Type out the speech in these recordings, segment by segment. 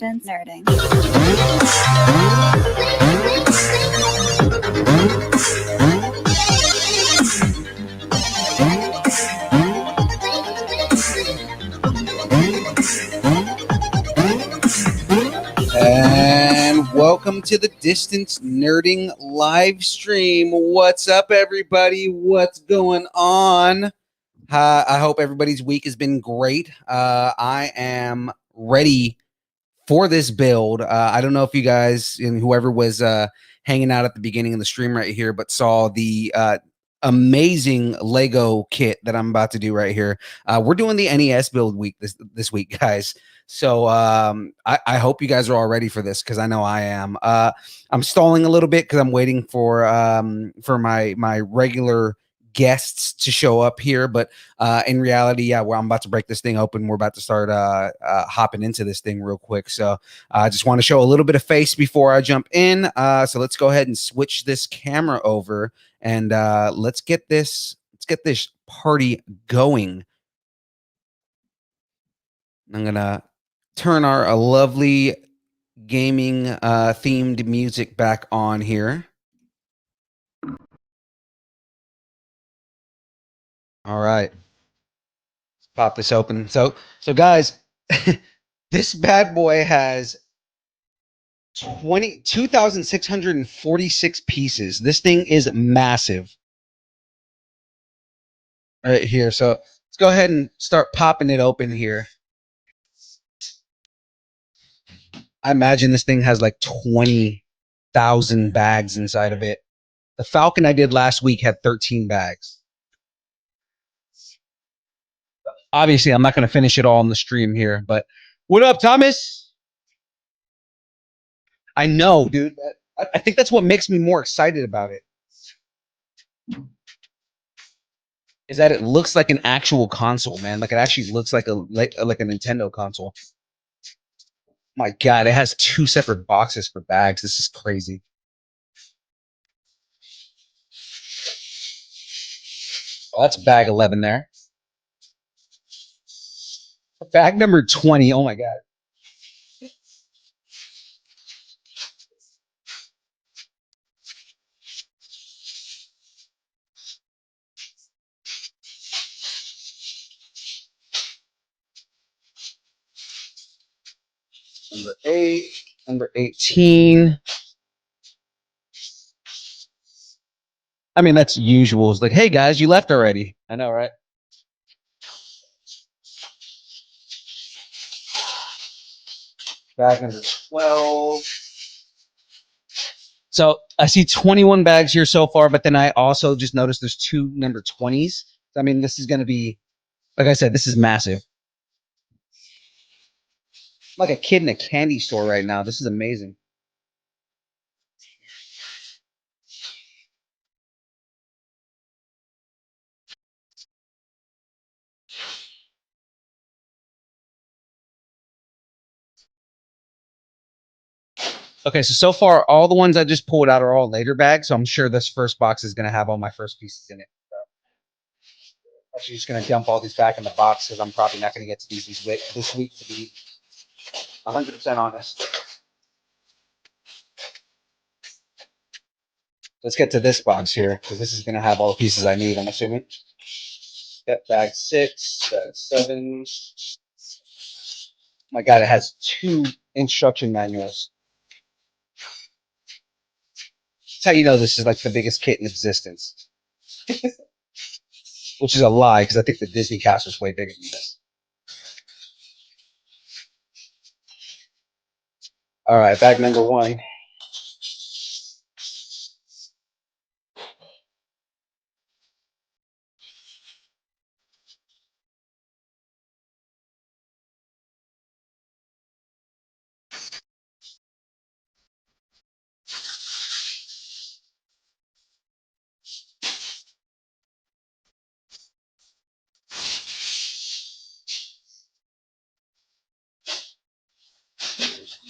distance nerding. And welcome to the Distance Nerding live stream. What's up, everybody? What's going on? I hope everybody's week has been great. I am ready for this build. I don't know if you guys and whoever was hanging out at the beginning of the stream right here, but saw the amazing Lego kit that I'm about to do right here. We're doing the NES build week this week, guys. So I hope you guys are all ready for this because I know I am. I'm stalling a little bit because I'm waiting for my regular guests to show up here, but in reality, yeah, I'm about to break this thing open. We're about to start hopping into this thing real quick. So I just want to show a little bit of face before I jump in. So let's go ahead and switch this camera over and let's get this party going. I'm gonna turn our lovely gaming themed music back on here. All right. Let's pop this open. So guys, this bad boy has 2,646 pieces. This thing is massive. Right here. So let's go ahead and start popping it open here. I imagine this thing has like 20,000 bags inside of it. The Falcon I did last week had 13 bags. Obviously, I'm not going to finish it all on the stream here, but what up, Thomas? I know, dude. I think that's what makes me more excited about it. Is that it looks like an actual console, man. Like it actually looks like a Nintendo console. My God, it has 2 separate boxes for bags. This is crazy. Oh, that's bag 11 there. Bag number 20. Oh my God. Number 8, number 18. I mean, that's usual. It's like, hey guys, you left already. I know, right? Bag number 12. So I see 21 bags here so far, but then I also just noticed there's 2 number 20s. I mean, this is going to be, like I said, this is massive. I'm like a kid in a candy store right now. This is amazing. Okay, so far, all the ones I just pulled out are all later bags, so I'm sure this first box is going to have all my first pieces in it. So I'm actually just going to dump all these back in the box because I'm probably not going to get to these this week, to be 100% honest. Let's get to this box here because this is going to have all the pieces I need, I'm assuming. Yep, bag 6, bag 7. My God, it has 2 instruction manuals. That's how you know this is like the biggest kit in existence. Which is a lie because I think the Disney cast was way bigger than this. All right, bag number 1.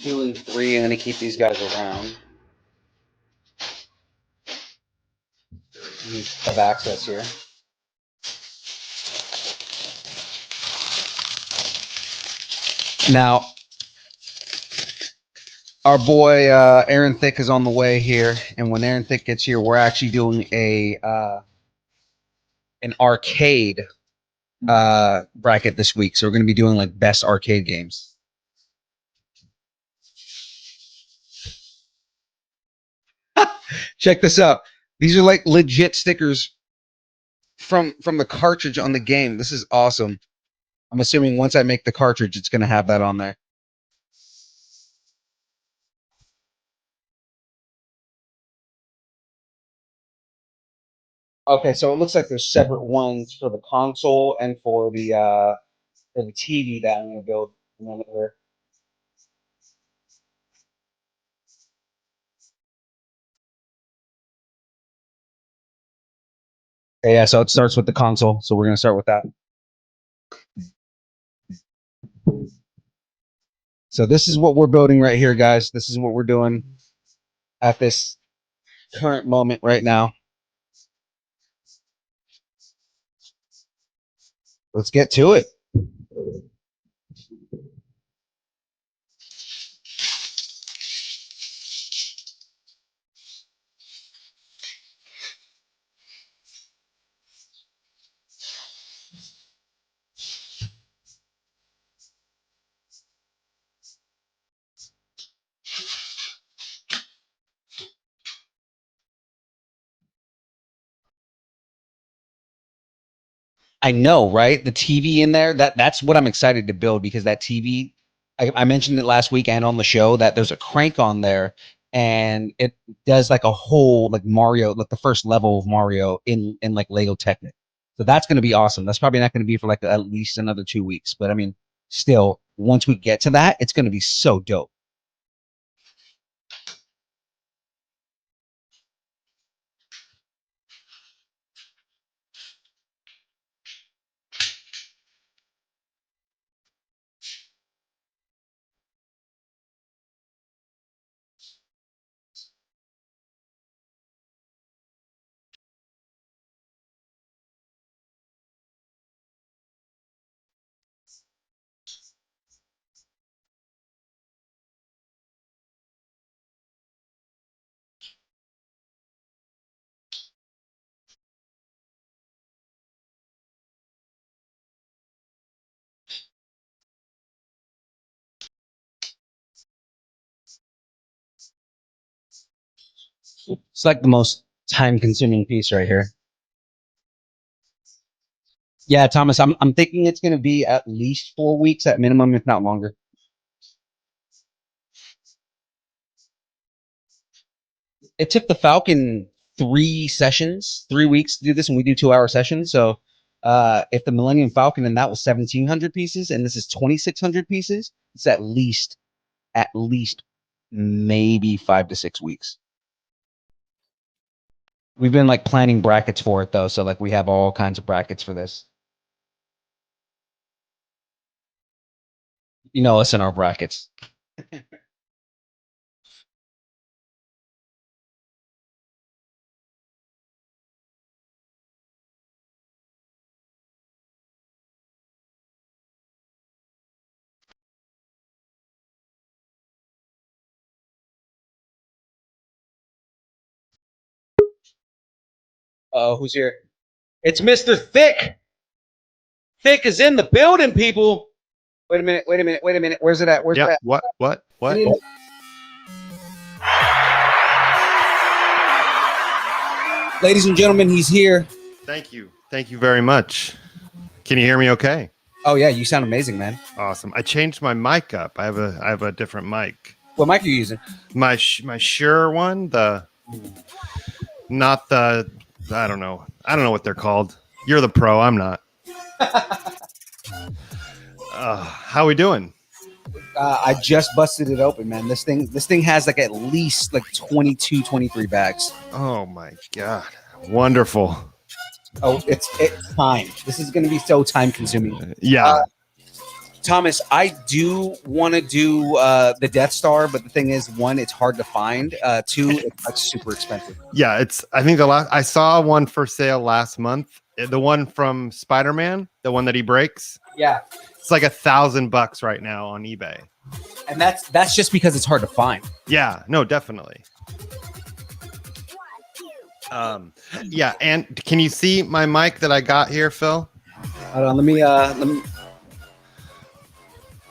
Two and 3, I'm going to keep these guys around. You have access here. Now, Our boy Aaron Thick is on the way here, and when Aaron Thick gets here, we're actually doing a an arcade bracket this week. So we're going to be doing like best arcade games. Check this out. These are like legit stickers from the cartridge on the game. This is awesome. I'm assuming once I make the cartridge, it's going to have that on there. Okay, so it looks like there's separate ones for the console and for the TV that I'm going to build. Okay, yeah, so it starts with the console. So we're going to start with that. So this is what we're building right here, guys. This is what we're doing at this current moment right now. Let's get to it. I know, right? The TV in there, that's what I'm excited to build because that TV, I mentioned it last week and on the show that there's a crank on there and it does like a whole like Mario, like the first level of Mario in like Lego Technic. So that's going to be awesome. That's probably not going to be for like at least another 2 weeks, but I mean, still, once we get to that, it's going to be so dope. It's like the most time consuming piece right here. Yeah, Thomas, I'm thinking it's going to be at least 4 weeks at minimum, if not longer. It took the Falcon 3 sessions, 3 weeks to do this, and we do 2 hour sessions. So, if the Millennium Falcon and that was 1,700 pieces, and this is 2,600 pieces, it's at least maybe 5 to 6 weeks. We've been like planning brackets for it though, so like we have all kinds of brackets for this. You know us in our brackets. Oh, who's here? It's Mr. Thick. Thick is in the building, people. Wait a minute. Wait a minute. Wait a minute. Where's it at? Where's it Yeah. at? What? Ladies and gentlemen, he's here. Thank you. Thank you very much. Can you hear me okay? Oh yeah, you sound amazing, man. Awesome. I changed my mic up. I have a different mic. What mic are you using? My Shure one, not the I don't know what they're called. You're the pro, I'm not. How we doing? I just busted it open, man. This thing has like at least like 22, 23 bags. Oh my god. Wonderful. Oh, it's time. This is going to be so time consuming. Yeah. Thomas, I do want to do the Death Star, but the thing is, one, it's hard to find. Two, it's like super expensive. Yeah, I think I saw one for sale last month. The one from Spider-Man, the one that he breaks. Yeah. It's like $1,000 right now on eBay. And that's just because it's hard to find. Yeah, no, definitely. Yeah, and can you see my mic that I got here, Phil? Hold on, let me.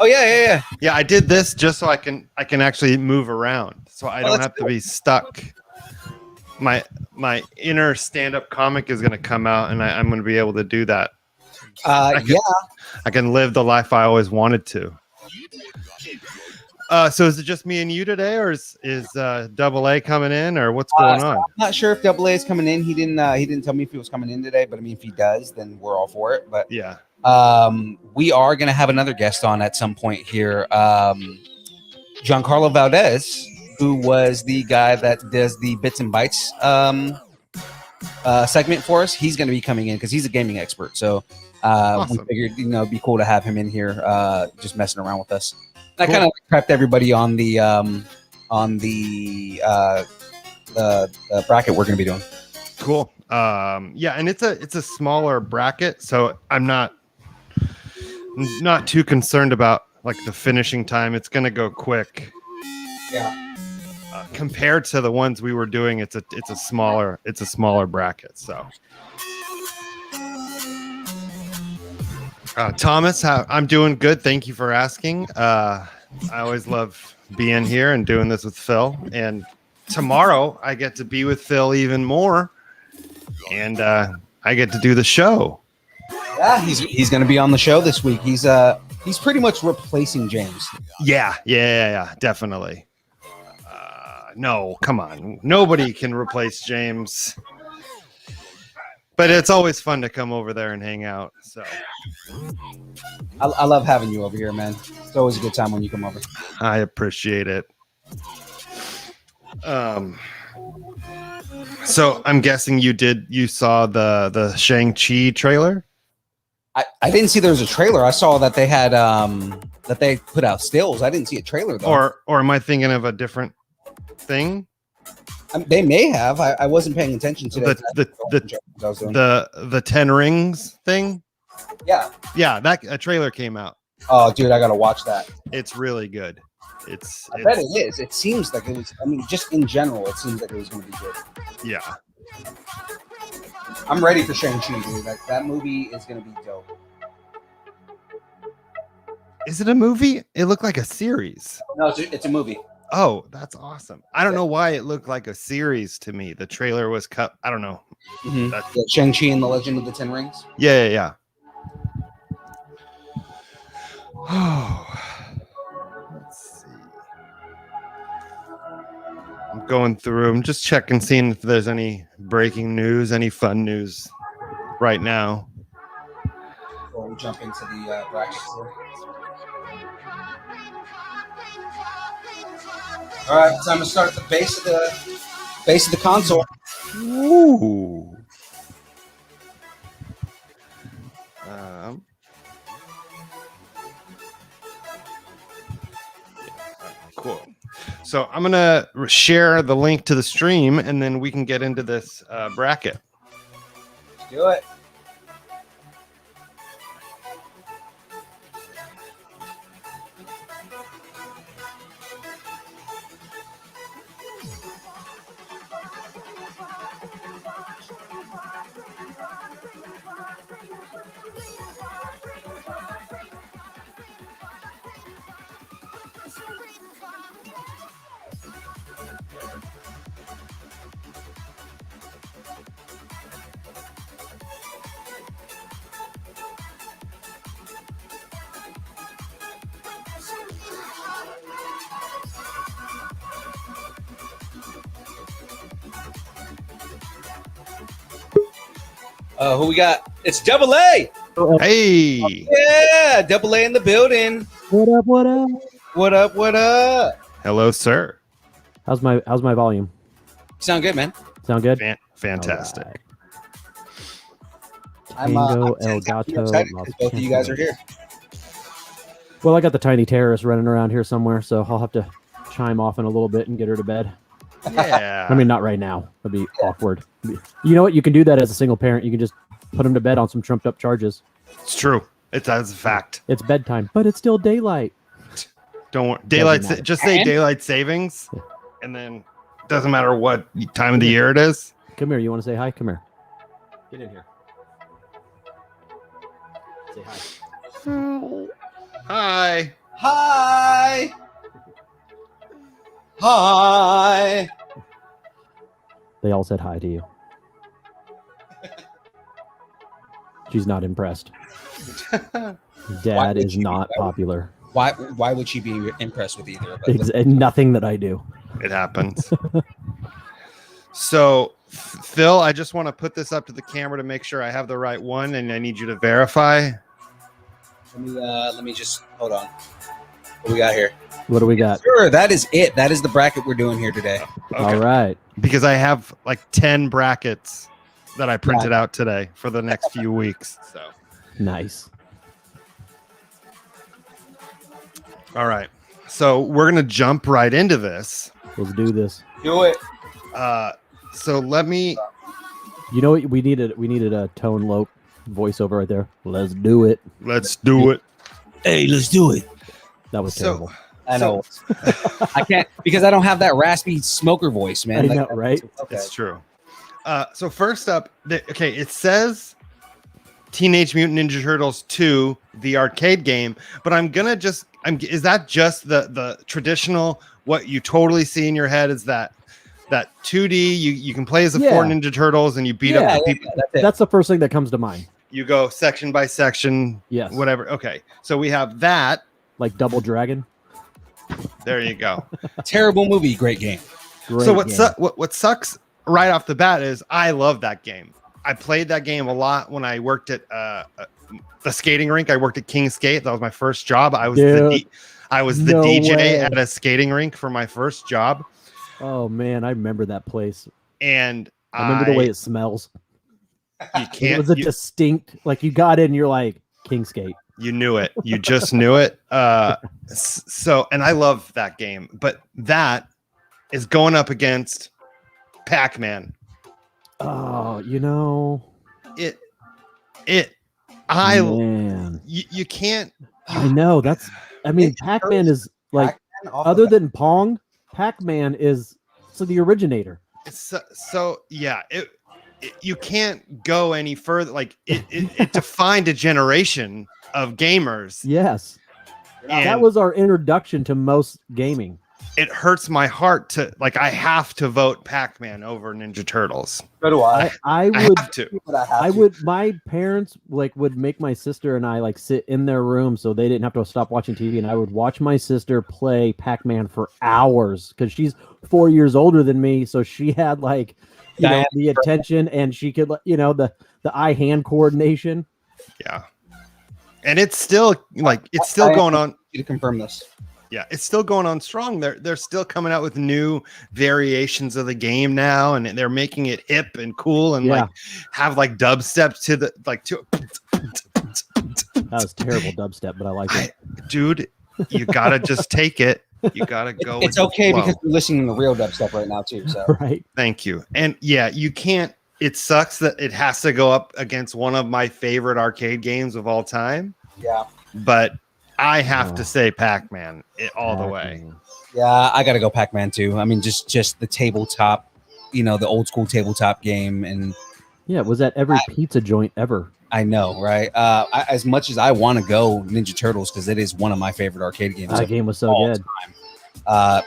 Oh yeah. Yeah, I did this just so I can actually move around, so I don't have to be stuck. My inner stand-up comic is going to come out, and I'm going to be able to do that. I can live the life I always wanted to. So is it just me and you today, or is Double A coming in, or what's going on? I'm not sure if Double A is coming in. He didn't tell me if he was coming in today, but I mean, if he does, then we're all for it. But yeah, we are going to have another guest on at some point here. Giancarlo Valdez, who was the guy that does the Bits and Bytes segment for us. He's going to be coming in because he's a gaming expert. So awesome. We figured, it'd be cool to have him in here, just messing around with us. I kind of prepped everybody on the bracket we're going to be doing. Cool. Yeah, and it's a smaller bracket, so I'm not too concerned about like the finishing time. It's going to go quick. Yeah. Compared to the ones we were doing, it's a smaller bracket. So, Thomas, I'm doing good. Thank you for asking. I always love being here and doing this with Phil. And tomorrow I get to be with Phil even more, and I get to do the show. Yeah, he's going to be on the show this week. He's pretty much replacing James. Yeah, definitely. No, come on. Nobody can replace James. But it's always fun to come over there and hang out. So I love having you over here, man. It's always a good time when you come over. I appreciate it. So I'm guessing you saw the Shang-Chi trailer? I didn't see there was a trailer. I saw that they had that they put out stills. I didn't see a trailer though. Or am I thinking of a different thing? They may have. I wasn't paying attention to the 10 Rings thing. Yeah, that a trailer came out. Oh, dude, I gotta watch that. It's really good. I bet it is. It seems like it was. I mean, just in general, it seems like it was going to be good. Yeah, I'm ready for Shang-Chi, dude. Like that movie is going to be dope. Is it a movie? It looked like a series. No, it's a movie. Oh, that's awesome. I don't know why it looked like a series to me. The trailer was cut. I don't know. Mm-hmm. Shang-Chi and the Legend of the Ten Rings. Yeah. Oh, let's see. I'm going through. I'm just checking, seeing if there's any breaking news, any fun news right now. Before we jump into the brackets here. All right, time to start at the base of the console. Ooh. Cool. So I'm gonna share the link to the stream, and then we can get into this bracket. Let's do it. Who we got? It's Double A. Hey. Yeah, Double A in the building. What up? What up? What up? What up? Hello, sir. How's my volume? Sound good, man. Sound good? Fantastic. Right. I'm Tango, El excited Gato, because both of you guys are here. Well, I got the tiny terrorist running around here somewhere, so I'll have to chime off in a little bit and get her to bed. Yeah. I mean, not right now. That'd be awkward. You know what? You can do that as a single parent. You can just put them to bed on some trumped up charges. It's true. That's a fact. It's bedtime, but it's still daylight. Don't worry. Daylight. matter. Just say daylight savings, and then doesn't matter what time of the year it is. Come here. You want to say hi? Come here. Get in here. Say hi. Hi. Hi. Hi. They all said hi to you. She's not impressed. Dad is not popular. Why would she be impressed with either of us? Nothing that I do. It happens. So, Phil, I just want to put this up to the camera to make sure I have the right one, and I need you to verify. Let me just hold on. What we got here? What do we got? Sure, that is it. That is the bracket we're doing here today. Okay. All right. Because I have like 10 brackets that I printed out today for the next few weeks. So Nice. All right. So we're going to jump right into this. Let's do this. Do it. So let me. You know what? We needed a tone low voiceover right there. Let's do it. Let's do it. Hey, let's do it. That was terrible. I know. I can't because I don't have that raspy smoker voice, man. I know, right? Okay. It's true. So first up, it says Teenage Mutant Ninja Turtles 2, the arcade game, but is that just the traditional, what you totally see in your head is that 2D, you can play as the four Ninja Turtles and you beat up the people. That's the first thing that comes to mind. You go section by section. Yes. Whatever. Okay. So we have that. Like Double Dragon. There you go. Terrible movie, great game. Great So game. what sucks right off the bat is I love that game. I played that game a lot when I worked at the skating rink. I worked at King Skate. That was my first job. I was the DJ at a skating rink for my first job. Oh man, I remember that place. And I remember the way it smells. You can't. It was a distinct, like you got in, you're like King Skate. You knew it. You just knew it. So, and I love that game, but that is going up against Pac-Man. Oh, you can't. I know Pac-Man is like, other than Pong, Pac-Man is the originator. You can't go any further. Like it defined a generation of gamers. Yes. And that was our introduction to most gaming. It hurts my heart to I have to vote Pac-Man over Ninja Turtles. So do I. I I would. My parents would make my sister and I sit in their room so they didn't have to stop watching TV, and I would watch my sister play Pac-Man for hours because she's 4 years older than me, so she had the attention, and she could the eye-hand coordination. Yeah. And it's still going on. To confirm this. Yeah, it's still going on strong. They're still coming out with new variations of the game now, and they're making it hip and cool, and have dubstep to the That was terrible dubstep, but I like it. Dude, you gotta just take it. You gotta go. It's okay because we're listening to real dubstep right now too. So right. Thank you. And you can't. It sucks that it has to go up against one of my favorite arcade games of all time. Yeah. But I have to say Pac-Man all the way. Yeah, I got to go Pac-Man too. I mean, just the tabletop, the old school tabletop game. And yeah, it was at every pizza joint ever. I know, right? As much as I want to go Ninja Turtles, because it is one of my favorite arcade games. That game was so good.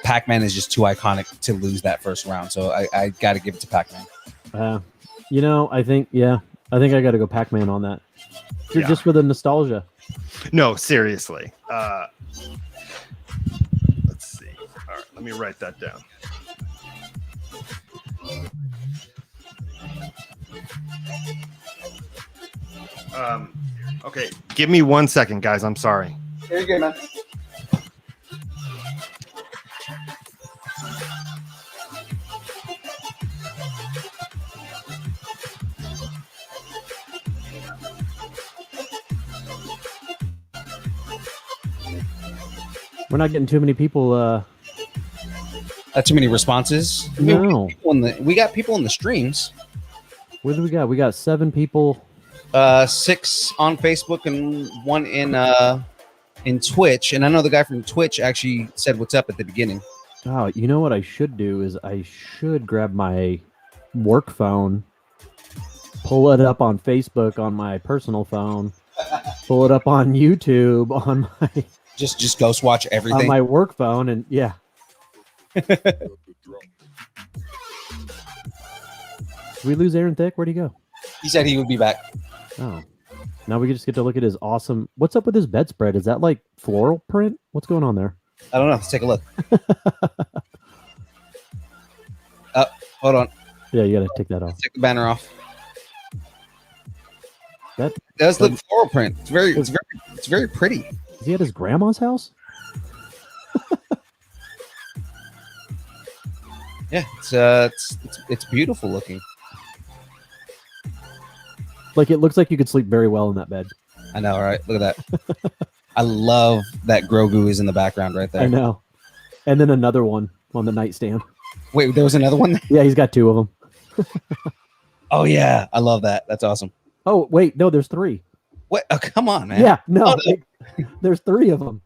Pac-Man is just too iconic to lose that first round. So I got to give it to Pac-Man. I think I got to go Pac-Man on that. Just for the nostalgia. No, seriously. Let's see. All right, let me write that down. Okay, give me 1 second, guys. I'm sorry. Here you go, man. We're not getting too many people. Too many responses. No, we got people in the streams. What do we got? We got 7 people. 6 on Facebook and 1 in in Twitch, and I know the guy from Twitch actually said what's up at the beginning. Oh, you know what I should do is I should grab my work phone, pull it up on Facebook on my personal phone, pull it up on YouTube on my Just ghost watch everything. on my work phone, and yeah. Did we lose Aaron Thick? Where'd he go? He said he would be back. Oh, now we just get to look at his awesome. What's up with his bedspread? Is that like floral print? What's going on there? I don't know. Let's take a look. Hold on. Yeah, you got to take that off. Take the banner off. That It does look floral print. It's very pretty. is he at his grandma's house? Yeah, it's beautiful looking. Like it looks like you could sleep very well in that bed. I know, right? Look at that. I love that Grogu is in the background right there. I know. And then another one on the nightstand. Wait, there was another one? Yeah, he's got two of them. Oh yeah, I love that. That's awesome. Oh wait, no, there's three. What? Oh, come on, man. Yeah, no, Oh, no. there's three of them.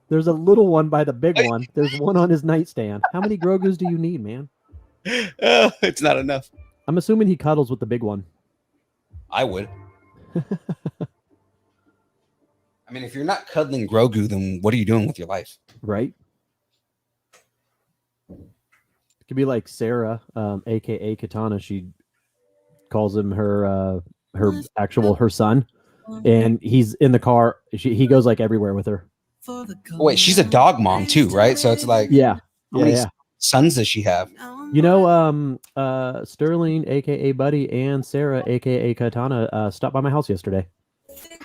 There's a little one by the big one. There's one on his nightstand. How many Grogus do you need, man? Oh, it's not enough. I'm assuming he cuddles with the big one. I would. I mean, if you're not cuddling Grogu, then what are you doing with your life? Right? It could be like Sarah, aka Katana. She calls him her son, and he's in the car. He goes like everywhere with her. Wait, she's a dog mom too, right? So it's like, Yeah, how many yeah. sons does she have? You know, Sterling, aka Buddy, and Sarah, aka Katana, stopped by my house yesterday.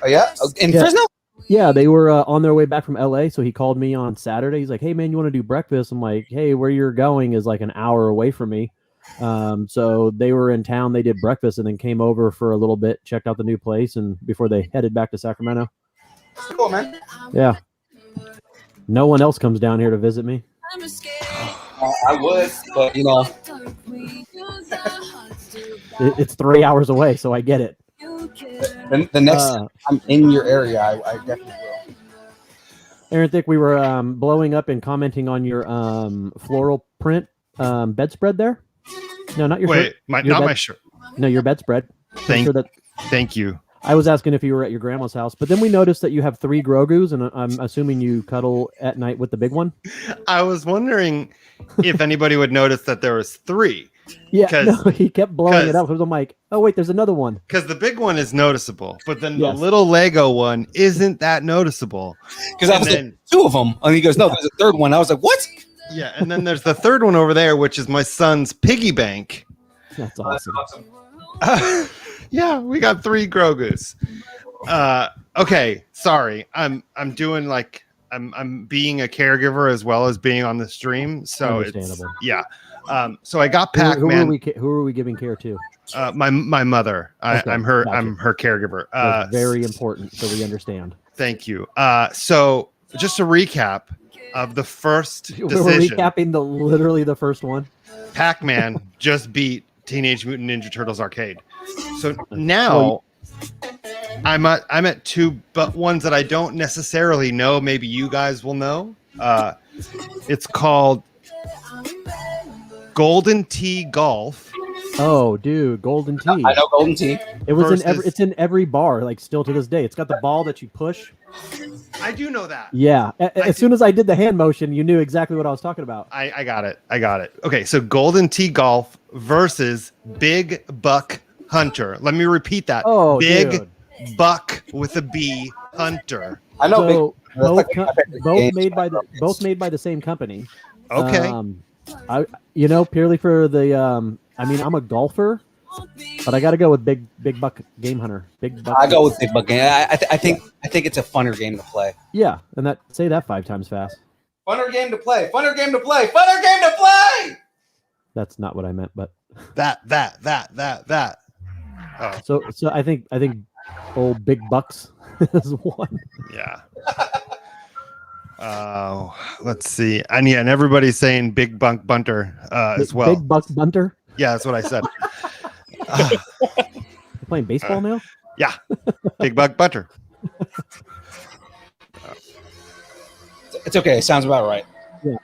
Oh yeah, in Yeah. Fresno. Yeah, they were on their way back from LA, so he called me on Saturday. He's like, "Hey man, you want to do breakfast?" I'm like, "Hey, where you're going is like an hour away from me." So they were in town, they did breakfast and then came over for a little bit, checked out the new place, and before they headed back to Sacramento. Cool, man. Yeah. No one else comes down here to visit me. I would, but you know, It's 3 hours away, so I get it. the next time I'm in your area, I definitely will. Aaron Thick, we were blowing up and commenting on your floral print bedspread there. No, not your shirt. Wait, Your not bed- my shirt. No, your bedspread. Thank, Sure that thank you. I was asking if you were at your grandma's house, but then we noticed that you have 3 Grogus, and I'm assuming you cuddle at night with the big one. I was wondering if anybody would notice that there was 3. Yeah, 'Cause- no, he kept blowing it 'cause- up because I'm like, oh wait, there's another one. Because the big one is noticeable, but then Yes. the little Lego one isn't that noticeable. Because I And was then- like, 2 of them, and he goes, "No, there's a third one." I was like, "What?" Yeah, and then there's the third one over there, which is my son's piggy bank. That's awesome. Yeah, we got 3 Grogus. Okay, sorry. I'm doing like I'm being a caregiver as well as being on the stream, so it's Understandable. yeah. So I got Who are Pac-Man. who are we giving care to? My mother. Okay, I'm her. gotcha. I'm her caregiver. That's very important, so we understand. Thank you. So just a recap of the first We were decision. recapping literally the first one. Pac-Man just beat Teenage Mutant Ninja Turtles Arcade. So now I'm at 2, but ones that I don't necessarily know. Maybe you guys will know. It's called Golden Tee Golf. Oh, dude, Golden Tee. I know Golden Tee. It was Versus- in every. It's in every bar, like still to this day. It's got the ball that you push. I do know that. Yeah. As soon as I did the hand motion, you knew exactly what I was talking about. I got it. Okay, so Golden Tee Golf versus Big Buck Hunter. Let me repeat that. Oh, Big dude. Buck with a B Hunter. I know. So That's both, like co- my favorite both game. made by the same company. Okay. I purely for the I'm a golfer, but I got to go with Big Buck Game Hunter. Big Buck. I go with Big Buck game. I think it's a funner game to play. Yeah, and say that 5 times fast. Funner game to play. Funner game to play. Funner game to play. That's not what I meant, but That. Oh, so I think old Big Bucks is one. yeah. Let's see. And yeah, and everybody's saying Big Buck Bunter as well. Big Buck Bunter. Yeah, that's what I said. You're playing baseball now? Yeah, Big Buck Bunter. It's okay. It sounds about right. Yeah.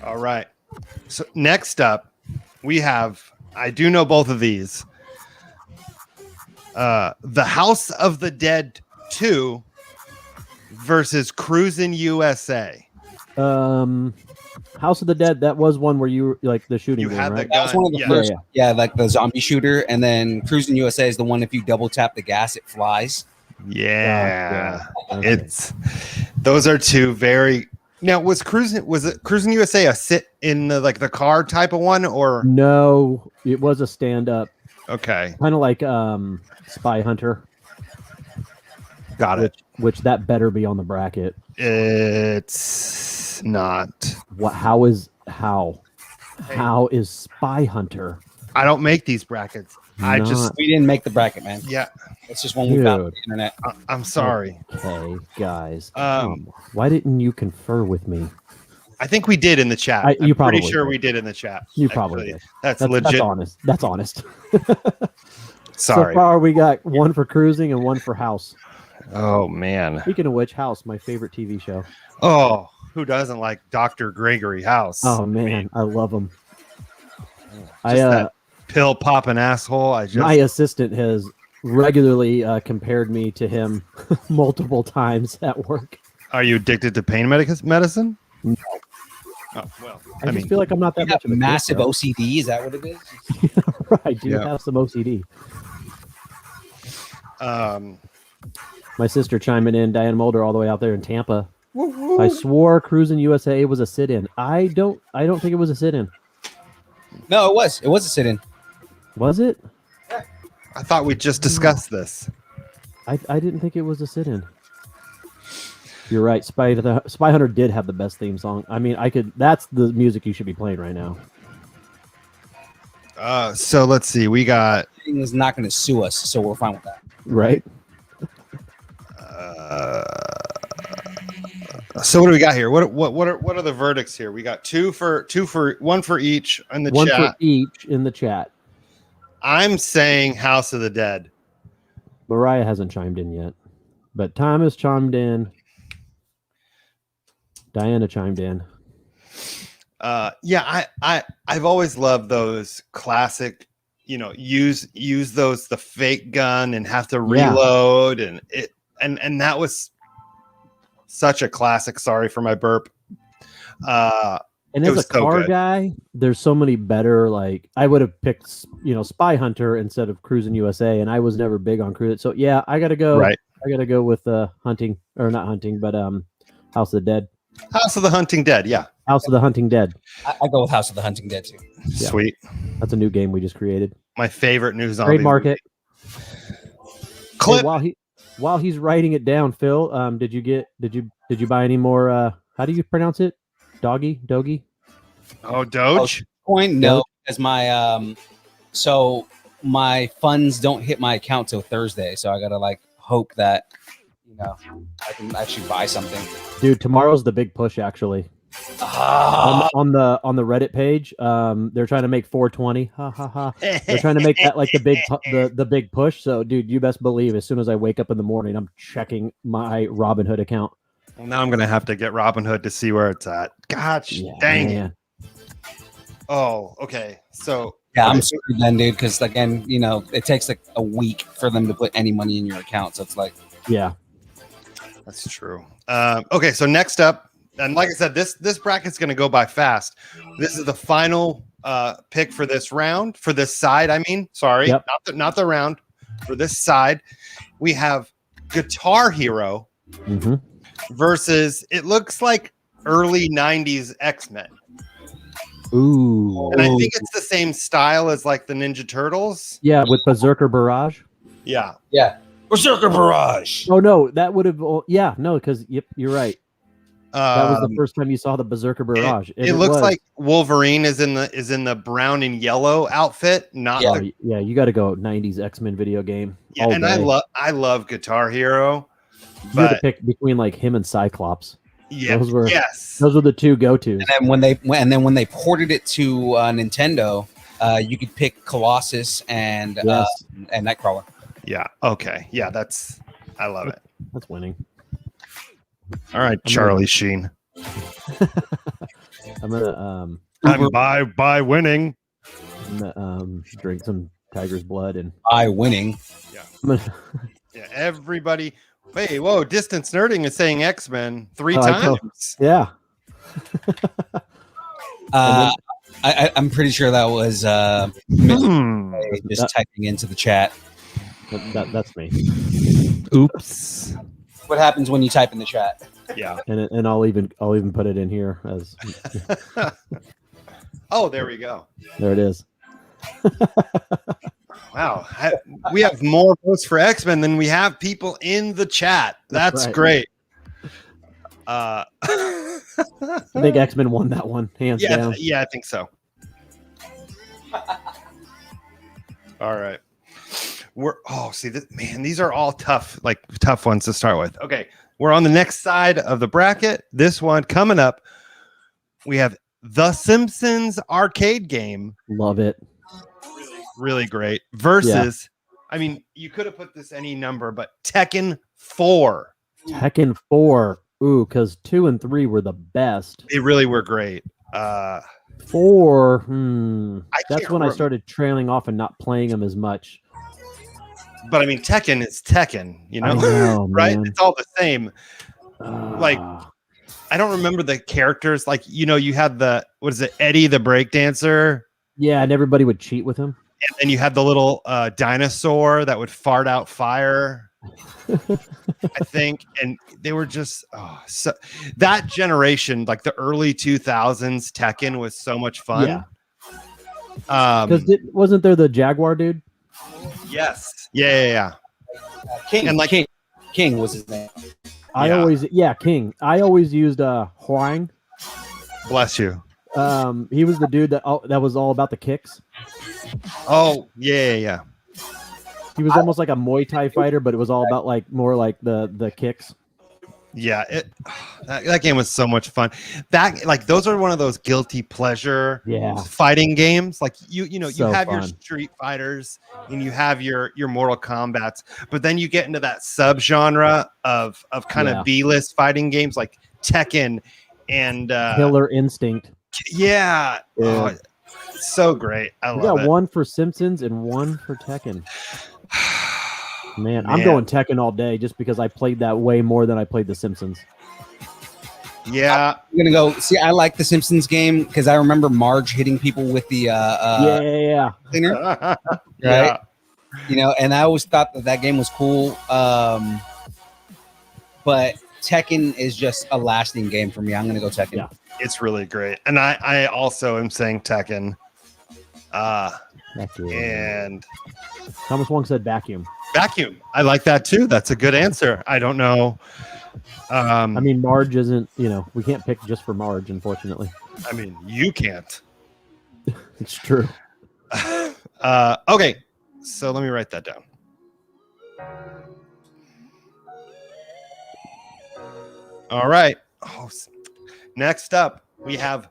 All right. So next up, we have, I do know both of these. The House of the Dead 2 versus Cruisin' USA. House of the Dead, that was one where you like the shooting You game, had right? the That was one of the Yeah. first. Yeah, like the zombie shooter, and then Cruising USA is the one. If you double tap the gas, it flies. Yeah. Okay. It's those are two very now was it Cruising USA a sit in the like the car type of one or No, it was a stand-up, okay. kind of like Spy Hunter, Got it. which that better be on the bracket. It's not. What? How is Spy Hunter? I don't make these brackets. I just Not- We didn't make the bracket, man. yeah, It's just one we found on Dude. the internet. I'm sorry. Okay, guys. Um, Why didn't you confer with me? I think we did in the chat. You I'm probably pretty sure did. we did in the chat. You probably did. That's That's legit. honest. That's honest. Sorry. So far, we got one for Cruising and one for House. Oh man. Speaking of which, House, my favorite TV show. Oh, who doesn't like Dr. Gregory House? Oh man, I love him. Just that pill popping asshole. My assistant has regularly compared me to him multiple times at work. Are you addicted to pain medicine? No. Oh, well, I just feel like I'm not that You much got of a massive kid, OCD. Is that what it is? though. I do Yeah. have some OCD. um, My sister chiming in, Diane Mulder, all the way out there in Tampa. I swore Cruising USA was a sit-in. I don't think it was a sit-in. No, it was. It was a sit-in. Was it? I thought we just discussed this. I didn't think it was a sit-in. You're right. Spy Hunter did have the best theme song. I mean, that's the music you should be playing right now. So let's see. We got Thing is not going to sue us, so we're fine with that. Right? so what do we got here? What are the verdicts here? We got one for each in the One chat. for each in the chat. I'm saying House of the Dead. Mariah hasn't chimed in yet, but Thomas chimed in. Diana chimed in. Yeah, I've always loved those classic, use the fake gun and have to reload and that was such a classic. Sorry for my burp. And it as a was so car good. guy, there's so many better. Like I would have picked, Spy Hunter instead of Cruising USA, and I was never big on Cruise. So yeah, I gotta go. Right. I gotta go with Hunting, or not Hunting, but House of the Dead. House of the Hunting Dead. Yeah. House of the Hunting Dead. I go with House of the Hunting Dead too. Yeah. Sweet. That's a new game we just created. My favorite new zombie. Trademark movie. it. Clip. Hey, while he's writing it down, Phil, did you buy any more? How do you pronounce it? Dogi? Oh, Doge. Coin? No, as my so my funds don't hit my account till Thursday, so I gotta hope that I can actually buy something. Dude, tomorrow's the big push. Actually, on the Reddit page, they're trying to make 420. Ha ha ha. They're trying to make that like the big push. So, dude, you best believe as soon as I wake up in the morning, I'm checking my Robinhood account. Well, now I'm gonna have to get Robinhood to see where it's at. Gosh, dang it. Oh, okay. So yeah, I'm screwed then, dude. Because again, it takes like a week for them to put any money in your account. So it's like, yeah, that's true. Okay, so next up, and like I said, this bracket's gonna go by fast. This is the final pick for this round, for this side. I mean, sorry, Yep. not the round. For this side, we have Guitar Hero versus it looks like early '90s X-Men. Ooh, And I think it's the same style as like the Ninja Turtles. yeah, with Berserker Barrage. Yeah. Berserker Barrage. Oh no, that would have. Yeah, no, because yep, you're right. That was the first time you saw the Berserker Barrage. It looks like Wolverine is in the brown and yellow outfit. Not yeah, you got to go 90s X-Men video game. yeah, all and day. I love Guitar Hero. You had to But pick between like him and Cyclops. Yeah. Those were yes. those were the two go-tos. And then when they ported it to Nintendo, you could pick Colossus and Yes, and Nightcrawler. Yeah. Okay. Yeah. I love it. that's winning. All right, Charlie Sheen. I'm gonna By winning. drink some tiger's blood and By winning. I'm gonna, Yeah. Everybody. Wait. Whoa. Distance Nerding is saying X-Men 3 Oh, I know. times. yeah. I'm pretty sure that was just typing into the chat. That's me. Oops. What happens when you type in the chat? Yeah. And I'll even put it in here as Oh, there we go. there it is. Wow. We have more votes for X-Men than we have people in the chat. That's right. great. I think X-Men won that one, hands down. Yeah, I think so. All right. These are all tough ones to start with. Okay. We're on the next side of the bracket. This one coming up, we have The Simpsons arcade game. Love it. Really great. Versus, I mean, you could have put this any number, but Tekken 4. Tekken 4. Ooh, because 2 and 3 were the best. They really were great. 4. That's when I remember. started trailing off and not playing them as much. But I mean, Tekken is Tekken, I know, right? man. It's all the same. Like, I don't remember the characters. Like, you had Eddie the breakdancer. Yeah, and everybody would cheat with him. And then you had the little dinosaur that would fart out fire, I think. And they were just, so that generation, like the early 2000s, Tekken was so much fun. Yeah. Because wasn't there the Jaguar dude? Yes. Yeah. King. And King was his name. King. I always used Huang. Bless you. He was the dude that was all about the kicks. Oh, yeah. He was almost like a Muay Thai fighter, but it was all about more like the kicks. Yeah, that game was so much fun. Those are one of those guilty pleasure fighting games. Like you have your Street Fighters and you have your Mortal Kombats, but then you get into that subgenre of kind of B-list fighting games like Tekken and Killer Instinct. Yeah. Oh, so great. I love it. We got one for Simpsons and one for Tekken. Man, I'm going Tekken all day just because I played that way more than I played The Simpsons. Yeah. I'm gonna go see. I like the Simpsons game because I remember Marge hitting people with the cleaner, right? Yeah. And I always thought that game was cool. But Tekken is just a lasting game for me. I'm gonna go Tekken. Yeah. It's really great, and I also am saying Tekken. And Thomas Wong said vacuum. Vacuum. I like that too. That's a good answer. I don't know. I mean, Marge isn't, we can't pick just for Marge, unfortunately. I mean, you can't. It's true. Okay. So let me write that down. All right. Next up, we have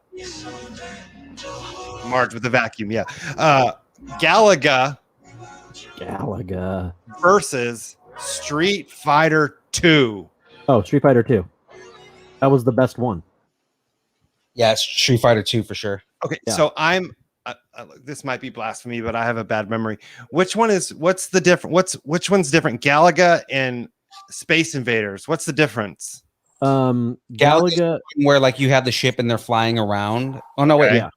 Marge with the vacuum. Yeah. Galaga versus Street Fighter 2. Oh, Street Fighter 2. That was the best one. Yeah, Street Fighter 2 for sure. Okay, so this might be blasphemy, but I have a bad memory. Which one's different? Which one's different? Galaga and Space Invaders. What's the difference? Galaga, where you have the ship and they're flying around. Oh no, wait. Yeah.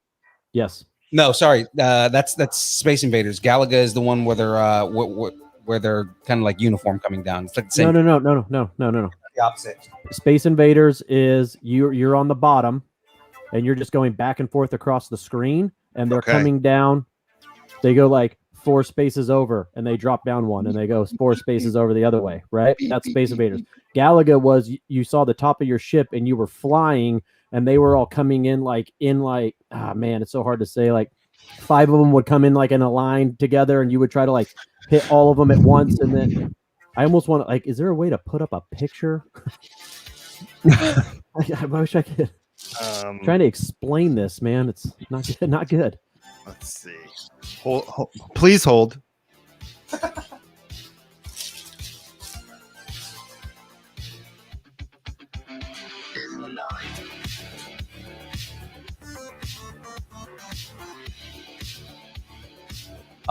Yes. No, sorry. That's Space Invaders. Galaga is the one where they're kind of like uniform coming down. It's like the same. No. The opposite. Space Invaders is you're on the bottom, and you're just going back and forth across the screen, and they're coming down. They go 4 spaces over, and they drop down one, and they go 4 spaces over the other way. Right? That's Space Invaders. Galaga was you saw the top of your ship, and you were flying, and they were all coming in man, it's so hard to say. 5 of them would come in in a line together, and you would try to hit all of them at once, and then I almost want to is there a way to put up a picture? I wish I could. Trying to explain this, man. It's not good. Not good. Let's see. Please hold.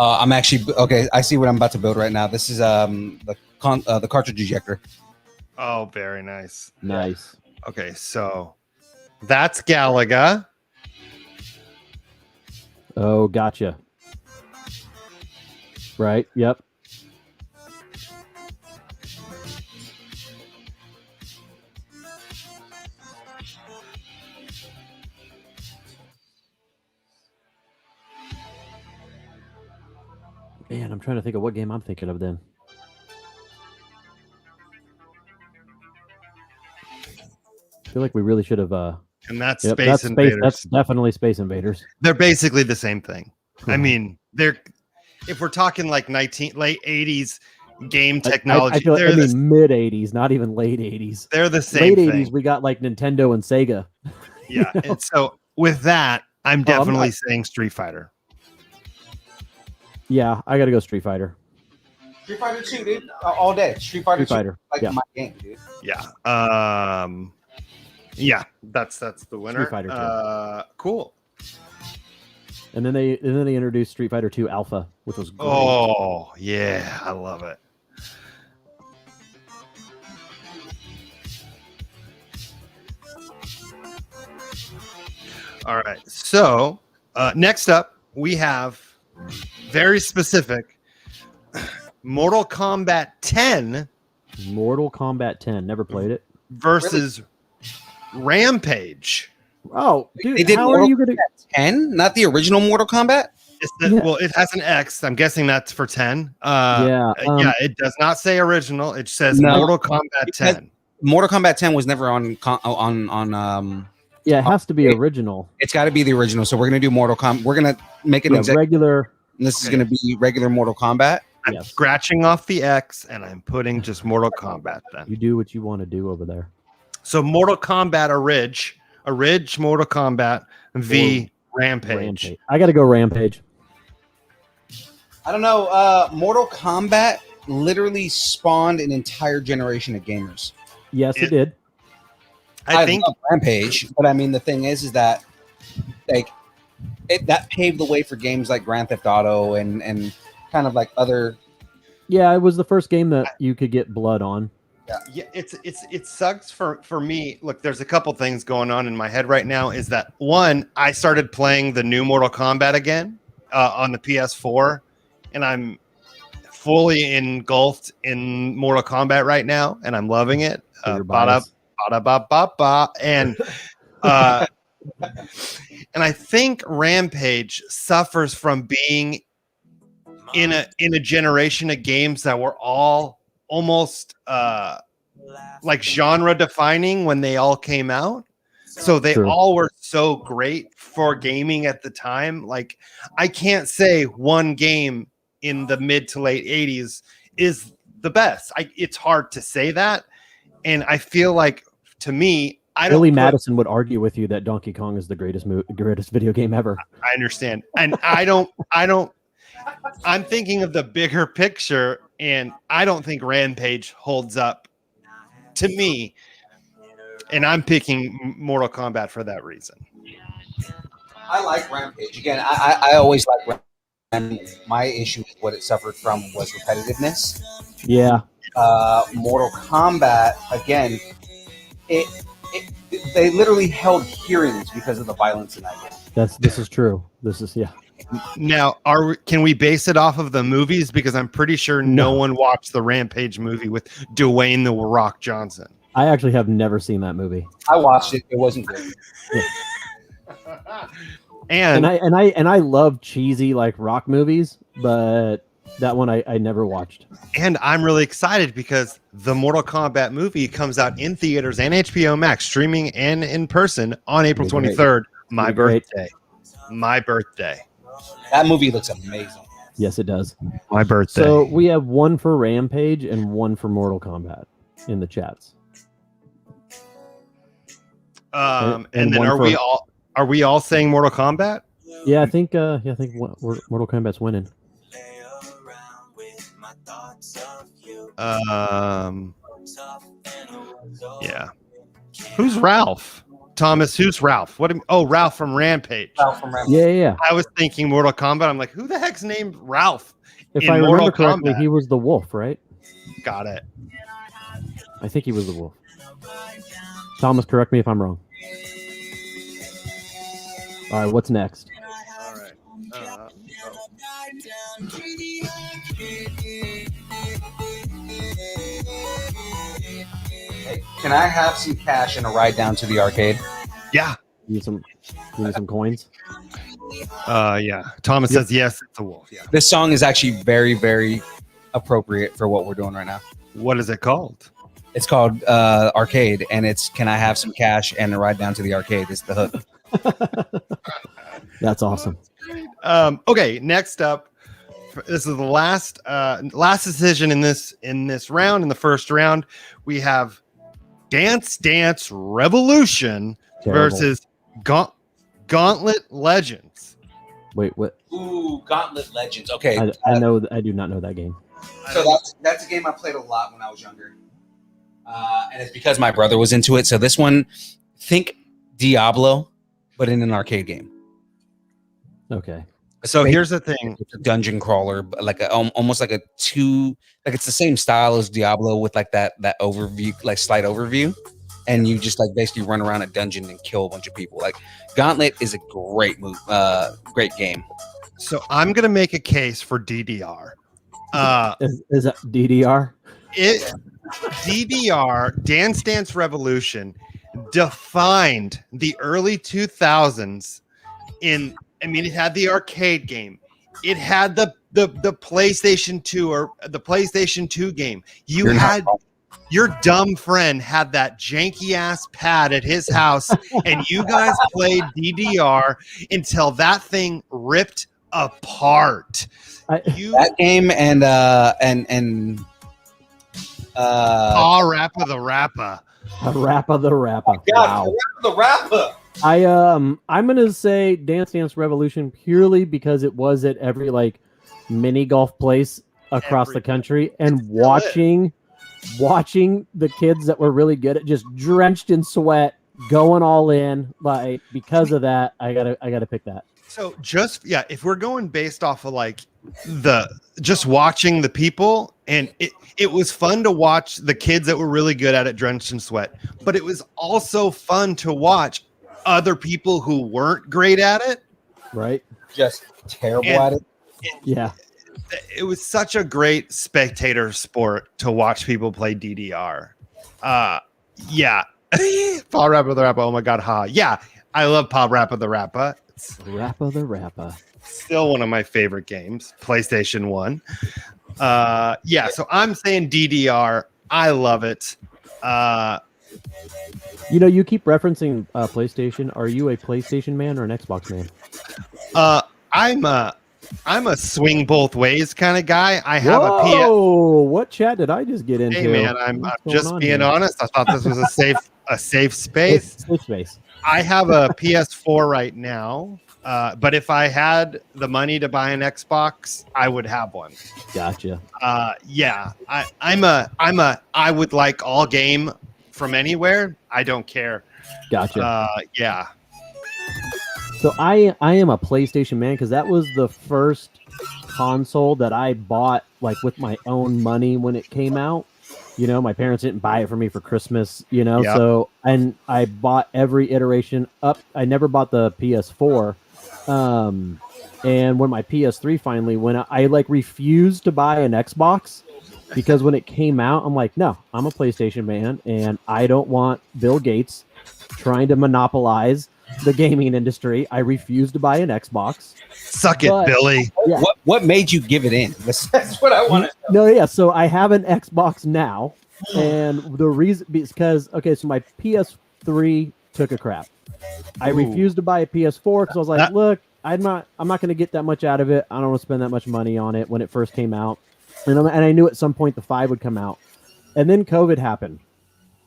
I'm actually okay. I see what I'm about to build right now. This is the cartridge ejector. Oh, very nice. Nice. Okay, so that's Galaga. Oh, gotcha. Right. Yep. Man, I'm trying to think of what game I'm thinking of then. I feel like we really should have. And that's Yep, Space Invaders. That's definitely Space Invaders. They're basically the same thing. I mean, if we're talking like late 80s game technology, I mean mid 80s, not even late 80s. They're the same late thing. 80s, we got like Nintendo and Sega. Yeah. You know? And so with that, I'm definitely saying Street Fighter. Yeah, I got to go Street Fighter. Street Fighter 2, dude. All day. Street Fighter 2. Like my game, dude. Yeah. Yeah, that's the winner. Street Fighter 2. Cool. And then they introduced Street Fighter 2 Alpha, which was great. Oh, yeah, I love it. All right. So, next up, we have very specific Mortal Kombat 10. Mortal Kombat 10. Never played it. Versus Rampage. Oh, dude, how are you going to 10? Not the original Mortal Kombat? Well, it has an X. I'm guessing that's for 10. Yeah, it does not say original. It says Mortal Kombat 10. Mortal Kombat 10 was never on. Yeah, it has to be original. It's got to be the original. So we're gonna do Mortal Kombat. We're gonna make it regular. And this is gonna be regular Mortal Kombat. I'm scratching off the X and I'm putting just Mortal Kombat. Then you do what you want to do over there. So Mortal Kombat Orig Mortal Kombat v Rampage. I got to go Rampage. I don't know. Mortal Kombat literally spawned an entire generation of gamers. Yes, it did. I think love Rampage, but I mean the thing is that like that paved the way for games like Grand Theft Auto and kind of like other. Yeah, it was the first game that you could get blood on. Yeah, it sucks for me. Look, there's a couple things going on in my head right now. Is that one? I started playing the new Mortal Kombat again on the PS4, and I'm fully engulfed in Mortal Kombat right now, and I'm loving it. And and I think Rampage suffers from being in a generation of games that were all almost like genre defining when they all came out. So they all were so great for gaming at the time. Like I can't say one game in the mid to late 80s is the best. It's hard to say that. And I feel like to me, Billy Madison would argue with you that Donkey Kong is the greatest video game ever. I understand. And I'm thinking of the bigger picture, and I don't think Rampage holds up to me. And I'm picking Mortal Kombat for that reason. I like Rampage. Again, I always like Rampage. My issue with what it suffered from was repetitiveness. Yeah. Mortal Kombat, again, they literally held hearings because of the violence in that game. This is true. Now, can we base it off of the movies? Because I'm pretty sure no one watched the Rampage movie with Dwayne The Rock Johnson. I actually have never seen that movie. I watched it. It wasn't good. And I love cheesy like rock movies, but that one I never watched. And I'm really excited because the Mortal Kombat movie comes out in theaters and HBO Max, streaming and in person on April 23rd. My birthday. That movie looks amazing. Yes, it does. My birthday. So we have one for Rampage and one for Mortal Kombat in the chats. And then are we all saying Mortal Kombat? Yeah, I think Mortal Kombat's winning. Yeah. Who's Ralph? Thomas, who's Ralph? Ralph from Rampage. Yeah. I was thinking Mortal Kombat. I'm like, who the heck's named Ralph? If I remember correctly, he was the wolf, right? Got it. I think he was the wolf. Thomas, correct me if I'm wrong. All right, what's next? All right. Hey, can I have some cash and a ride down to the arcade? Yeah. You need some coins? Yeah. Thomas says yes, it's a wolf. Yeah. This song is actually very, very appropriate for what we're doing right now. What is it called? It's called Arcade, and it's Can I Have Some Cash and a Ride Down to the Arcade is the hook. That's awesome. Okay, next up, this is the last decision in this round. In the first round, we have Dance Dance Revolution versus Gauntlet Legends. Wait, what? Ooh, Gauntlet Legends. Okay, I know. I do not know that game. So that's a game I played a lot when I was younger, and it's because my brother was into it. So this one, think Diablo, but in an arcade game. Okay. So here's the thing: it's a dungeon crawler, like almost like it's the same style as Diablo with like that overview, like slight overview, and you just like basically run around a dungeon and kill a bunch of people. Like Gauntlet is a great great game. So I'm gonna make a case for DDR. Is that DDR? DDR, Dance Dance Revolution, defined the early 2000s. It had the arcade game. It had the PlayStation 2 or the PlayStation 2 game. Your dumb friend had that janky ass pad at his house, and you guys played DDR until that thing ripped apart. That game and Rappa the Rappa. Wow. The Rappa. I'm gonna say Dance Dance Revolution purely because it was at every like mini golf place across the country, and watching the kids that were really good at just drenched in sweat going all in, like because of that I gotta pick that. So if we're going based off of like just watching the people, and it was fun to watch the kids that were really good at it drenched in sweat, but it was also fun to watch other people who weren't great at it, right? Just terrible at it. It was such a great spectator sport to watch people play DDR. Paul Rappa the Rappa. Oh my god, yeah, I love Paul Rappa the Rappa. Rappa the Rappa. Still one of my favorite games. PlayStation 1. So I'm saying DDR. I love it. You keep referencing PlayStation. Are you a PlayStation man or an Xbox man? I'm a swing both ways kind of guy. I have a PS. Oh, what chat did I just get into? Hey man, I'm just being honest. I thought this was a safe space. Safe space. I have a PS4 right now, but if I had the money to buy an Xbox, I would have one. Gotcha. I would like all game from anywhere. I don't care. Gotcha. So I am a PlayStation man because that was the first console that I bought like with my own money when it came out. My parents didn't buy it for me for Christmas, Yep. So, and I bought every iteration up. I never bought the PS4. And when my PS3 finally went out, I like refused to buy an Xbox because when it came out, I'm like, no, I'm a PlayStation man and I don't want Bill Gates trying to monopolize the gaming industry. I refuse to buy an Xbox. Suck it, Billy. Yeah. What made you give it in? That's what I want to know. No, yeah. So I have an Xbox now, and the reason because so my PS3 took a crap. I refused to buy a PS4 because I was like, look, I'm not going to get that much out of it. I don't want to spend that much money on it when it first came out, and I knew at some point the 5 would come out, and then COVID happened.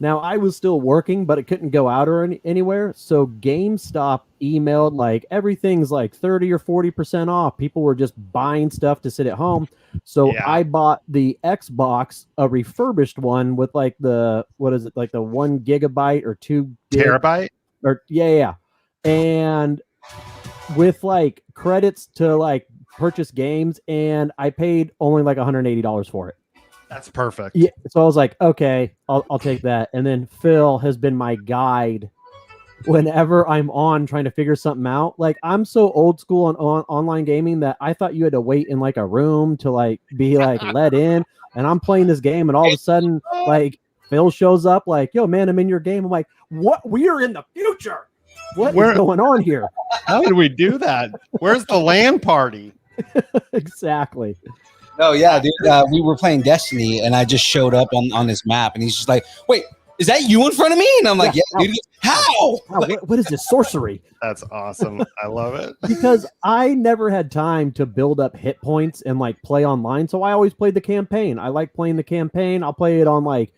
Now I was still working, but it couldn't go out or anywhere. So GameStop emailed like everything's like 30 or 40% off. People were just buying stuff to sit at home. So Yeah. I bought the Xbox, a refurbished one with like the, what is it, like the 1 gigabyte or 2 Terabyte? or yeah. And with like credits to like purchase games, and I paid only like $180 for it. That's perfect. Yeah, so I was like, okay, I'll take that. And then Phil has been my guide whenever I'm on trying to figure something out. Like I'm so old school on online gaming that I thought you had to wait in like a room to like be like let in. And I'm playing this game, and all of a sudden, like Phil shows up, like, "Yo, man, I'm in your game." I'm like, "What? We are in the future. What is going on here?" How did we do that? Where's the LAN party? Exactly. Oh yeah, dude. We were playing Destiny, and I just showed up on this map, and he's just like, "Wait, is that you in front of me?" And I'm like, "Yeah, dude." How? What is this sorcery? That's awesome. I love it. Because I never had time to build up hit points and like play online, so I always played the campaign. I like playing the campaign. I'll play it on like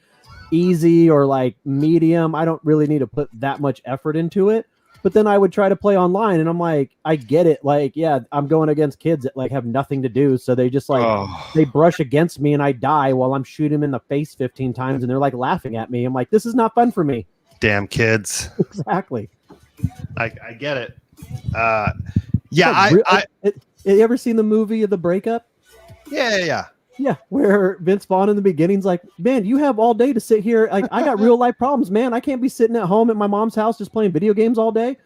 easy or like medium. I don't really need to put that much effort into it. But then I would try to play online, and I'm like, I get it. Like, yeah, I'm going against kids that like have nothing to do, so they just like they brush against me, and I die while I'm shooting them in the face 15 times, and they're like laughing at me. I'm like, this is not fun for me. Damn kids. Exactly. I get it. Yeah, you ever seen the movie of The Breakup? Yeah. Yeah, where Vince Vaughn in the beginning's like, "Man, you have all day to sit here. Like, I got real life problems, man. I can't be sitting at home at my mom's house just playing video games all day."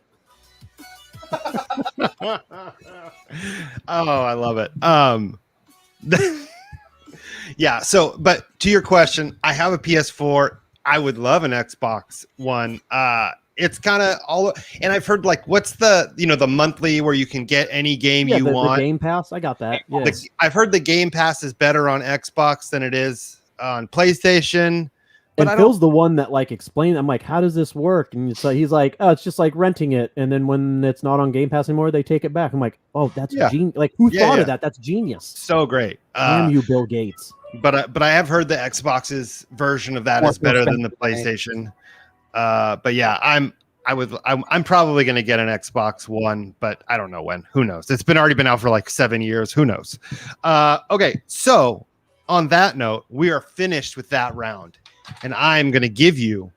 Oh, I love it. Yeah. So, but to your question, I have a PS4. I would love an Xbox One. It's kind of all, and I've heard like, what's the the monthly where you can get any game you want? The Game Pass. I got that. Yes. I've heard the Game Pass is better on Xbox than it is on PlayStation. But Phil's the one that like explained. I'm like, how does this work? And so he's like, oh, it's just like renting it, and then when it's not on Game Pass anymore, they take it back. I'm like, oh, that's genius. Like, who thought of that? That's genius. So great. Damn you, Bill Gates. But I have heard the Xbox's version of that is better than the PlayStation. But yeah, I'm probably going to get an Xbox One, but I don't know when. Who knows? It's already been out for like 7 years. Who knows? Okay, so on that note, we are finished with that round, and I'm going to give you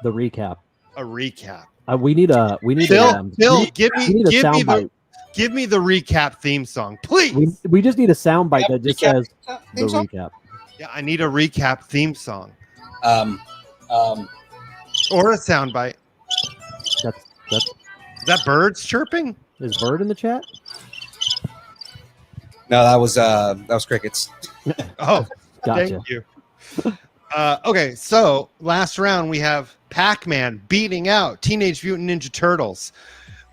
the recap. A recap. We need Phil, give me the recap theme song, please. We just need a soundbite that just says the recap. Yeah, I need a recap theme song. Or a soundbite. That's Is that birds chirping? Is Bird in the chat? No, that was crickets. Oh, gotcha. Thank you. Okay, so last round we have Pac-Man beating out Teenage Mutant Ninja Turtles.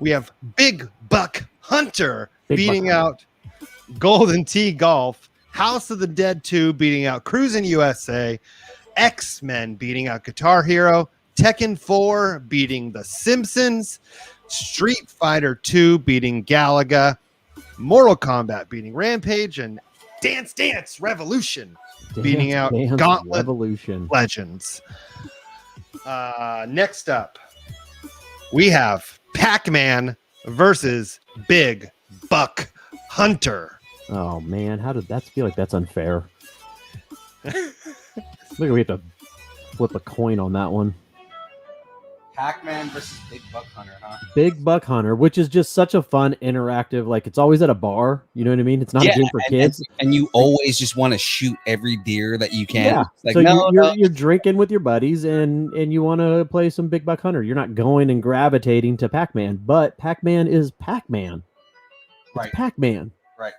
We have Big Buck Hunter beating out Golden Tee Golf. House of the Dead 2 beating out Cruisin' USA. X-Men beating out Guitar Hero. Tekken 4 beating The Simpsons. Street Fighter 2 beating Galaga. Mortal Kombat beating Rampage. And Dance Dance Revolution beating out Gauntlet Revolution Legends. Next up, we have Pac-Man versus Big Buck Hunter. Oh man, how did that feel? Like that's unfair. Look, we have to flip a coin on that one. Pac-Man versus Big Buck Hunter, huh? Big Buck Hunter, which is just such a fun, interactive, like it's always at a bar. You know what I mean? It's not a game for kids. And you always just want to shoot every deer that you can. Yeah. Like, so you're drinking with your buddies and you want to play some Big Buck Hunter. You're not going and gravitating to Pac-Man, but Pac-Man is Pac-Man. It's right. Pac-Man. Right.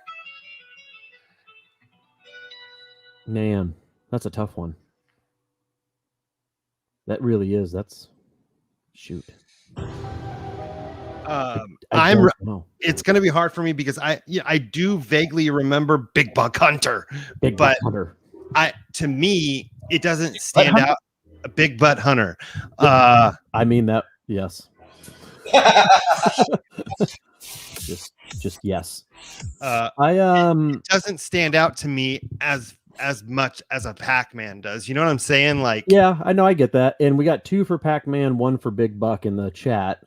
Man, that's a tough one. That really is. That's shoot. It's going to be hard for me because I do vaguely remember Big Buck Hunter, but to me it doesn't stand out. A Big Butt Hunter. I mean that. Yes. just yes. It doesn't stand out to me as as much as a Pac-Man does. You know what I'm saying? Like, Yeah, I know, I get that. And we got 2 for Pac-Man, 1 for Big Buck in the chat.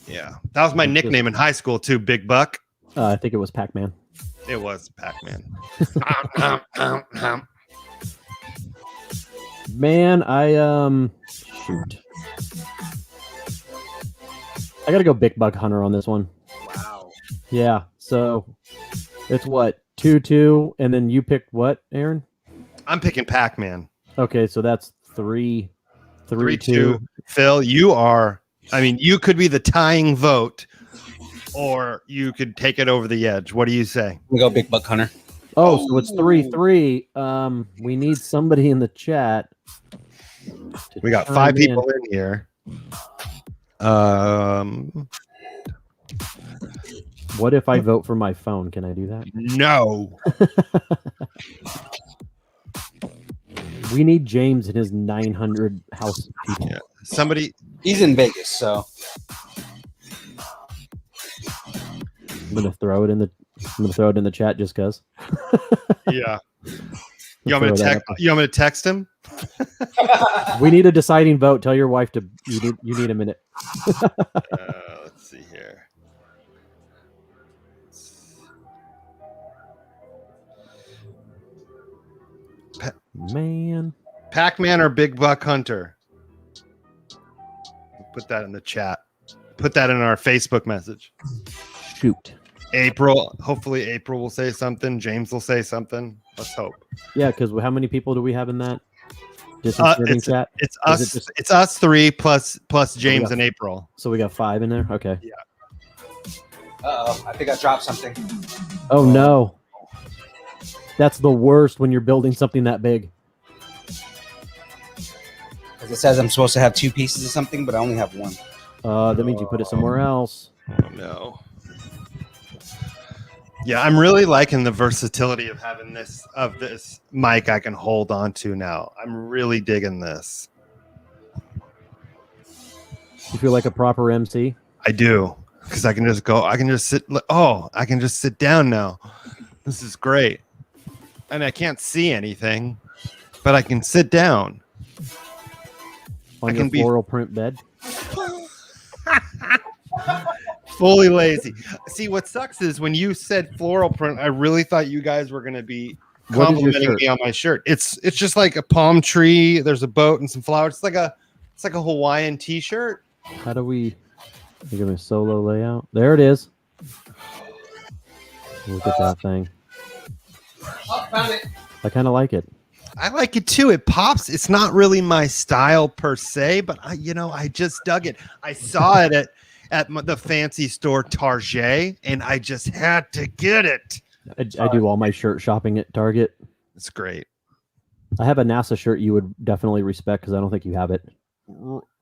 yeah, that was my nickname in high school too, Big Buck. I think it was Pac-Man. It was Pac-Man. Man, shoot. I gotta go Big Buck Hunter on this one. Wow. Yeah, so it's what, 2-2, and then you picked what, Aaron? I'm picking Pac-Man. Okay, so that's 3-2. Phil, you are. I mean, you could be the tying vote, or you could take it over the edge. What do you say? We go Big Buck Hunter. Oh, so it's 3-3. We need somebody in the chat. We got 5 people in here. What if I vote for my phone? Can I do that? No. We need James and his 900 house people. Yeah. Somebody. He's in Vegas, so I'm gonna throw it in the chat just cause. Yeah. You want me to text him? We need a deciding vote. Tell your wife to. You need a minute. Let's see here. Man, Pac-Man or Big Buck Hunter? Put that in the chat. Put that in our Facebook message. shoot. April. Hopefully, April will say something. James will say something. Let's hope. Yeah, because how many people do we have in that distance chat? It's us. It's us 3 plus James and April. So we got 5 in there. Okay. Yeah. Uh-oh, I think I dropped something. Oh no. That's the worst when you're building something that big. Because it says I'm supposed to have 2 pieces of something, but I only have 1. That means you put it somewhere else. Oh no. Yeah, I'm really liking the versatility of having this mic I can hold on to now. I'm really digging this. You feel like a proper MC? I do, because I can just go. I can just sit. Oh, I can just sit down now. This is great, and I can't see anything, but I can sit down. On your floral print bed? Fully lazy. See, what sucks is when you said floral print, I really thought you guys were going to be complimenting me on my shirt. It's just like a palm tree. There's a boat and some flowers. It's like a Hawaiian t-shirt. How do we give me a solo layout? There it is. Look at that thing. Oh, found it. I kind of like it. I like it too. It pops. It's not really my style per se, but I just dug it. I saw it at the fancy store Target, and I just had to get it. I do all my shirt shopping at Target. It's great. I have a NASA shirt you would definitely respect because I don't think you have it.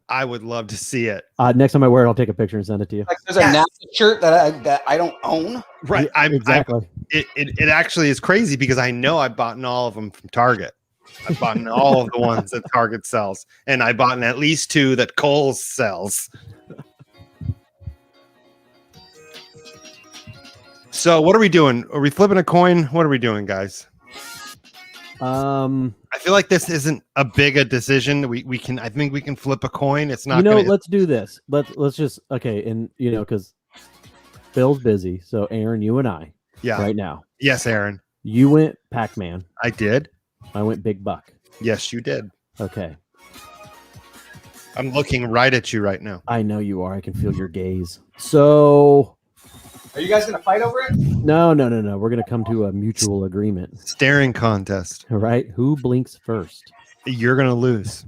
I would love to see it. Next time I wear it, I'll take a picture and send it to you. Like there's a NASA shirt that I don't own. Right. Exactly. It actually is crazy because I know I bought all of them from Target. I bought all of the ones that Target sells, and I bought at least 2 that Kohl's sells. So what are we doing? Are we flipping a coin? What are we doing, guys? I feel like this isn't a big a decision. I think we can flip a coin. It's not. Let's do this. Let's just and because Phil's busy. So Aaron, you and I. Yeah. Right now. Yes, Aaron. You went Pac-Man. I did. I went Big Buck. Yes, you did. Okay. I'm looking right at you right now. I know you are. I can feel your gaze. So. Are you guys gonna fight over it? No. We're gonna come to a mutual agreement. Staring contest. All right. Who blinks first? You're gonna lose.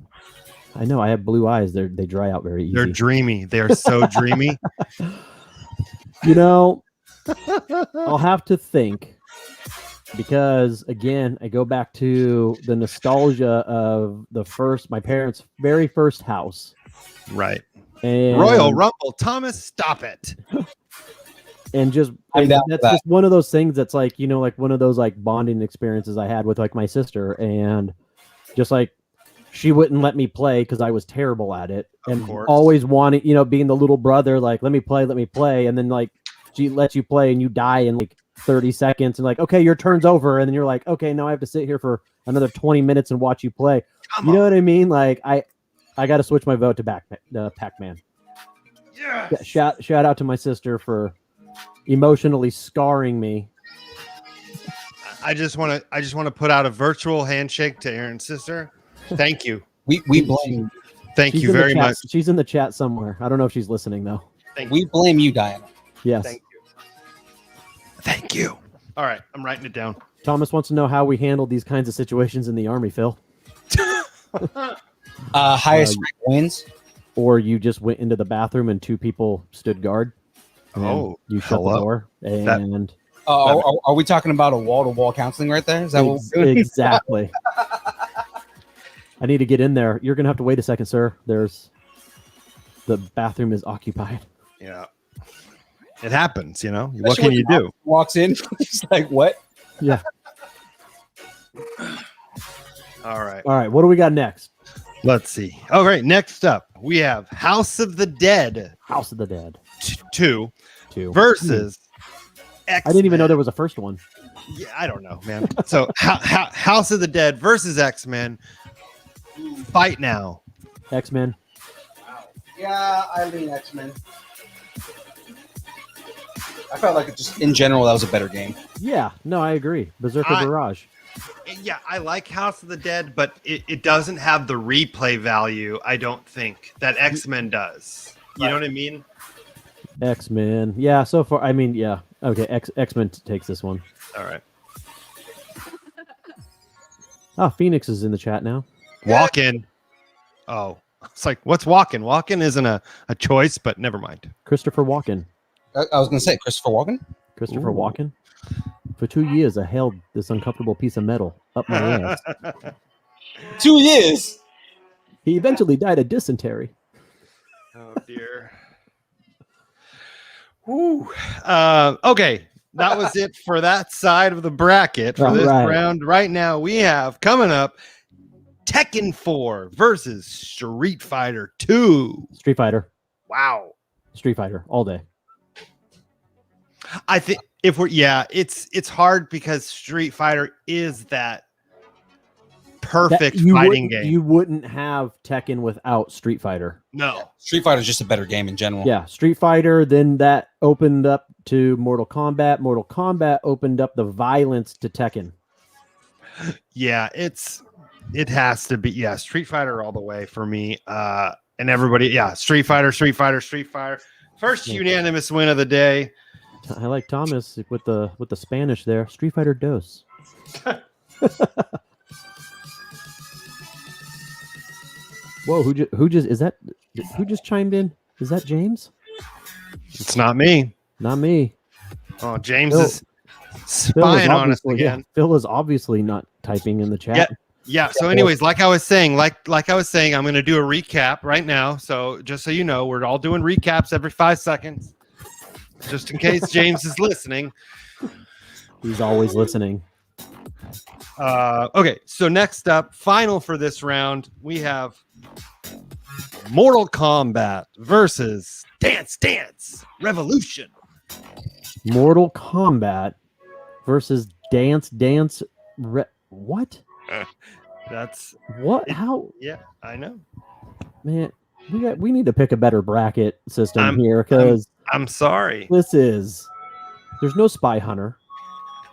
I know. I have blue eyes. They dry out very easy. They're dreamy. They are so dreamy. I'll have to think because again, I go back to the nostalgia of my parents' very first house. Right. And Royal Rumble. Thomas, stop it. And that's just one of those things that's like, like one of those like bonding experiences I had with like my sister, and just like she wouldn't let me play because I was terrible at it, and always wanting, being the little brother, like let me play, and then like she lets you play and you die in like 30 seconds and like, okay, your turn's over. And then you're like, okay, now I have to sit here for another 20 minutes and watch you play. You know what I mean? Like I got to switch my vote to Pac-Man. Yeah. Shout out to my sister for emotionally scarring me. I just want to put out a virtual handshake to Aaron's sister. Thank you. We blame Thank you very much. She's in the chat somewhere. I don't know if she's listening though. we blame you, Diana. Yes. Thank you. All right, I'm writing it down. Thomas wants to know how we handled these kinds of situations in the Army, Phil. Highest rank wins. Or you just went into the bathroom and 2 people stood guard. Oh, you shut the door and are we talking about a wall-to-wall counseling right there? Is that what we're doing? Exactly. I need to get in there. You're gonna have to wait a second, sir. The bathroom is occupied. Yeah. It happens, you know. What can you do? Walks in, he's like, what? Yeah. All right. All right. What do we got next? Let's see. All right. Next up, we have House of the Dead. House of the Dead 2 versus X-Men. I didn't even know there was a first one. Yeah, I don't know, man. So House of the Dead versus X-Men. Fight now. X-Men. Yeah, I lean X-Men. I felt like it just in general that was a better game. Yeah. No, I agree. Berserker Barrage. Yeah, I like House of the Dead, but it doesn't have the replay value, I don't think, that X-Men does. You know what I mean? X-Men. Yeah, so far, I mean, yeah. Okay, X-Men takes this one. All right. Oh, Phoenix is in the chat now. Walk-in. Oh, it's like, what's walk-in? Walk-in isn't a choice, but never mind. Christopher Walken. I was going to say Christopher Walken. Christopher Walken. For 2 years, I held this uncomfortable piece of metal up my ass. 2 years. He eventually died of dysentery. Oh, dear. Woo. Okay, that was it for that side of the bracket for this round. Right now, we have coming up Tekken 4 versus Street Fighter 2. Street Fighter. Wow. Street Fighter all day. I think it's hard because Street Fighter is that perfect fighting game. You wouldn't have Tekken without Street Fighter. No. Street Fighter is just a better game in general. Yeah, Street Fighter, then that opened up to Mortal Kombat. Mortal Kombat opened up the violence to Tekken. Yeah, it has to be. Yeah, Street Fighter all the way for me. And everybody, yeah, Street Fighter. First unanimous win of the day. I like Thomas with the Spanish there. Street Fighter Dos. Whoa, who just chimed in? Is that James? It's not me. Not me. Oh, James is spying on us again. Yeah, Phil is obviously not typing in the chat. Yeah. So, anyways, like I was saying, I'm going to do a recap right now. So, just so you know, we're all doing recaps every 5 seconds, just in case James is listening. He's always listening. Okay. So next up, final for this round, we have Mortal Kombat versus Dance Dance Revolution. Mortal Kombat versus Dance Dance. What? That's what? How? Yeah, I know. Man, we need to pick a better bracket system here because I'm sorry. There's no Spy Hunter.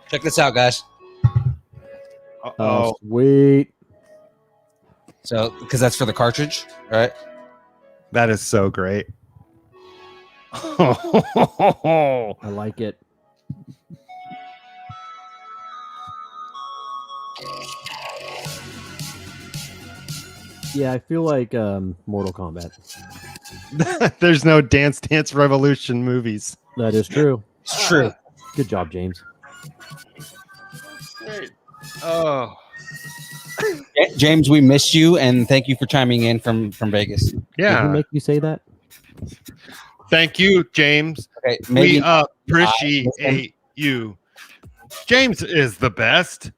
Check this out, guys. Oh, sweet. So, because that's for the cartridge, right? That is so great. I like it. Yeah, I feel like Mortal Kombat. There's no Dance Dance Revolution movies. That is true. It's true. Good job, James. Great. Oh. James, we missed you, and thank you for chiming in from Vegas. Yeah. Did he make you say that? Thank you, James. Okay, we appreciate you. James is the best.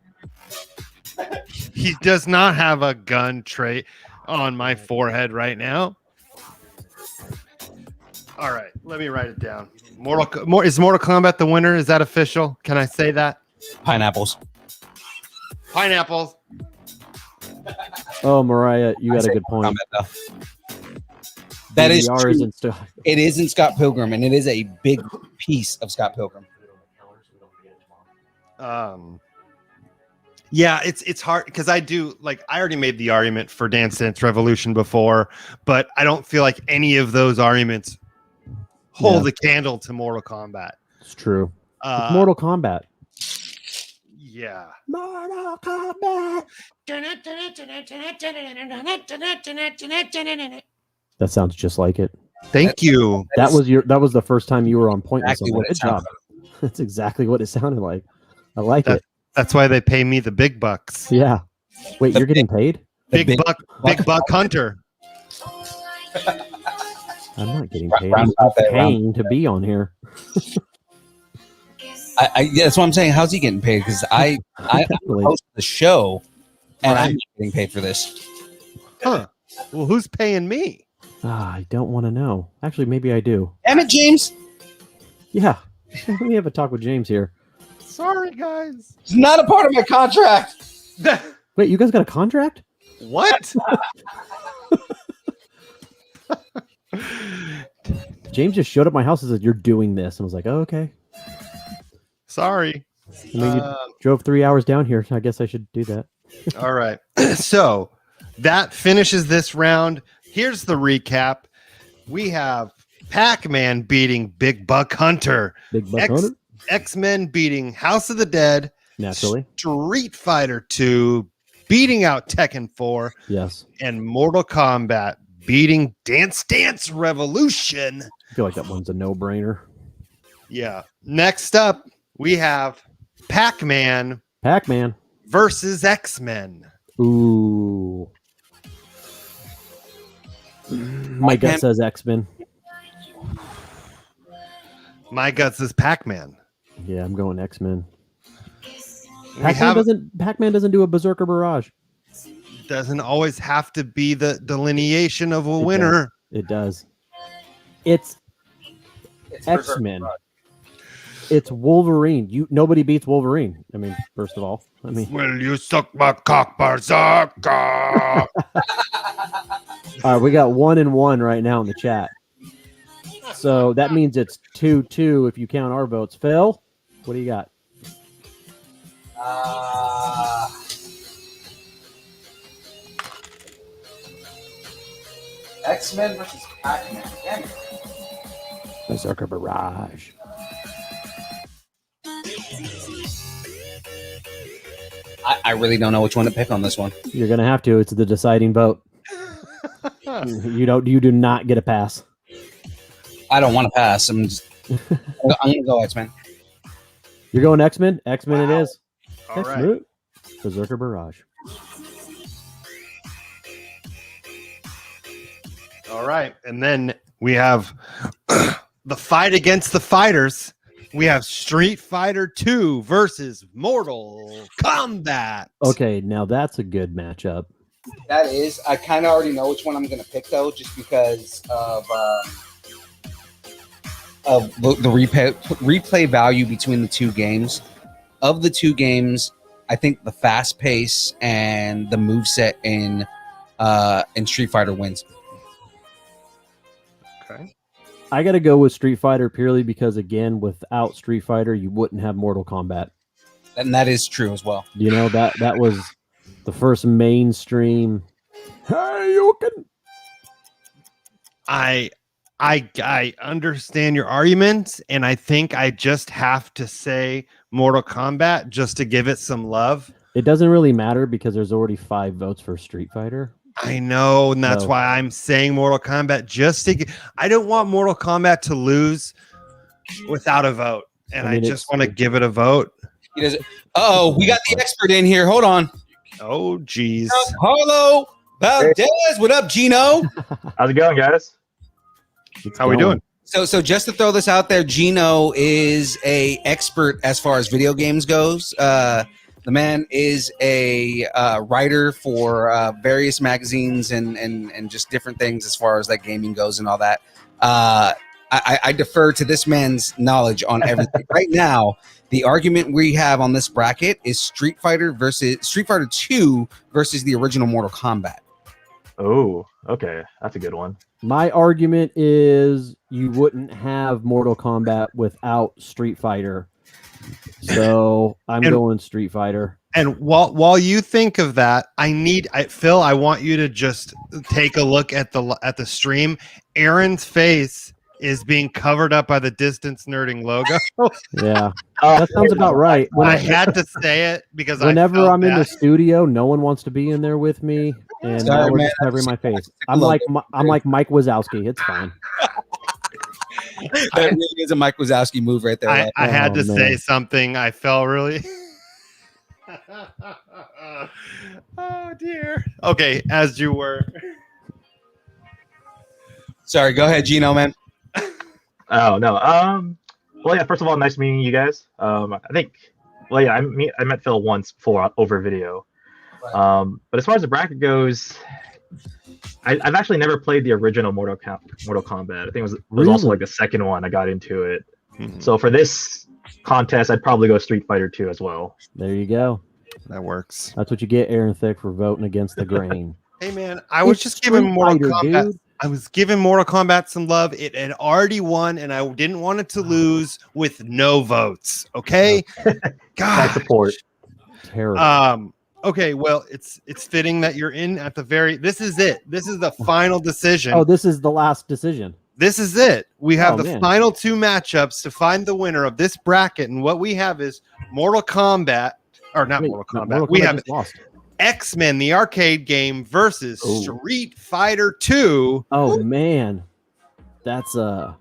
He does not have a gun trait on my forehead right now. All right, let me write it down. Is Mortal Kombat the winner? Is that official? Can I say that? Pineapples. Pineapples. Oh, Mariah, you got a good point. That is DDR true. isn't still. It isn't Scott Pilgrim, and it is a big piece of Scott Pilgrim. Yeah, it's hard because I already made the argument for Dance Dance Revolution before, but I don't feel like any of those arguments hold a candle to Mortal Kombat. It's true. It's Mortal Kombat. Yeah. Mortal Kombat. That sounds just like it. Thank you. That was the first time you were on point. Exactly what it Good job. That's exactly what it sounded like. I like it. That's why they pay me the big bucks. Yeah. Wait, you're getting paid? Big buck hunter. I'm not getting paid. I'm paying to be on here. Yeah, that's what I'm saying. How's he getting paid? Because I host the show, and I'm not getting paid for this. Huh. Well, who's paying me? I don't want to know. Actually, maybe I do. Damn it, James. Yeah. Let me have a talk with James here. Sorry, guys. It's not a part of my contract. Wait, you guys got a contract? What? James just showed up at my house and said, "You're doing this." And I was like, "Oh, okay." Sorry. I mean, you drove 3 hours down here. I guess I should do that. All right. So that finishes this round. Here's the recap. We have Pac-Man beating Big Buck Hunter. Big Buck Hunter. X-Men beating House of the Dead. Naturally. Street Fighter 2 beating out Tekken 4. Yes. And Mortal Kombat beating Dance Dance Revolution. I feel like that one's a no-brainer. Yeah. Next up, we have Pac-Man versus X-Men. Ooh. My gut says X-Men. My gut says Pac-Man. Yeah, I'm going X-Men. Pac-Man doesn't do a Berserker Barrage. Doesn't always have to be the delineation of a winner. It does. It's X-Men. It's Wolverine. Nobody beats Wolverine. I mean, first of all. Will you suck my cock, Berserker? All right, we got 1-1 right now in the chat. So that means it's 2-2 if you count our votes. Phil, what do you got? X-Men versus Pac-Man. Berserker Barrage. I really don't know which one to pick on this one. You're gonna have to. It's the deciding vote. You do not get a pass. I don't want to pass. I'm gonna go X-Men. You're going X-Men? X-Men it is. All right. Berserker Barrage. All right. And then we have the fight against the fighters. We have Street Fighter 2 versus Mortal Kombat. Okay, now that's a good matchup. That is. I kind of already know which one I'm going to pick, though, just because of the replay value between the two games. Of the two games, I think the fast pace and the moveset in Street Fighter wins. Okay. I got to go with Street Fighter purely because, again, without Street Fighter, you wouldn't have Mortal Kombat. And that is true as well. You know, that was the first mainstream. Hey, you can. I understand your arguments, and I think I just have to say Mortal Kombat just to give it some love. It doesn't really matter because there's already 5 votes for Street Fighter. I know, and that's why I'm saying Mortal Kombat just to I don't want Mortal Kombat to lose without a vote, and I just want to give it a vote. He does. Oh, we got the expert in here. Hold on. Oh, geez. Hello, Valdez. What up, Gino? How's it going, guys? How we doing? So just to throw this out there, Gino is a expert as far as video games goes. The man is a writer for various magazines and just different things as far as that gaming goes and all that. I defer to this man's knowledge on everything. Right now, the argument we have on this bracket is Street Fighter 2 versus the original Mortal Kombat. Oh, okay. That's a good one. My argument is you wouldn't have Mortal Kombat without Street Fighter. So I'm going Street Fighter. And while you think of that, Phil, I want you to just take a look at the stream. Aaron's face is being covered up by the Distance Nerding logo. Yeah, that sounds about right. I had to say it because whenever I'm in the studio, no one wants to be in there with me, and Sorry, we're just covering my face. I'm like Mike Wazowski. It's fine. That really is a Mike Wazowski move right there. I had to say something. I felt really. Oh dear. Okay, as you were. Sorry, go ahead, Gino, man. Oh no. Well, yeah. First of all, nice meeting you guys. I think. Well, yeah. I met Phil once before over video. But as far as the bracket goes, I've actually never played the original Mortal Kombat. I think it was also like the second one I got into it. Mm-hmm. So for this contest, I'd probably go Street Fighter 2 as well. There you go. That works. That's what you get, Aaron Thick, for voting against the grain. Hey man, I was just giving Mortal Kombat. Dude. I was giving Mortal Kombat some love. It had already won, and I didn't want it to lose with no votes. Okay, God, support. Terrible. Okay, well, it's fitting that you're in at the very. This is it. This is the final decision. Oh, this is the last decision. This is it. We have final two matchups to find the winner of this bracket, and what we have is Mortal Kombat, or not Mortal Kombat. We have X-Men, the arcade game, versus Street Fighter 2. Oh man, that's I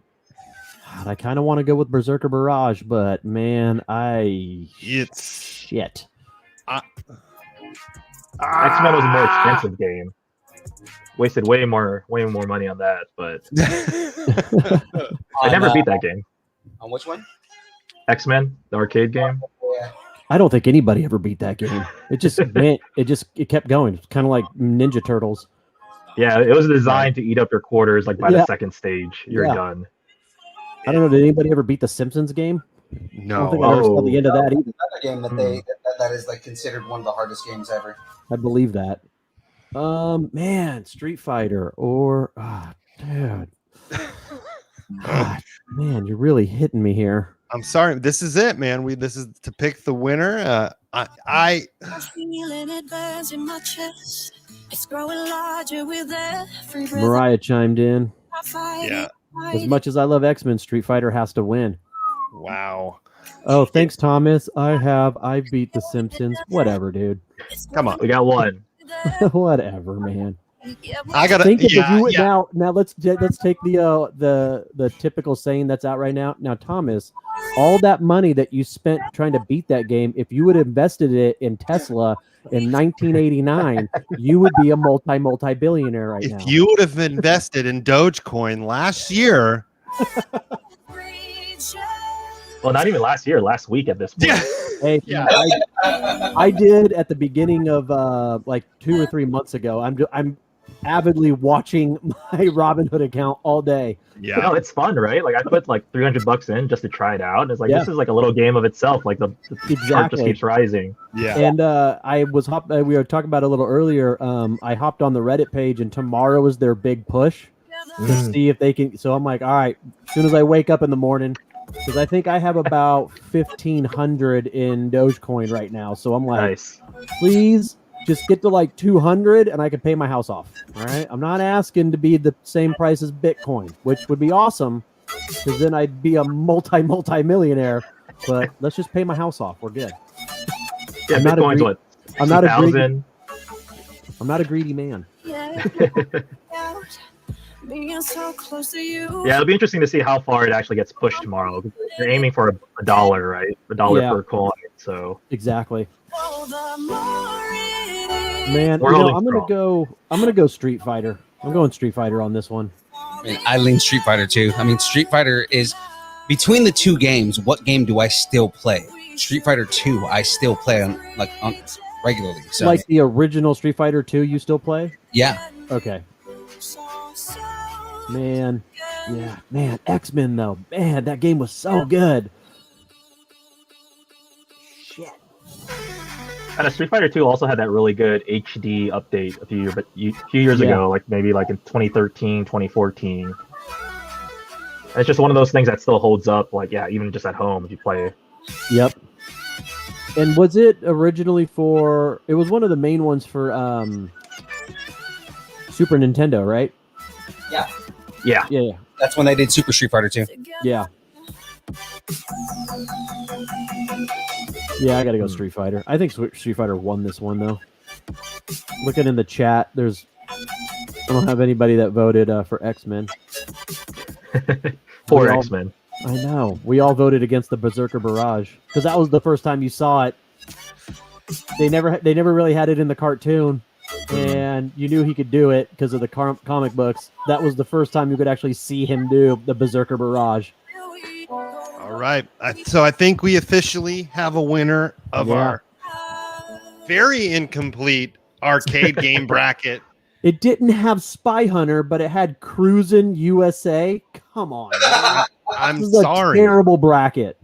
kind of want to go with Berserker Barrage, but man, shit. X-Men was a more expensive game. Wasted way more money on that, but I never beat that game. On which one? X-Men, the arcade game. Yeah. I don't think anybody ever beat that game. It just it kept going. It's kind of like Ninja Turtles. Yeah, it was designed to eat up your quarters. Like by the second stage, you're done. I don't know. Did anybody ever beat the Simpsons game? No. I don't think I ever saw the end of that either. Another game that is like considered one of the hardest games ever. I believe that. Man, Street Fighter or dude. God, man, you're really hitting me here. I'm sorry. This is it, man. This is to pick the winner. Mariah chimed in. Yeah. As much as I love X-Men, Street Fighter has to win. Wow. Oh, thanks, Thomas. I beat the Simpsons. Whatever, dude. Come on. We got one. Whatever, man. I gotta think now let's take the typical saying that's out right now. Now, Thomas, all that money that you spent trying to beat that game, if you would have invested it in Tesla in 1989, you would be a multi-billionaire right now. If you would have invested in Dogecoin last year. Well, not even last year, last week at this point. Hey, yeah. I did at the beginning of like 2 or 3 months ago. I'm avidly watching my Robinhood account all day. Yeah, no, it's fun, right? Like I put like $300 in just to try it out, and it's like this is like a little game of itself. Like the chart just keeps rising. Yeah, and we were talking about it a little earlier. I hopped on the Reddit page, and tomorrow is their big push to see if they can. So I'm like, all right, as soon as I wake up in the morning. Because I think I have about 1,500 in Dogecoin right now. So I'm like, please just get to like 200 and I can pay my house off. All right. I'm not asking to be the same price as Bitcoin, which would be awesome because then I'd be a multi-millionaire. But let's just pay my house off. We're good. Yeah, Bitcoin's what? I'm not a greedy man. Being so close to you. Yeah, it'll be interesting to see how far it actually gets pushed tomorrow. You're aiming for a dollar, right? $1 per coin. So exactly. Man, I'm gonna go Street Fighter. I'm going Street Fighter on this one. I lean Street Fighter 2. I mean, Street Fighter is between the two games. What game do I still play? Street Fighter 2. I still play on regularly. So like the original Street Fighter 2, you still play? Yeah. Okay. Man, Yeah, man, X-Men though, man, that game was so good. Shit. And Street Fighter 2 also had that really good HD update a few years Yeah. ago, like maybe like in 2013, 2014. And it's just one of those things that still holds up, like yeah, even just at home if you play. Yep. And was it originally for? It was one of the main ones for Super Nintendo, right? Yeah. Yeah. Yeah, That's when they did Super Street Fighter 2. yeah. Yeah, I gotta go Street Fighter. I think Street Fighter won this one though. Looking in the chat, I don't have anybody that voted for X-Men. Poor We all- X-Men. I know. We all voted against the Berserker Barrage because that was the first time you saw it. They never really had it in the cartoon, and you knew he could do it because of the comic books. That was the first time you could actually see him do the Berserker Barrage. All right. So I think we officially have a winner of our very incomplete arcade game bracket. It didn't have Spy Hunter, but it had Cruisin' USA. Come on, man. I'm This is sorry. a terrible bracket.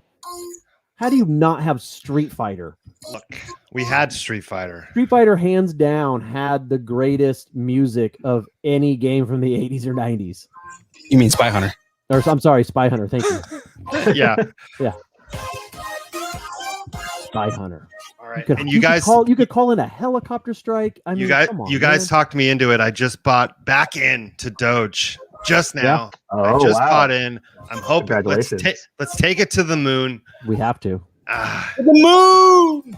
How do you not have Street Fighter? Look, we had Street Fighter. Street Fighter, hands down, had the greatest music of any game from the 80s or 90s. You mean Spy Hunter? Or I'm sorry, Spy Hunter. Thank you. Yeah. Spy Hunter. All right. Could- And you guys could call in a helicopter strike. I mean, come on, you guys man. talked me into it. I just bought back in to Doge just now. I Oh, just wow. bought in. I'm hoping Congratulations. let's take it to the moon. We have to. The moon!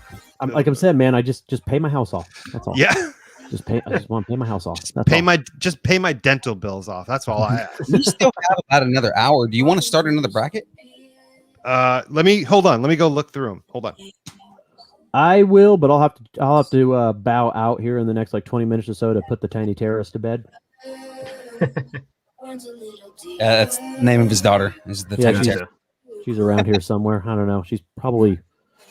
Like I'm saying, man, I just pay my house off. That's all. Yeah. I just want to pay my house off. That's Pay all. pay my dental bills off. That's all I ask. We still have about another hour. Do you want to start another bracket? Let me hold on. Let me go look through them. Hold on. I will, but I'll have to bow out here in the next like 20 minutes or so to put the tiny terrorist to bed. That's the name of his daughter. Is the Yeah, Tiny she's- Terror. She's around here somewhere. I don't know. She's probably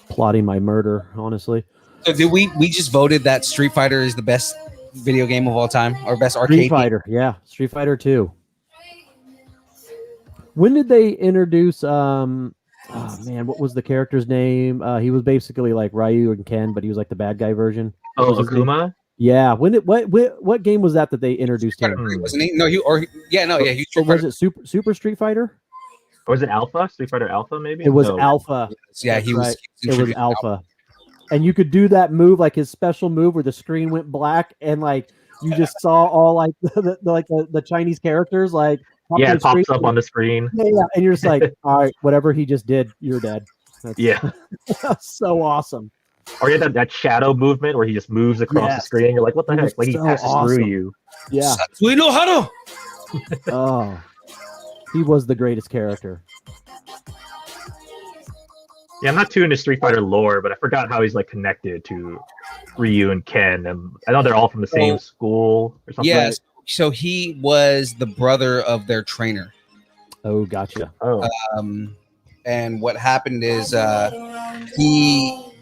plotting my murder, honestly. So did we just voted that Street Fighter is the best video game of all time, or best arcade Street Fighter, yeah. Street Fighter 2. When did they introduce oh man, what was the character's name? He was basically like Ryu and Ken, but he was like the bad guy version. Oh, What was his name? Akuma? Yeah. What game was that they introduced Fighter him? 3, wasn't he? No, he he's Or was it Super Street Fighter? Or was it Alpha? Street Fighter Alpha, maybe? It was No. Alpha. Yeah, That's he was. right. he It was introduced Alpha. And you could do that move, like his special move where the screen went black and like you just saw all like the Chinese characters like pop Yeah, on it the pops screen. up on the screen. Yeah, and you're just like, all right, whatever he just did, you're dead. That's Yeah. so awesome. Or you had that shadow movement where he just moves across the Yes. screen. You're like, what the It heck? was Like he so passes awesome. through you. Yeah. We know how to. Oh, he was the greatest character. Yeah, I'm not too into Street Fighter lore, but I forgot how he's like connected to Ryu and Ken. And I know they're all from the same school or something. Yes. So he was the brother of their trainer. Oh, gotcha. Oh. And what happened is he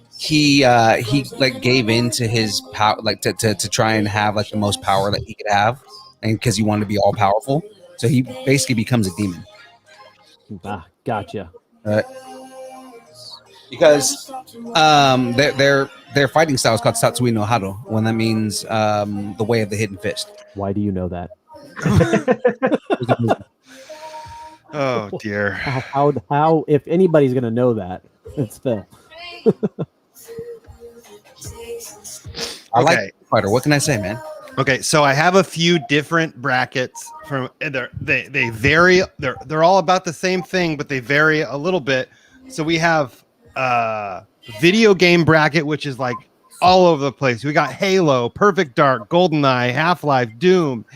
like gave in to his power, like to try and have like the most power that he could have, and because he wanted to be all powerful, so he basically becomes a demon. Ah, gotcha. Because their fighting style is called Satsui no Hado, when that means the way of the hidden fist. Why do you know that? Oh dear. How if anybody's gonna know that, it's Phil. I like Okay. Street Fighter. What can I say, man? Okay, so I have a few different brackets from they vary. They're all about the same thing, but they vary a little bit. So we have video game bracket, which is like all over the place. We got Halo, Perfect Dark, GoldenEye, Half-Life, Doom,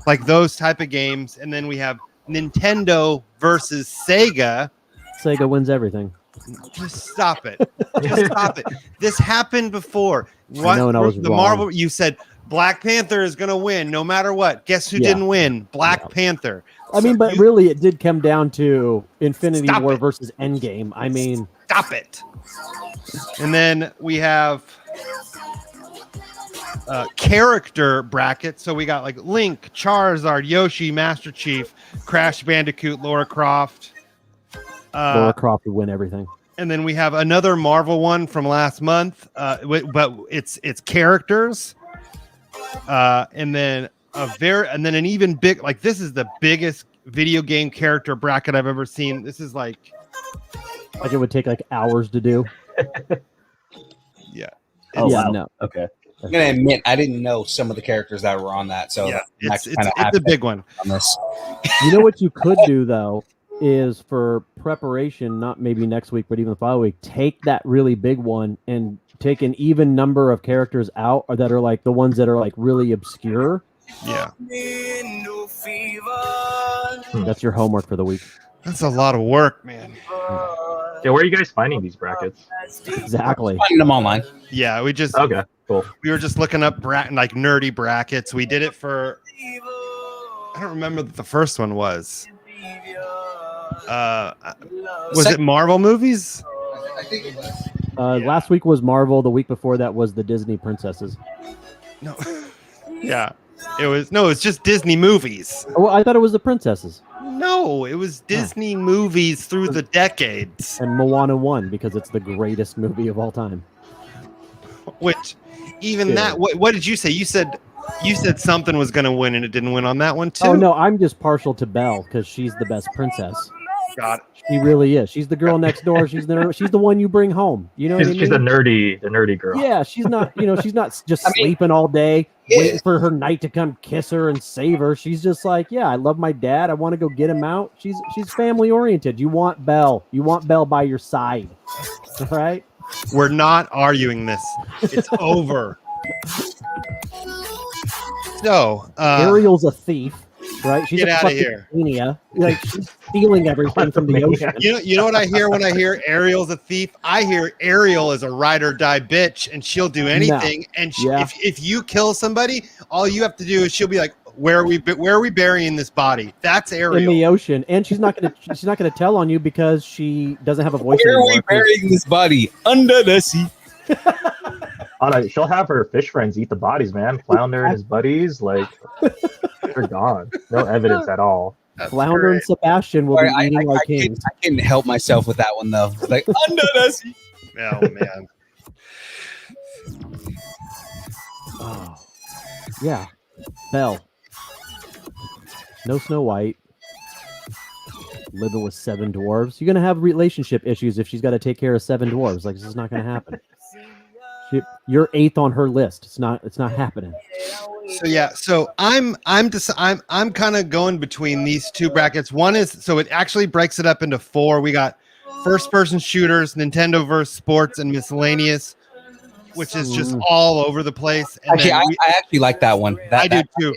like those type of games, and then we have Nintendo versus Sega. Sega wins everything. Just stop it. Just stop it. This happened before. What know, and I was the wrong. Marvel? You said Black Panther is going to win no matter what. Guess who Yeah. didn't win? Black Yeah. Panther. I mean, but really, it did come down to Infinity Stop War it. versus Endgame. I mean, Stop it. And then we have character bracket. So we got like Link, Charizard, Yoshi, Master Chief, Crash Bandicoot, Lara Croft. Lara Croft would win everything. And then we have another Marvel one from last month, but it's characters. And then an even big, like, this is the biggest video game character bracket I've ever seen. This is like it would take like hours to do. Yeah. Oh Yeah, wow. no. Okay. I'm gonna admit I didn't know some of the characters that were on that, so Yeah, I'm it's kinda a big one. on this. You know what you could do though is for preparation, not maybe next week, but even the following week, take that really big one and take an even number of characters out, or that are like the ones that are like really obscure. Yeah. That's your homework for the week. That's a lot of work, man. Yeah, where are you guys finding these brackets? Exactly. Finding them online. Yeah, we Okay, cool. were just looking up like nerdy brackets. We did it for, I don't remember what the first one was. Was it Marvel movies? I think it was. Last week was Marvel. The week before that was the Disney princesses. No. Yeah. It's just Disney movies. Oh, well, I thought it was the princesses. No, it was Disney movies through the decades. And Moana won because it's the greatest movie of all time. Which, even that, what did you say? You said something was going to win and it didn't win on that one too. Oh no, I'm just partial to Belle because she's the best princess. Got it. She really is. She's the girl next door. She's the one you bring home. You know what I mean? She's the nerdy girl. Yeah, she's not just sleeping all day, waiting for her knight to come kiss her and save her. She's just like, yeah, I love my dad. I want to go get him out. She's family oriented. You want Belle. You want Belle by your side. All right? We're not arguing this. It's over. So, Ariel's a thief, right? She's Get a outta fucking here. mania. Like she's stealing everything from the ocean. you know what I hear when I hear Ariel's a thief? I hear Ariel is a ride or die bitch, and she'll do anything. And if you kill somebody, all you have to do is she'll be like, "Where are we burying this body?" That's Ariel. In the ocean, and she's not gonna tell on you because she doesn't have a voice. Where are anymore. we burying this body? Under the sea. Oh, no, she'll have her fish friends eat the bodies, man. Flounder and his buddies, like, they're gone. No evidence at all. That's Flounder great. and Sebastian will be eating like kings. I couldn't help myself with that one though. It's like under the sea. Oh man. Oh, yeah, Belle. No Snow White. Living with 7 dwarves. You're gonna have relationship issues if she's got to take care of 7 dwarves. Like, this is not gonna happen. You're 8th on her list. It's not happening. So yeah, so I'm kind of going between these two brackets. One is, so it actually breaks it up into 4. We got first person shooters, Nintendo versus sports, and miscellaneous, which is just all over the place. And Actually, I actually like that one. I do too.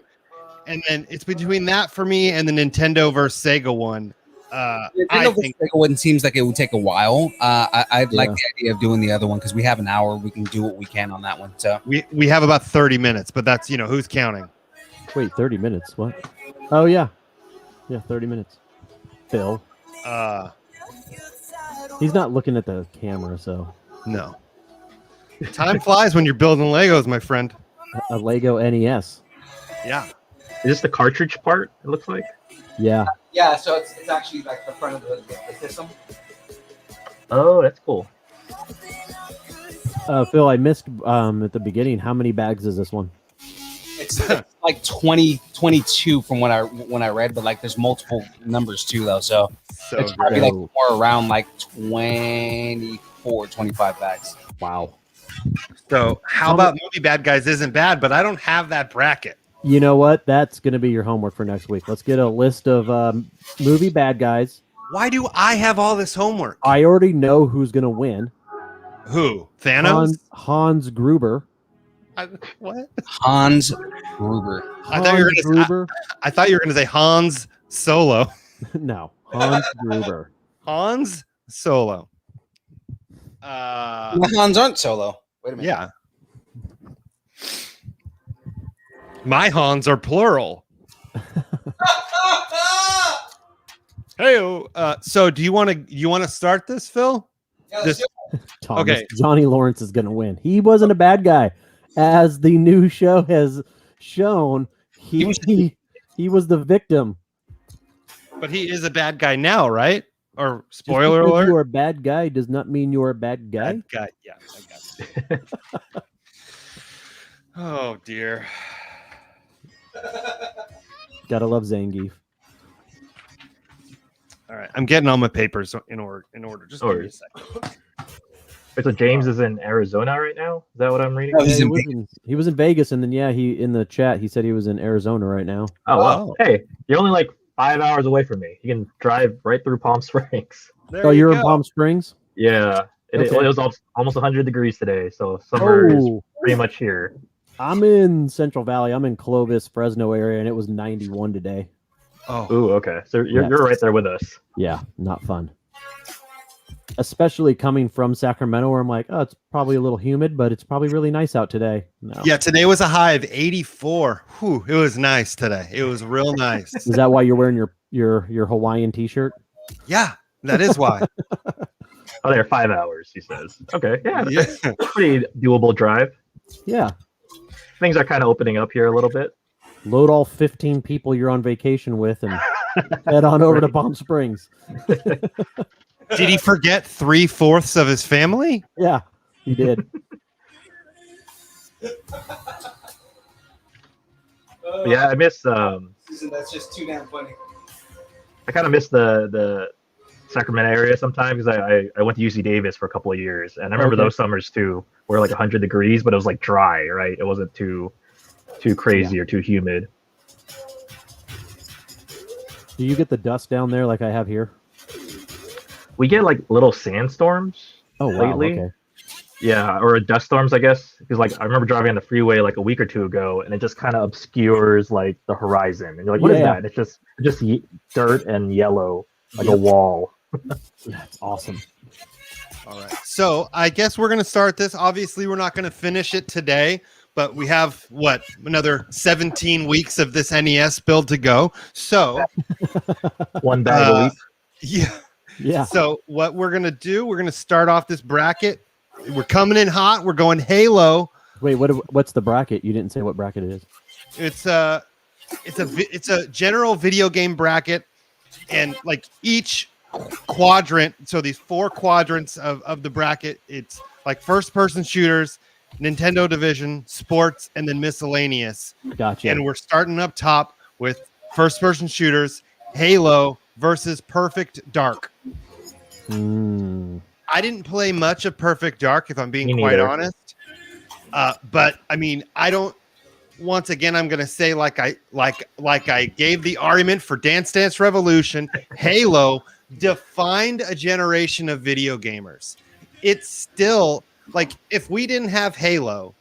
And then it's between that for me and the Nintendo versus Sega one. I think one seems like it would take a while. I'd like the idea of doing the other one because we have an hour. We can do what we can on that one. So we have about 30 minutes, but that's, who's counting? Wait, 30 minutes? What? Oh yeah, 30 minutes. Phil. He's not looking at the camera, so No. Time flies when you're building Legos, my friend. a Lego NES. Yeah. Is this the cartridge part, it looks like? Yeah. yeah, so it's actually like the front of the system. Oh, that's cool. Phil, I missed at the beginning. How many bags is this one? It's like 22 from when I read, but like there's multiple numbers too though. So it's probably like more around like 24, 25 bags. Wow. So how about Movie Bad Guys isn't bad, but I don't have that bracket. You know what? That's going to be your homework for next week. Let's get a list of movie bad guys. Why do I have all this homework? I already know who's going to win. Who? Thanos? Hans Gruber. What? Hans Gruber. I thought you were going to say Hans Solo. No, Hans Gruber. Hans Solo. My Hans aren't solo. Wait a minute. Yeah. My Hans are plural. Hey, so do you want to start this, Phil? Yeah, let's do it. Thomas, Okay. Johnny Lawrence is going to win. He wasn't a bad guy. as the new show has shown, he was the victim. But he is a bad guy now, right? Or Just spoiler because alert? you are a bad guy does not mean you're a bad guy. Bad guy. Yeah, I got it. Oh dear. Gotta love Zangief. All right, I'm getting all my papers in order. Just give me a second. Wait, so James is in Arizona right now? Is that what I'm reading? Oh, he's Yeah, in he was in Vegas, and then he in the chat he said he was in Arizona right now. Oh, wow. Oh. Hey, you're only like 5 hours away from me. You can drive right through Palm Springs. There Oh, you you're go. in Palm Springs? Yeah. It Okay. was almost 100 degrees today, so summer is Oh, pretty much here. I'm in Central Valley. I'm in Clovis, Fresno area, and it was 91 today. Oh, Ooh, okay. So you're Yes. right there with us. Yeah, not fun. Especially coming from Sacramento, where I'm like, oh, it's probably a little humid, but it's probably really nice out today. No. yeah. Today was a high of 84. Whew, it was nice today. It was real nice. Is that why you're wearing your Hawaiian T-shirt? Yeah, that is why. Oh, there, 5 hours, he says. Okay, yeah, Yeah. pretty doable drive. Yeah. Things are kind of opening up here a little bit. Load all 15 people you're on vacation with and head on over to Palm Springs. Did he forget 3/4 of his family? Yeah, he did. Yeah, I miss. That's just too damn funny. I kind of miss the Sacramento area sometimes because I went to UC Davis for a couple of years, and I remember Okay. those summers too, where like 100 degrees, but it was like dry, right? It wasn't too crazy or too humid. Do you get the dust down there like I have here? We get like little sandstorms. Oh, wow. Lately? Okay. Yeah, or dust storms, I guess. Because like I remember driving on the freeway like a week or two ago, and it just kind of obscures like the horizon, and you're like, "What is Yeah. that?" It's just dirt and yellow, like a Yep. wall. That's awesome. All right. So I guess we're going to start this. Obviously, we're not going to finish it today, but we have another 17 weeks of this NES build to go. So, One bag a week. yeah. Yeah. So what we're going to do, we're going to start off this bracket. We're coming in hot. We're going Halo. Wait, what's the bracket? You didn't say what bracket it is. It's a general video game bracket, and like each quadrant. So these 4 quadrants of the bracket, it's like first-person shooters, Nintendo division, sports, and then miscellaneous. Gotcha. And we're starting up top with first-person shooters, Halo versus Perfect Dark. I didn't play much of Perfect Dark, if I'm being Me quite neither. honest. But I mean, I don't. Once again, I'm going to say like I gave the argument for Dance Dance Revolution. Halo defined a generation of video gamers. It's still like if we didn't have Halo,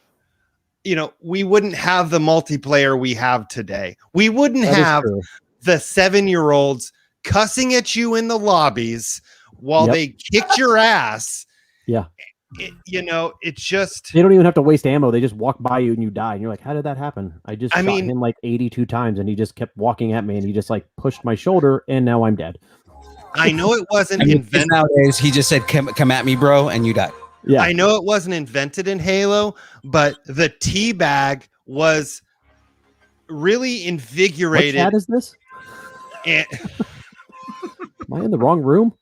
we wouldn't have the multiplayer we have today. We wouldn't That is have true. the 7-year-olds cussing at you in the lobbies while Yep. they kicked your ass. Yeah. It's just. They don't even have to waste ammo. They just walk by you and you die. And you're like, how did that happen? I just shot mean- him like 82 times and he just kept walking at me and he just like pushed my shoulder and now I'm dead. I know it wasn't And invented. nowadays, he just said, come at me, bro, and you die. Yeah. I know it wasn't invented in Halo, but the tea bag was really What invigorated. chat is this? And Am I in the wrong room?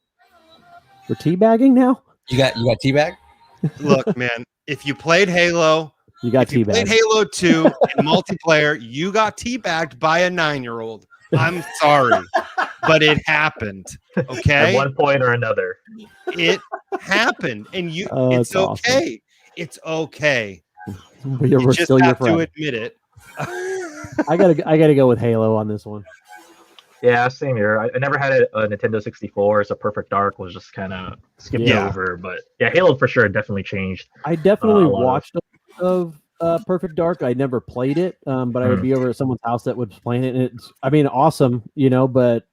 We're teabagging now? You got teabag? look, man, if you played Halo, You got if you played teabagged. Halo 2 in multiplayer, you got teabagged by a 9-year-old. I'm sorry, but it happened. At Okay, one point or another. it happened, and Oh, it's that's awesome. okay. It's okay. We're You just still your have to friend. admit it. I gotta go with Halo on this one. Yeah, same here. I never had a Nintendo 64, so Perfect Dark was just kind of skipped Yeah. over. But yeah, Halo for sure definitely changed. I definitely A lot of- watched of Perfect Dark. I never played it, but I would be over at someone's house that was playing it. And it's, awesome, but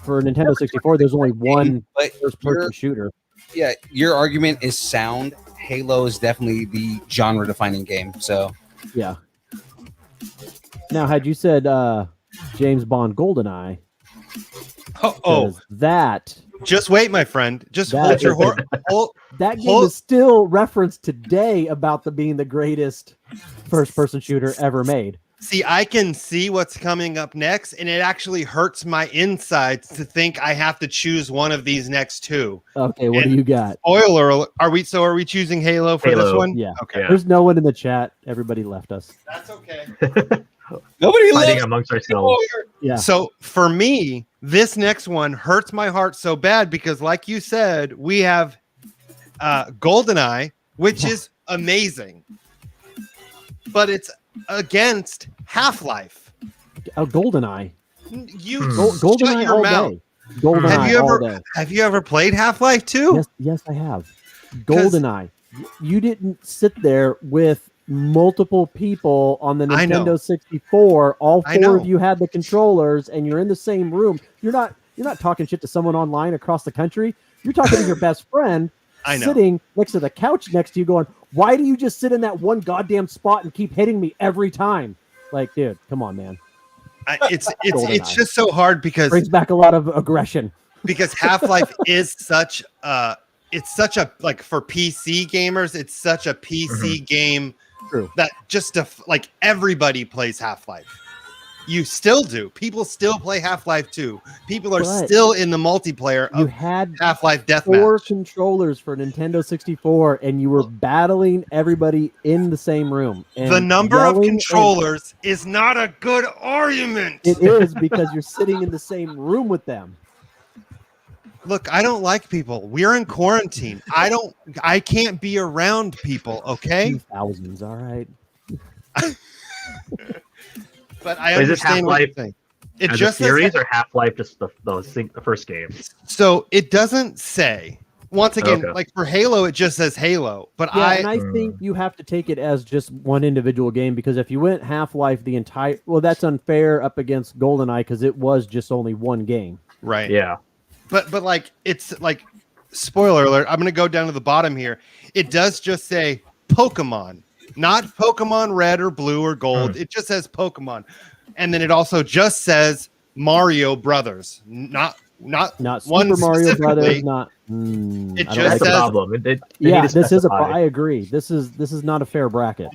for Nintendo 64, there's only one But first-person shooter. yeah, your argument is sound. Halo is definitely the genre-defining game. So Yeah. Now, had you said James Bond GoldenEye, Oh, says that just wait, my friend. Just That hold your is hold that game is still referenced today about being the greatest first-person shooter ever made. See, I can see what's coming up next, and it actually hurts my insides to think I have to choose one of these next two. Okay, what do you got? Spoiler alert. Are we choosing Halo for this one? Yeah. Okay. Yeah. There's no one in the chat. Everybody left us. That's okay. Nobody Fighting left. amongst ourselves. Yeah. So for me, this next one hurts my heart so bad because, like you said, we have GoldenEye, which is amazing, but it's against Half-Life. Oh, GoldenEye. You GoldenEye shut your all mouth. day. GoldenEye Have you ever played Half-Life 2? Yes, I have. GoldenEye. You didn't sit there with multiple people on the I know. Nintendo 64. All I four know. of you had the controllers, and you're in the same room. You're not talking shit to someone online across the country. You're talking to your best friend I know. sitting next to the couch next to you, going, "Why do you just sit in that one goddamn spot and keep hitting me every time?" Like, dude, come on, man. It's just so hard because Brings back a lot of aggression. Half-Life is such it's such a, like, for PC gamers, it's such a PC game. True. That just like everybody plays Half-Life. You still do. People still play Half-Life 2. People are But still in the multiplayer You of had Half-Life 4 Deathmatch. controllers for Nintendo 64, and you were battling everybody in the same room. And The number of yelling, controllers is not a good argument. and it is because you're sitting in the same room with them. Look, I don't like people. We're in quarantine. I can't be around people, okay? 2000s, all right. But I Is this understand what you're Half-Life saying. It As just a says series or Half-Life, just the first game? so it doesn't say. Once again, Okay. like for Halo, it just says Halo. But Yeah, and I Hmm. think you have to take it as just one individual game, because if you went Half-Life the entire, well, that's unfair up against GoldenEye because it was just only one game. right. Yeah. But like it's like, spoiler alert, I'm gonna go down to the bottom here. It does just say Pokemon, not Pokemon Red or Blue or Gold. It just says Pokemon. And then it also just says Mario Brothers. Not Not one Super Mario specifically. Brothers, not. It I don't just like That's the says- problem. They Yeah, need to this is specify. I agree. This is not a fair bracket.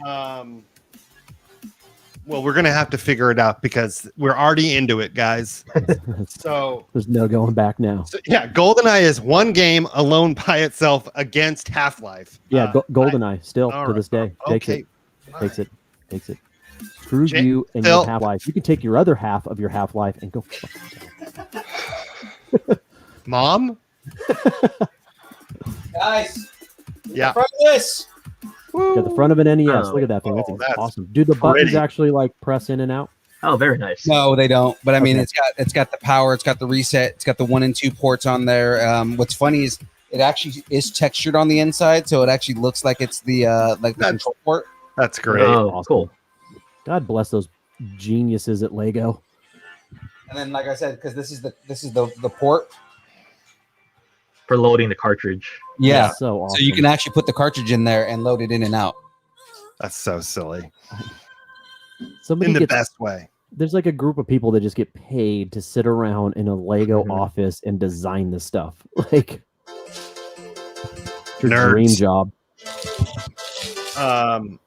Well, we're gonna have to figure it out because we're already into it, guys. So There's no going back now. yeah, GoldenEye is one game alone by itself against Half-Life. Yeah, GoldenEye still all to this day takes okay. it. Screw Jay- you and Phil- your Half-Life. You can take your other half of your Half-Life and go. Fuck yourself. Mom? Guys, Yeah. front of this. Got the front of an NES. Oh. Look at that thing. That's, Oh, that's awesome. Do the buttons pretty. actually like press in and out? Oh, very nice. No, they don't. But I mean, Okay. it's got the power, it's got the reset, it's got the 1 and 2 ports on there. What's funny is it actually is textured on the inside, so it actually looks like it's the That's- control port. That's great. Oh, Awesome. cool. God bless those geniuses at Lego. And then, like I said, because this is the port. For loading the cartridge. Yeah. That's so awesome. So you can actually put the cartridge in there and load it in and out. That's so silly. Somebody In the gets, best way. there's like a group of people that just get paid to sit around in a Lego Mhm. office and design this stuff. Like, it's your Nerds. dream job.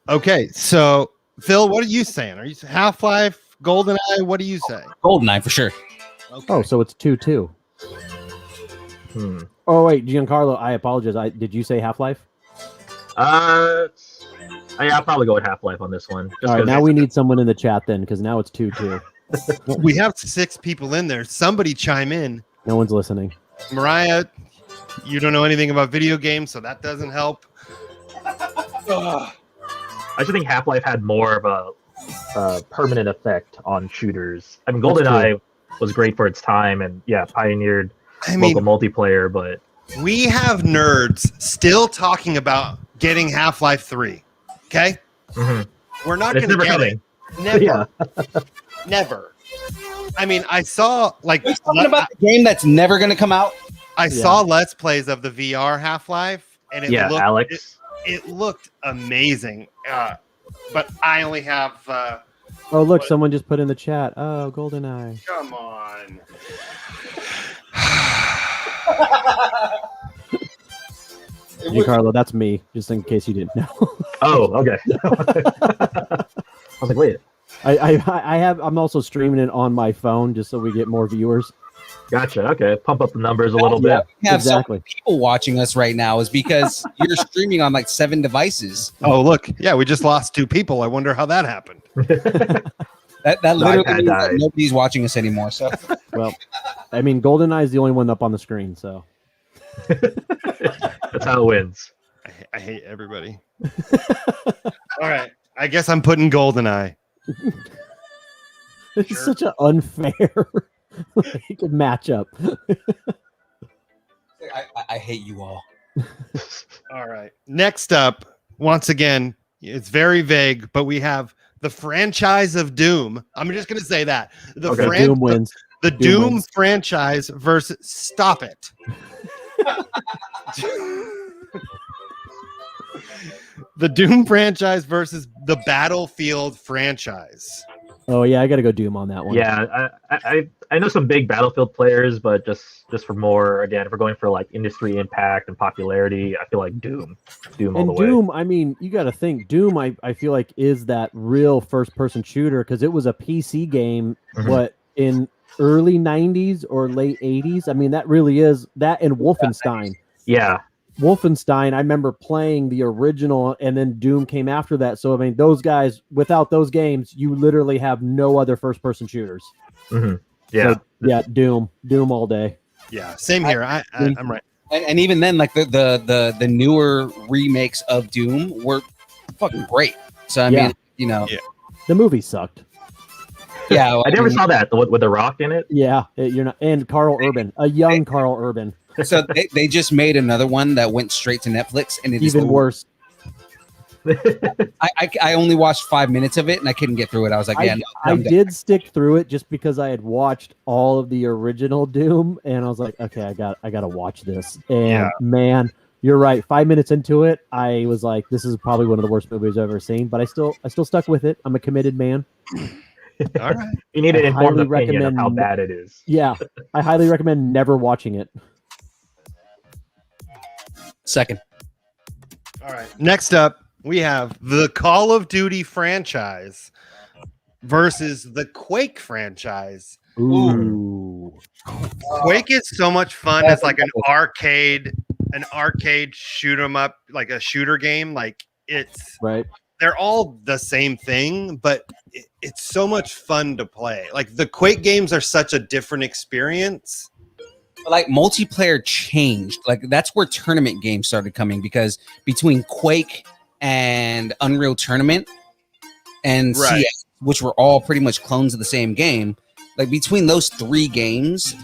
Okay, so Phil, what are you saying? Are you Half-Life, GoldenEye? What do you say? GoldenEye for sure. Okay. Oh, so it's 2-2. Hmm. Oh wait, Giancarlo, I apologize. Did you say Half-Life? Yeah, I'll probably go with Half-Life on this one. Just All right, 'cause now we need someone in the chat then, because now it's 2-2. We have 6 people in there. Somebody chime in. No one's listening. Mariah, you don't know anything about video games, so that doesn't help. I just think Half-Life had more of a permanent effect on shooters. I mean, That's GoldenEye was great for its time and pioneered I mean, local multiplayer, but we have nerds still talking about getting Half-Life 3. Okay? mhm. We're not it's going to never get coming. it. Never. Yeah. Never. I mean, I saw like Are you talking about the game that's never going to come out? I saw Let's Plays of the VR Half-Life, and it looked Alex. it looked amazing. But I only have. Oh look, What? someone just put in the chat. Oh, GoldenEye. Come on. Giancarlo, that's me, just in case you didn't know. Oh, okay. I was like, wait. I'm also streaming it on my phone just so we get more viewers. Gotcha. Okay, pump up the numbers a little Yeah, bit. We have so exactly. many people watching us right now is because you're streaming on like 7 devices. Oh, look. Yeah, we just lost 2 people. I wonder how that happened. That literally iPad means that died. nobody's watching us anymore. So Well, I mean, GoldenEye is the only one up on the screen, so That's how it wins. I hate everybody. All right. I guess I'm putting GoldenEye. it's Sure. such an unfair like, matchup. I hate you all. All right. Next up, once again, it's very vague, but we have the franchise of Doom. I'm just going to say that. The, Okay. Doom wins. the Doom Doom wins. franchise versus Stop It. The Doom franchise versus the Battlefield franchise. Oh yeah, I got to go Doom on that one. Yeah, I know some big Battlefield players, but just for more, again, if we're going for like industry impact and popularity, I feel like Doom all And the way. Doom, I mean, you got to think Doom. I feel like is that real first-person shooter because it was a PC game, Mhm. but in early '90s or late '80s. I mean, that really is that and Wolfenstein. Yeah, Wolfenstein, I remember playing the original, and then Doom came after that. So I mean, those guys, without those games, you literally have no other first-person shooters. hmm yeah. So, yeah, Doom all day. Yeah, same here. I'm right. And even then, like the newer remakes of Doom were fucking great. So I Yeah. mean, you know, Yeah. The movie sucked. yeah. I never saw that with the Rock in it. Yeah, you're not. And Carl Urban, a young Carl Urban, So they just made another one that went straight to Netflix, and it is even worse. I only watched 5 minutes of it, and I couldn't get through it. I was like, yeah, I did stick through it just because I had watched all of the original Doom, and I was like, okay, I got to watch this. And Yeah. man, you're right. 5 minutes into it, I was like, this is probably one of the worst movies I've ever seen. But I still stuck with it. I'm a committed man. All right. You need an I informed highly opinion of how recommend- bad it is. Yeah, I highly recommend never watching it. second. All right. Next up, we have the Call of Duty franchise versus the Quake franchise. Ooh. Quake is so much fun. It's like an arcade shoot 'em up, like a shooter game. Like Right. they're all the same thing, but it's so much fun to play. Like the Quake games are such a different experience. Like multiplayer changed. Like that's where tournament games started coming, because between Quake and Unreal Tournament and Right. CS, which were all pretty much clones of the same game, like between those 3 games,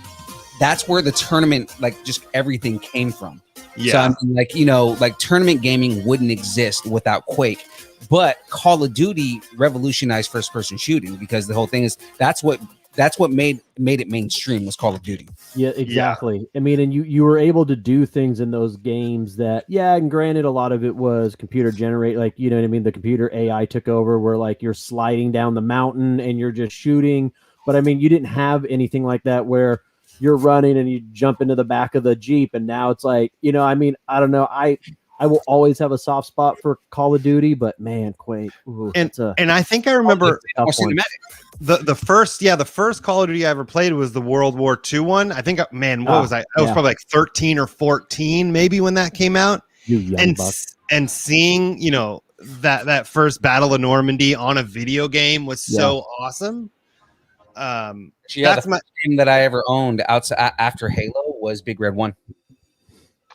that's where the tournament, like just everything came from. Yeah. So I mean, like, you know, like tournament gaming wouldn't exist without Quake. But Call of Duty revolutionized first person shooting, because the whole thing is that's what made it mainstream was Call of Duty. Yeah, exactly. I mean, and you were able to do things in those games that, yeah, and granted, a lot of it was computer generate, like, you know what I mean? The computer AI took over where like you're sliding down the mountain and you're just shooting. But I mean, you didn't have anything like that where you're running and you jump into the back of the Jeep. And now it's like, you know, I mean, I don't know. I will always have a soft spot for Call of Duty, but man, Quake. Ooh, And it's a I think I remember More tough one. cinematic. the first Call of Duty I ever played was the World War II one. I think, man, what Ah, was I? I was yeah. probably like 13 or 14, maybe, when that came out. You young And buck. and seeing, you know, that first Battle of Normandy on a video game was so awesome. Yeah, That's the my first game that I ever owned outside after Halo was Big Red 1.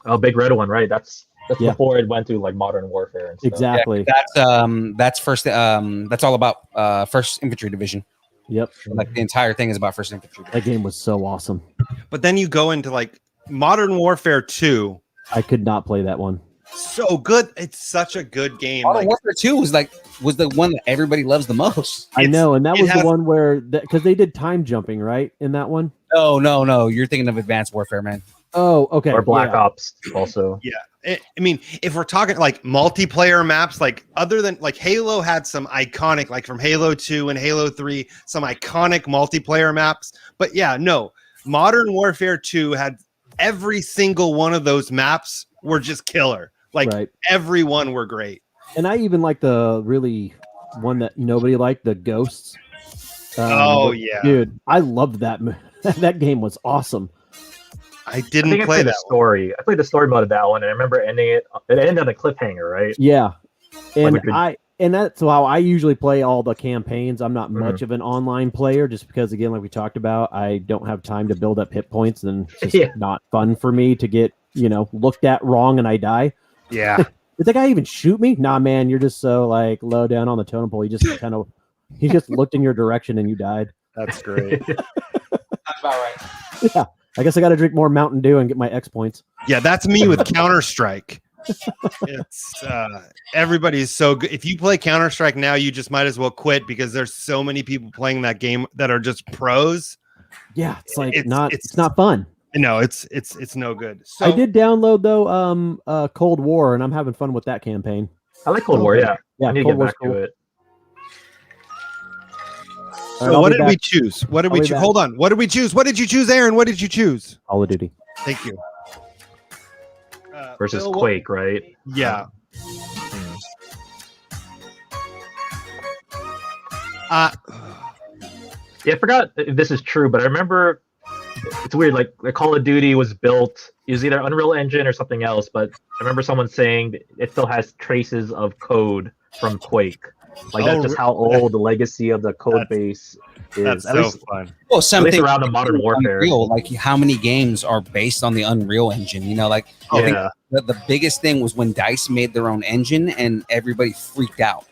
Oh, Big Red One, right? That's Yeah. before it went to like Modern Warfare and stuff. Exactly. That's first. That's all about First Infantry Division. Yep. Like the entire thing is about First Infantry. That game was so awesome. But then you go into like Modern Warfare 2. I could not play that one. So good. It's such a good game. Modern Like, Warfare 2 was the one that everybody loves the most. I know, and that it was has- the one where because they did time jumping, right? In that one. No, you're thinking of Advanced Warfare, man. Oh, okay. Or Black yeah. Ops also. I mean, if we're talking like multiplayer maps, like other than like Halo had some iconic, like from Halo 2 and Halo 3, some iconic multiplayer maps. But yeah, no, Modern Warfare 2 had every single one of those maps were just killer. Like Right. everyone were great. And I even like the really one that nobody liked, the Ghosts. Yeah, dude, I loved that. That game was awesome. I I didn't think I play played that the story. I played the story mode of that one, and I remember ending it. It ended on a cliffhanger, right? Yeah, and with the- and that's how I usually play all the campaigns. I'm not much of an online player, just because, again, like we talked about, I don't have time to build up hit points, and it's just not fun for me to get looked at wrong and I die. one. Yeah, Did that guy even shoot me? Nah, man, you're just so like low down on the totem pole. He just looked in your direction and you died. that's great. That's about right. Yeah, I guess I got to drink more Mountain Dew and get my X points. Yeah, that's me with Counter-Strike. It's everybody's so good. If you play Counter-Strike now, you just might as well quit because there's so many people playing that game that are just pros. Yeah, it's like It's- it's not fun. No, it's no good. So I did download though Cold War, and I'm having fun with that campaign. I like Cold War. Yeah, Yeah, I need to Cold get War's back to it. All right, So I'll what be did we back. choose? What did I'll we be choose? back. Hold on. What did we choose? What did you choose, Aaron? What did you choose? Call of Duty. Thank you. Versus Phil, Quake, right? Yeah. Yeah, I forgot if this is true, but I remember it's weird. Like Call of Duty was built, it was either Unreal Engine or something else, but I remember someone saying it still has traces of code from Quake. Like that's just how old the legacy of the code base is. That's At so least, fun. Well, at something least around the Modern Warfare. Unreal, like how many games are based on the Unreal Engine? I think Yeah, the biggest thing was when DICE made their own engine and everybody freaked out,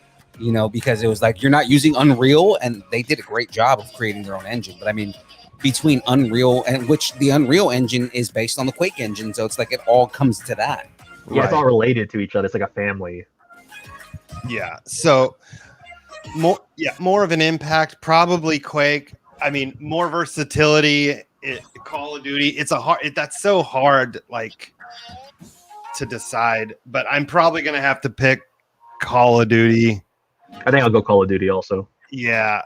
because it was like, you're not using Unreal, and they did a great job of creating their own engine. But I mean, between Unreal and which the Unreal Engine is based on the Quake engine, so it's like it all comes to that. yeah, it's Right. all related to each other. It's like a family. Yeah. So more of an impact, probably Quake. I mean, more versatility. Call of Duty. It's that's so hard, like, to decide. But I'm probably gonna have to pick Call of Duty. I think I'll go Call of Duty also. Yeah.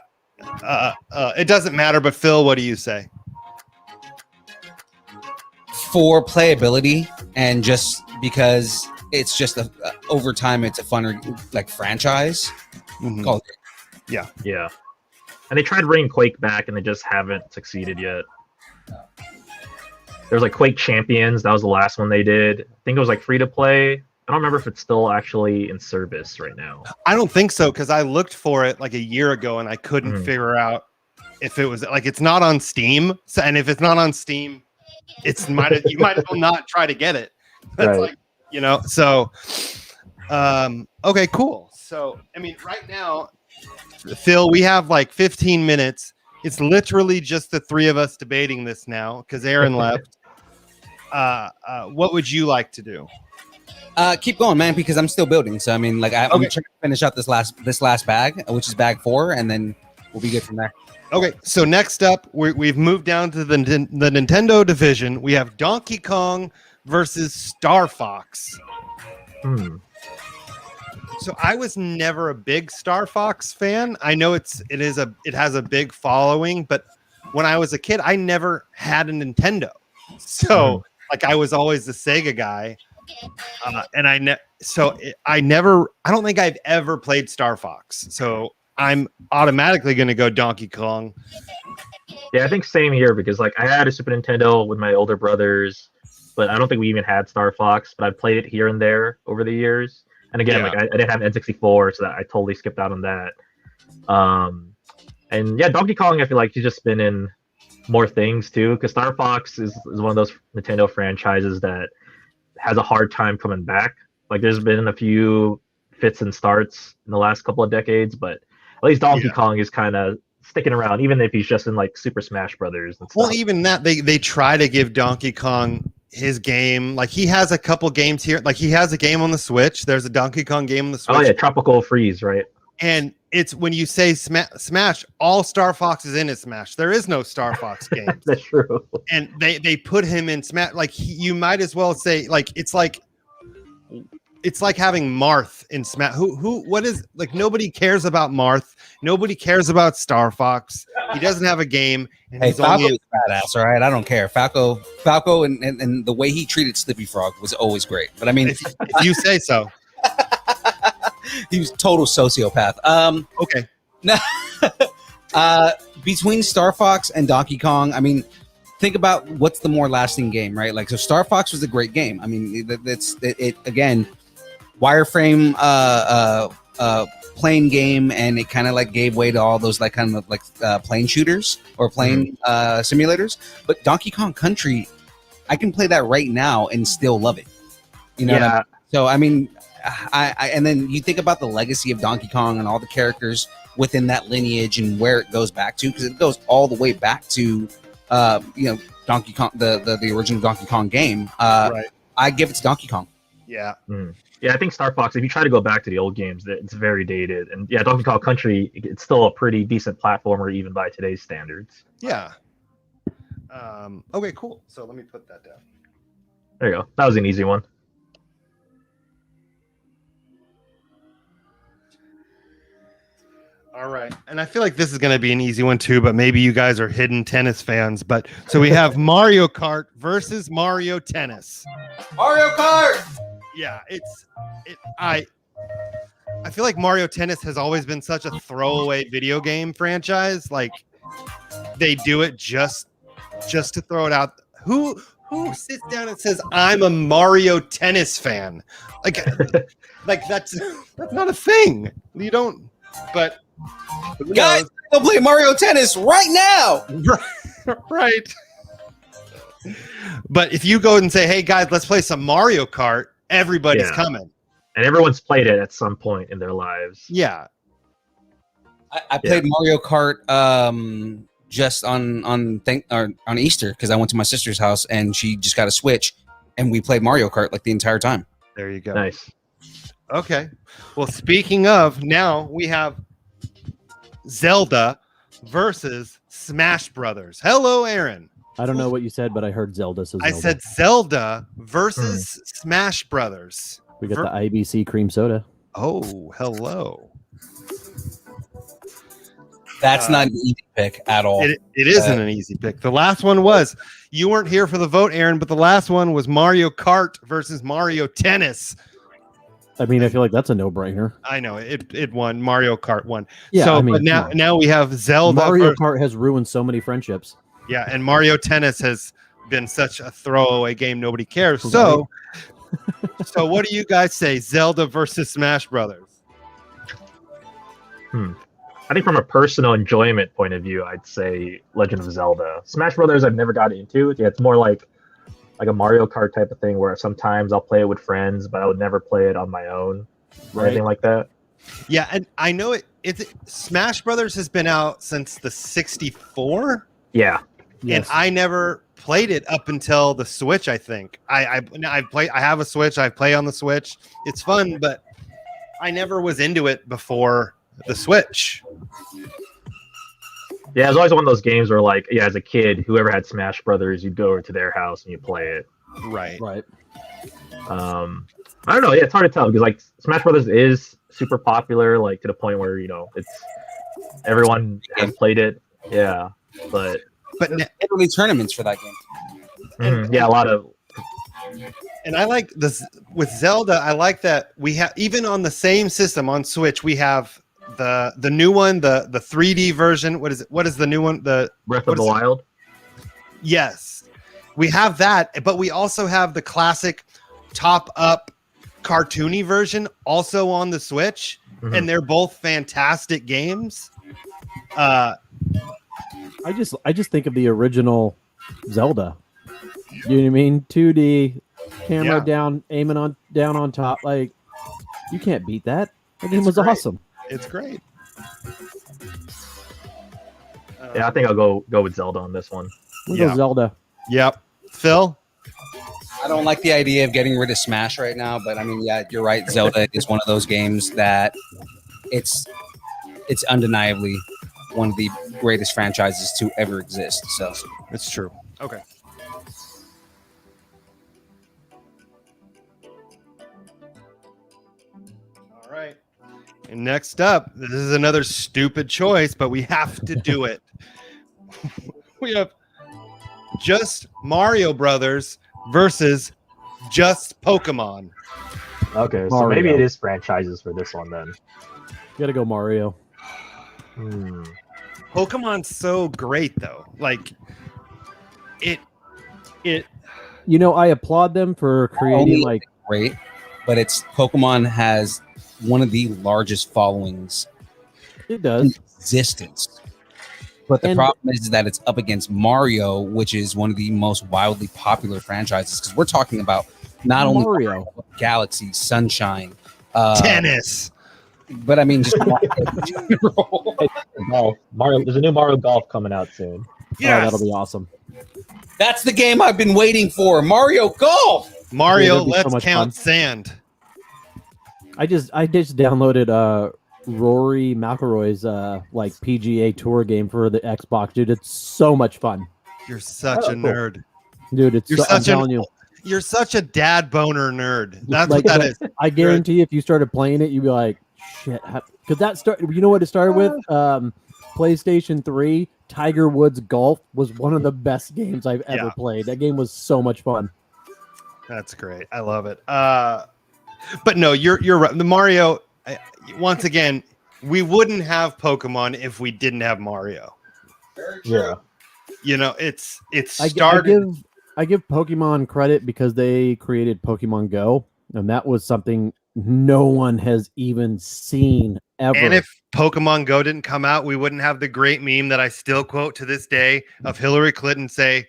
It doesn't matter. But Phil, what do you say? For playability, and just because it's just over time, it's a funner like franchise. Mhm. Call of Duty. Yeah, and they tried bringing Quake back, and they just haven't succeeded yet. There's like Quake Champions. That was the last one they did. I think it was like free to play. I don't remember if it's still actually in service right now. I don't think so because I looked for it like a year ago and I couldn't Mhm. figure out if it was like it's not on Steam. So, and if it's not on Steam, you might as well not try to get it. That's Right. like So, okay, cool. So I mean, right now, Phil, we have like 15 minutes. It's literally just the three of us debating this now because Aaron left. What would you like to do? Keep going, man, because I'm still building. So I mean, like I'm Okay. trying to finish out this last bag, which is bag 4, and then we'll be good from there. Okay, so next up, we've moved down to the Nintendo division. We have Donkey Kong versus Star Fox. Hmm. So I was never a big Star Fox fan. I know it has a big following, but when I was a kid, I never had a Nintendo. So like I was always the Sega guy, and I don't think I've ever played Star Fox. So I'm automatically going to go Donkey Kong. Yeah, I think same here because like I had a Super Nintendo with my older brothers, but I don't think we even had Star Fox. But I've played it here and there over the years. And again, Yeah. like I didn't have an N64, so that I totally skipped out on that. And yeah, Donkey Kong, I feel like he's just been in more things too, because Star Fox is one of those Nintendo franchises that has a hard time coming back. Like there's been a few fits and starts in the last couple of decades, but at least Donkey Kong is kind of sticking around, even if he's just in like Super Smash Brothers and stuff. Well, even that they try to give Donkey Kong his game. Like he has a couple games here. Like he has a game on the Switch. There's a Donkey Kong game on the Switch. Oh yeah, Tropical Freeze, right? And it's when you say Smash, all Star Fox is in it. Smash. There is no Star Fox games. That's true. And they put him in Smash. Like you might as well say like it's like having Marth in Smash. What is like nobody cares about Marth. Nobody cares about Star Fox. He doesn't have a game, and Hey, he's Falco only is badass, all right? I don't care. Falco, and the way he treated Slippy Frog was always great. But I mean, if you say so. he was total sociopath. Okay. Between Star Fox and Donkey Kong, I mean, think about what's the more lasting game, right? Like, so Star Fox was a great game. I mean, it again, wireframe, plane game, and it kind of like gave way to all those like kind of like plane shooters or plane simulators. But Donkey Kong Country, I can play that right now and still love it. You know what I mean? So I mean, I and then you think about the legacy of Donkey Kong and all the characters within that lineage and where it goes back to, because it goes all the way back to Donkey Kong, the original Donkey Kong game. Right. I give it to Donkey Kong. Yeah. Yeah, I think Star Fox, if you try to go back to the old games, it's very dated. And yeah, Donkey Kong Country, it's still a pretty decent platformer even by today's standards. Yeah. Okay, cool. So let me put that down. There you go. That was an easy one. All right. And I feel like this is going to be an easy one too, but maybe you guys are hidden tennis fans. But so we have Mario Kart versus Mario Tennis. Mario Kart. Yeah, I feel like Mario Tennis has always been such a throwaway video game franchise. Like they do it just to throw it out. Who sits down and says I'm a Mario Tennis fan? Like that's not a thing. You don't. But guys, go play Mario Tennis right now. Right. But if you go and say, "Hey guys, let's play some Mario Kart," everybody's coming. And everyone's played it at some point in their lives. Yeah. I played Mario Kart just on Easter because I went to my sister's house and she just got a Switch and we played Mario Kart like the entire time. There you go. Nice. Okay. Well, speaking of, now we have Zelda versus Smash Brothers. Hello, Aaron. I don't know what you said, but I heard Zelda. So I said Zelda versus Smash Brothers. We got the IBC cream soda. Oh, hello. That's not an easy pick at all. It isn't an easy pick. The last one was, you weren't here for the vote, Aaron, but the last one was Mario Kart versus Mario Tennis. I mean, I feel like that's a no-brainer. I know it won. Mario Kart won. Yeah, so I mean, but now we have Zelda. Mario Kart has ruined so many friendships. Yeah, and Mario Tennis has been such a throwaway game nobody cares. So, so what do you guys say? Zelda versus Smash Brothers? I think from a personal enjoyment point of view, I'd say Legend of Zelda. Smash Brothers, I've never got into. Yeah, it's more like a Mario Kart type of thing where sometimes I'll play it with friends, but I would never play it on my own or anything like that. Yeah, and I know it's Smash Brothers has been out since the 64. Yeah. And I never played it up until the Switch, I think. I have a Switch, I play on the Switch. It's fun, but I never was into it before the Switch. Yeah, it was always one of those games where, like, yeah, as a kid, whoever had Smash Brothers, you'd go over to their house and you play it. Right. I don't know. Yeah, it's hard to tell because, like, Smash Brothers is super popular, like, to the point where, you know, it's everyone has played it. Yeah, but literally tournaments for that game. Yeah, a lot of. And I like this with Zelda. I like that we have, even on the same system on Switch, we have the new one, the 3D version. What is it? What is the new one? The Breath of the Wild. Yes, we have that, but we also have the classic top up cartoony version also on the Switch, and they're both fantastic games. I just think of the original Zelda. You know what I mean? 2D, camera down, aiming on down on top. Like, you can't beat that. That game was awesome. It's great. Yeah, I think I'll go with Zelda on this one. We'll go Zelda. Yep. Phil? I don't like the idea of getting rid of Smash right now, but I mean, yeah, you're right. Zelda is one of those games that it's undeniably one of the greatest franchises to ever exist. So it's true. Okay. All right. Next up, this is another stupid choice, but we have to do it. We have just Mario Brothers versus just Pokemon. Okay, so Mario. maybe it is franchises for this one then. You gotta go Mario. Pokemon's so great though. Like it. You know, I applaud them for creating Only like great, but it's Pokemon has one of the largest followings it in does. existence. But the And- problem is that it's up against Mario, which is one of the most wildly popular franchises. Because we're talking about not only Mario. Galaxy, Sunshine, Tennis. but I mean just Mario in general. Golf. Mario. There's a new Mario Golf coming out soon. Yes. Oh, that'll be awesome. That's the game I've been waiting for, Mario Golf. Mario, that'd be so let's much count fun. sand. I just downloaded Rory McIlroy's like PGA Tour game for the Xbox, dude. It's so much fun, You're such Oh, a cool. nerd. dude. It's You're so, I'm such an telling you, You're such a dad boner nerd. That's like, what that is. I guarantee if you started playing it, you'd be like, shit. Because that started. You know what it started with? PlayStation 3. Tiger Woods Golf was one of the best games I've ever Yeah. played. That game was so much fun. That's great. I love it. But no, you're right. The Mario. Once again, we wouldn't have Pokemon if we didn't have Mario. Yeah. You know, it's I started. give Pokemon credit because they created Pokemon Go, and that was something no one has even seen ever. And if Pokemon Go didn't come out, we wouldn't have the great meme that I still quote to this day of Hillary Clinton saying,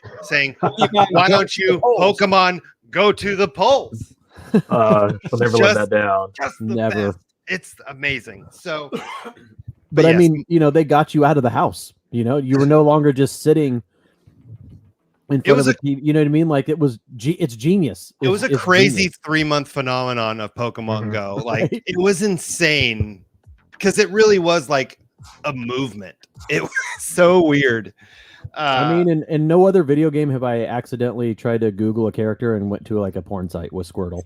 "Why don't you Pokemon go to the polls?" She'll never let that down. Just the Never. best. It's amazing. So, But I yes. mean, you know, they got you out of the house. You know, you were no longer just sitting in front was of a TV. You know what I mean? Like it's genius. it was a It's crazy genius. 3-month phenomenon of Pokemon Mhm. Go. Like Right. it was insane because it really was like a movement. It was so weird. I mean, in no other video game have I accidentally tried to Google a character and went to like a porn site with Squirtle.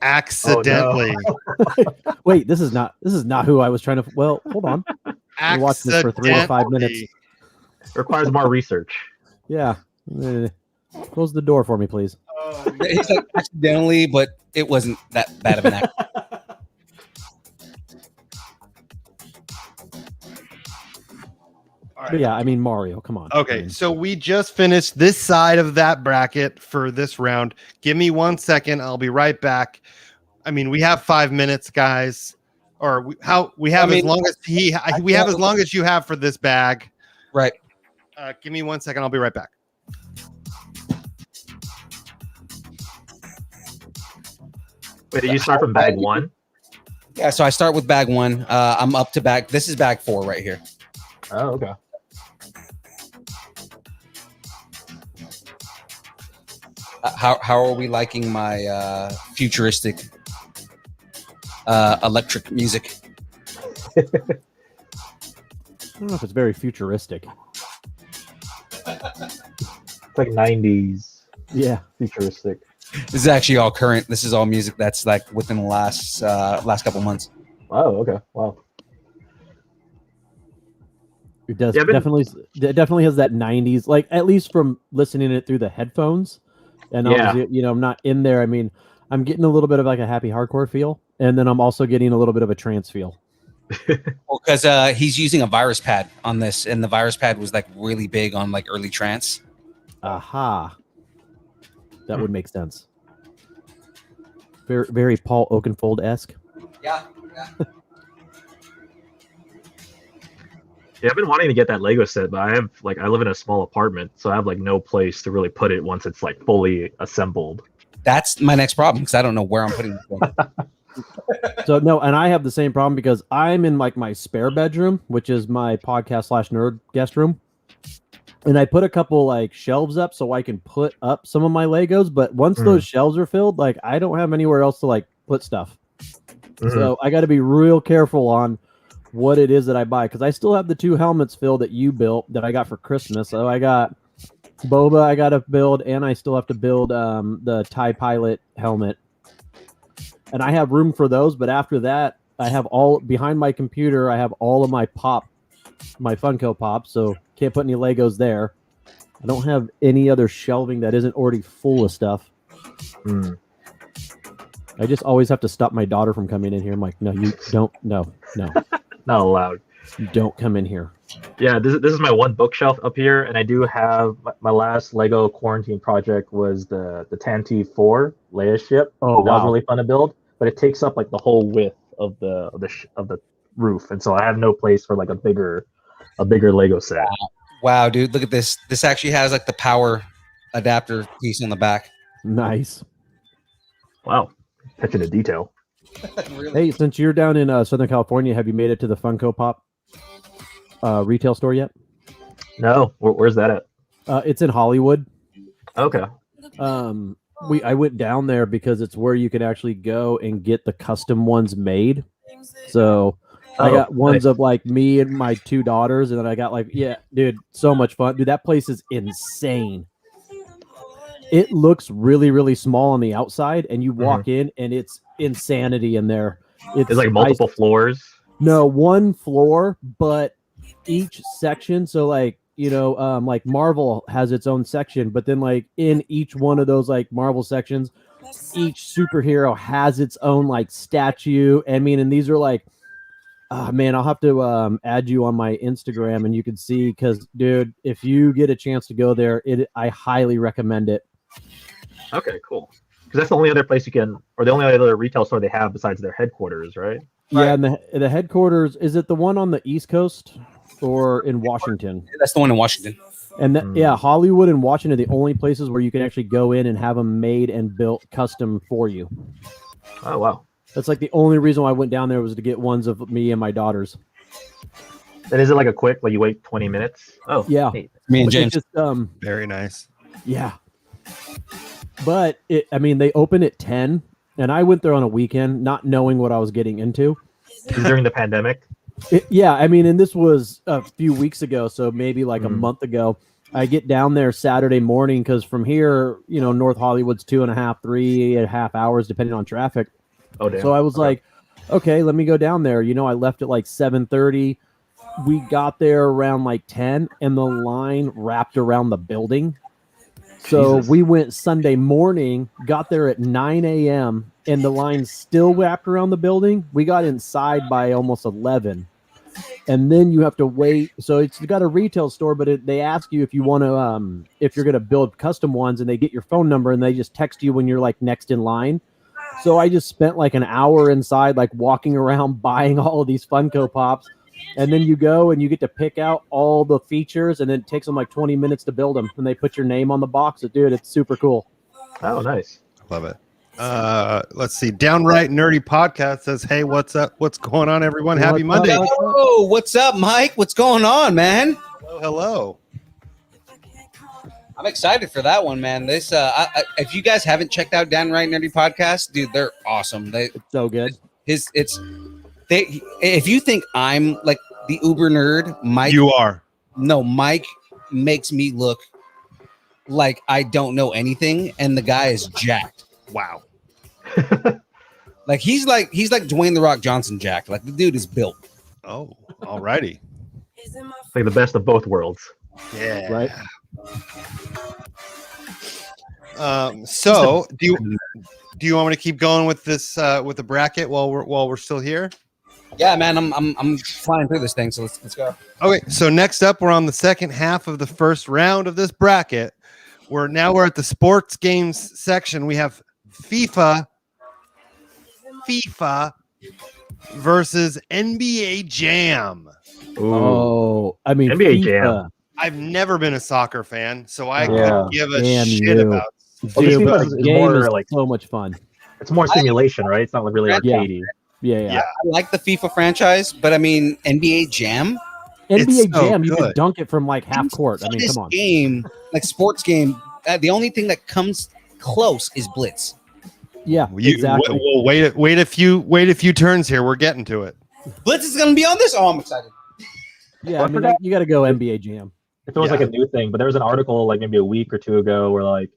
accidentally, Wait, this is not who I was trying to. Well, hold on. We're watching this for 3 to 5 minutes. accidentally. Requires more research. Yeah. Close the door for me, please. It's like accidentally, but it wasn't that bad of an act. All right. But yeah, I mean Mario. Come on. Okay, so we just finished this side of that bracket for this round. Give me 1 second. I'll be right back. I mean, we have 5 minutes, guys, or we have as long as we have as long as you have for this bag. Right. Give me 1 second. I'll be right back. Wait, did you start from bag one? Yeah, so I start with bag one. I'm up to bag. This is bag 4 right here. Oh, okay. How are we liking my futuristic electric music? I don't know if it's very futuristic. It's like 90s Yeah. futuristic. This is actually all current. This is all music that's like within the last couple months. Oh, okay. Wow. It does Yeah, but- definitely has that 90s, like at least from listening to it through the headphones. And Yeah. obviously, you know, I'm not in there. I mean, I'm getting a little bit of like a happy hardcore feel, and then I'm also getting a little bit of a trance feel. Well, because he's using a virus pad on this, and the virus pad was like really big on like early trance. Aha. That would make sense. Very, very Paul Oakenfold-esque. Yeah. Yeah, I've been wanting to get that Lego set, but I live in a small apartment, so I have like no place to really put it once it's like fully assembled. That's my next problem because I don't know where I'm putting it. So no, and I have the same problem because I'm in like my spare bedroom, which is my podcast / nerd guest room. And I put a couple like shelves up so I can put up some of my Legos, but once those shelves are filled, like I don't have anywhere else to like put stuff. So I got to be real careful on what it is that I buy because I still have the 2 helmets filled that you built that I got for Christmas. So I got Boba, I got to build, and I still have to build the TIE Pilot helmet. And I have room for those, but after that, I have all behind my computer. I have all of my Funko Pops, so can't put any Legos there. I don't have any other shelving that isn't already full of stuff. Hmm. I just always have to stop my daughter from coming in here. I'm like, no, you don't. No, Not allowed. you don't come in here. Yeah, this is my one bookshelf up here, and I do have my last Lego quarantine project was the Tantive 4 Leia ship. Oh, that was wow. really fun to build, but it takes up like the whole width of the roof, and so I have no place for like a bigger Lego set. Wow, dude, look at this. This actually has like the power adapter piece on the back. Nice. Wow, attention to detail. Really? Hey, since you're down in Southern California, have you made it to the Funko Pop retail store yet? No, where's that at? It's in Hollywood. Okay. I went down there because it's where you can actually go and get the custom ones made. So I got ones of like me and my two daughters, and then I got like, yeah, dude, so much fun. Dude, that place is insane. It looks really, really small on the outside, and you walk in, and it's insanity in there. It's like multiple floors. No, one floor, but each section. So like, like Marvel has its own section, but then like in each one of those like Marvel sections, each superhero has its own like statue. I mean, and these are like, man, I'll have to add you on my Instagram, and you can see, because dude, if you get a chance to go there, I highly recommend it. Okay, cool. Because that's the only other place you can, or the only other retail store they have besides their headquarters, right? Yeah, and the headquarters, is it the one on the East Coast or in Washington? That's the one in Washington. And yeah, Hollywood and Washington are the only places where you can actually go in and have them made and built custom for you. Oh, wow. That's like the only reason why I went down there, was to get ones of me and my daughters. And is it like a quick, like you wait 20 minutes? Oh, yeah. neat. Me and But James. it's just, Very nice. yeah. But they open at 10, and I went there on a weekend, not knowing what I was getting into. During the pandemic? Yeah, I mean, and this was a few weeks ago, so maybe like a month ago. I get down there Saturday morning, because from here, North Hollywood's 3.5 hours, depending on traffic. Oh, damn. So I was like, okay, let me go down there. I left at like 7:30. We got there around like 10, and the line wrapped around the building. So Jesus. we went Sunday morning, got there at 9 a.m., and the line still wrapped around the building. We got inside by almost 11. And then you have to wait. So it's got a retail store, but they ask you if you want to, if you're going to build custom ones, and they get your phone number, and they just text you when you're like next in line. So I just spent like an hour inside, like walking around buying all of these Funko Pops. And then you go and you get to pick out all the features, and it takes them like 20 minutes to build them. And they put your name on the box. Dude, it's super cool. Oh, nice. Love it. Let's see. Downright Nerdy Podcast says, "Hey, what's up? What's going on, everyone? Happy Monday." Oh, what's up, Mike? What's going on, man? Hello. I'm excited for that one, man. This, if you guys haven't checked out Downright Nerdy Podcast, dude, they're awesome. It's so good. If you think I'm like the uber nerd, Mike, You are. no, Mike makes me look like I don't know anything, and the guy is jacked. Wow. Like he's like Dwayne the Rock Johnson jacked. Like the dude is built. Oh, all righty. It's like the best of both worlds. Yeah. Right. So do you want me to keep going with this with the bracket while we're still here? Yeah, man, I'm flying through this thing, so let's go. Okay, so next up, we're on the second half of the first round of this bracket. We're at the sports games section. We have FIFA versus NBA Jam. Ooh. Oh, I mean, NBA FIFA. Jam. I've never been a soccer fan, so I Yeah. couldn't give a Damn shit you. about. Dude, FIFA but is the game more is like- so much fun. It's more simulation, right? It's not like really Yeah. arcadey. Yeah. Yeah. I like the FIFA franchise, but I mean NBA Jam. NBA It's so Jam, you can good. dunk it from like half court. I mean, This come on. game, like sports game, the only thing that comes close is Blitz. Yeah, exactly. Well, wait a few turns here. We're getting to it. Blitz is going to be on this. Oh, I'm excited. Yeah, I mean, you got to go NBA Jam. If it was Yeah. like a new thing, but there was an article like maybe a week or two ago where like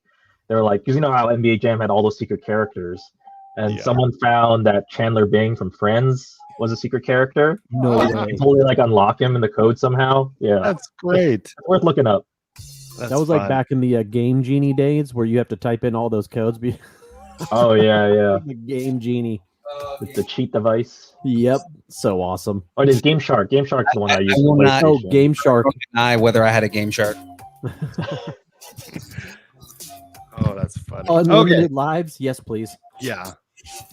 they were like, because you know how NBA Jam had all those secret characters, and Yeah. someone found that Chandler Bing from Friends was a secret character. No You way. can totally like unlock him in the code somehow. Yeah, That's great. it's worth looking up. That's That was like fun. back in the Game Genie days where you have to type in all those codes. Oh yeah. The Game Genie. It's the cheat device. Yep. So awesome. Oh, it is Game Shark. Game Shark's the one I used. will for not- Oh, PlayStation. Game Shark. Deny whether I had a Game Shark. Oh, that's funny. Unlimited Okay. lives? Yes, please. Yeah.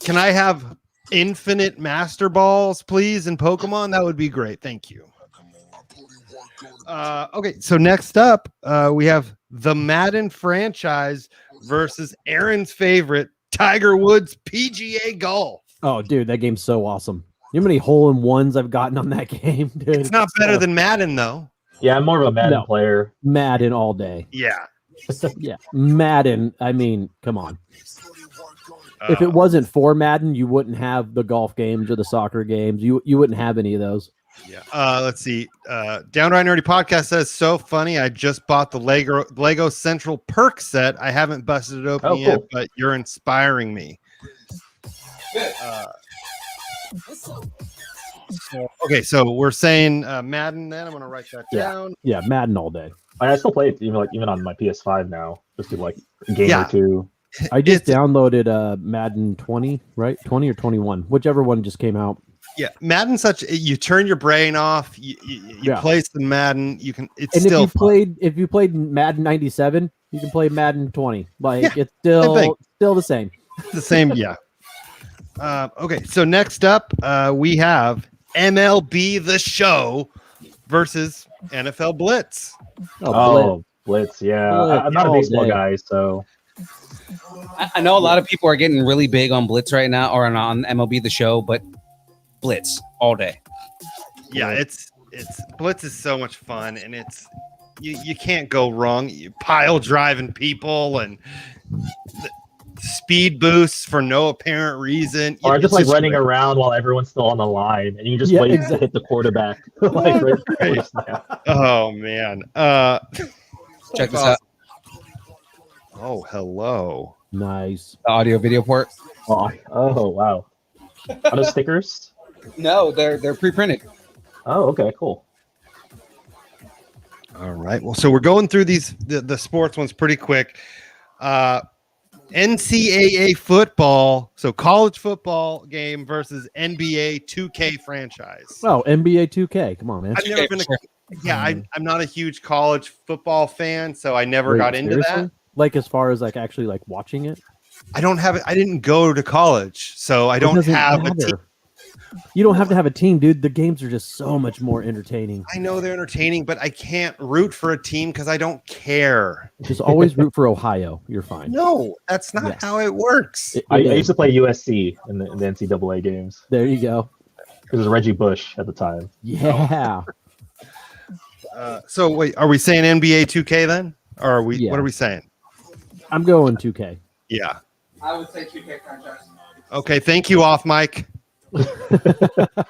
Can I have infinite Master Balls, please, in Pokemon? That would be great. Thank you. Okay, so next up, we have the Madden franchise versus Aaron's favorite, Tiger Woods PGA Golf. Oh, dude, that game's so awesome. You know how many hole-in-ones I've gotten on that game, dude? It's not better than Madden, though. Yeah, I'm more of a Madden No. player. Madden all day. Yeah. Yeah, Madden. I mean, come on. If it Uh, wasn't for Madden, you wouldn't have the golf games or the soccer games. You wouldn't have any of those. Yeah. Let's see. Downright Nerdy Podcast says, so funny. I just bought the Lego Central Perk set. I haven't busted it open Oh, yet, cool. but you're inspiring me. Okay, so we're saying Madden. Then I'm gonna write that Yeah. down. Yeah, Madden all day. I still play it even on my PS5 now, just to like a game Yeah. or two. I just It's- downloaded Madden 20, right? 20 or 21, whichever one just came out. Yeah, Madden. You turn your brain off. You Yeah. play some Madden. You can. It's And still if you played Madden 97, you can play Madden 20. Like Yeah, it's thing. still the same. the same. Yeah. Okay, so next up, we have MLB The Show versus NFL Blitz. Oh, Blitz, yeah. Blitz I'm not a all baseball day. guay, so I know a lot of people are getting really big on Blitz right now, or on MLB The Show, but Blitz all day. Yeah, it's Blitz is so much fun, and you can't go wrong. You pile driving people and the speed boosts for no apparent reason. or It's just like running great. around while everyone's still on the line, and you just Yeah, wait exactly. to hit the quarterback. Like, right before Right. you snap. Oh man. Check this out. Oh, hello. nice. The audio video port. Oh wow. Are those stickers? No, they're pre-printed. Oh, okay, cool. All right. Well, so we're going through the sports ones pretty quick. NCAA football, so college football game versus NBA 2K franchise. Oh, NBA 2K. Come on, man. I've never been I'm not a huge college football fan, so I never Wait, got into that. seriously? Like as far as like actually like watching it? I don't have it. I didn't go to college, so I It don't doesn't have a matter. team. You don't have to have a team, dude. The games are just so much more entertaining. I know they're entertaining, but I can't root for a team because I don't care. Just always root for Ohio. You're fine. No, that's not Yes. how it works. I It is. used to play USC in the NCAA games. There you go. It was Reggie Bush at the time. Yeah. So wait, are we saying NBA 2K then? Or are we? Yeah. What are we saying? I'm going 2K. Yeah. I would say 2K franchise. Okay. Thank you, off mic.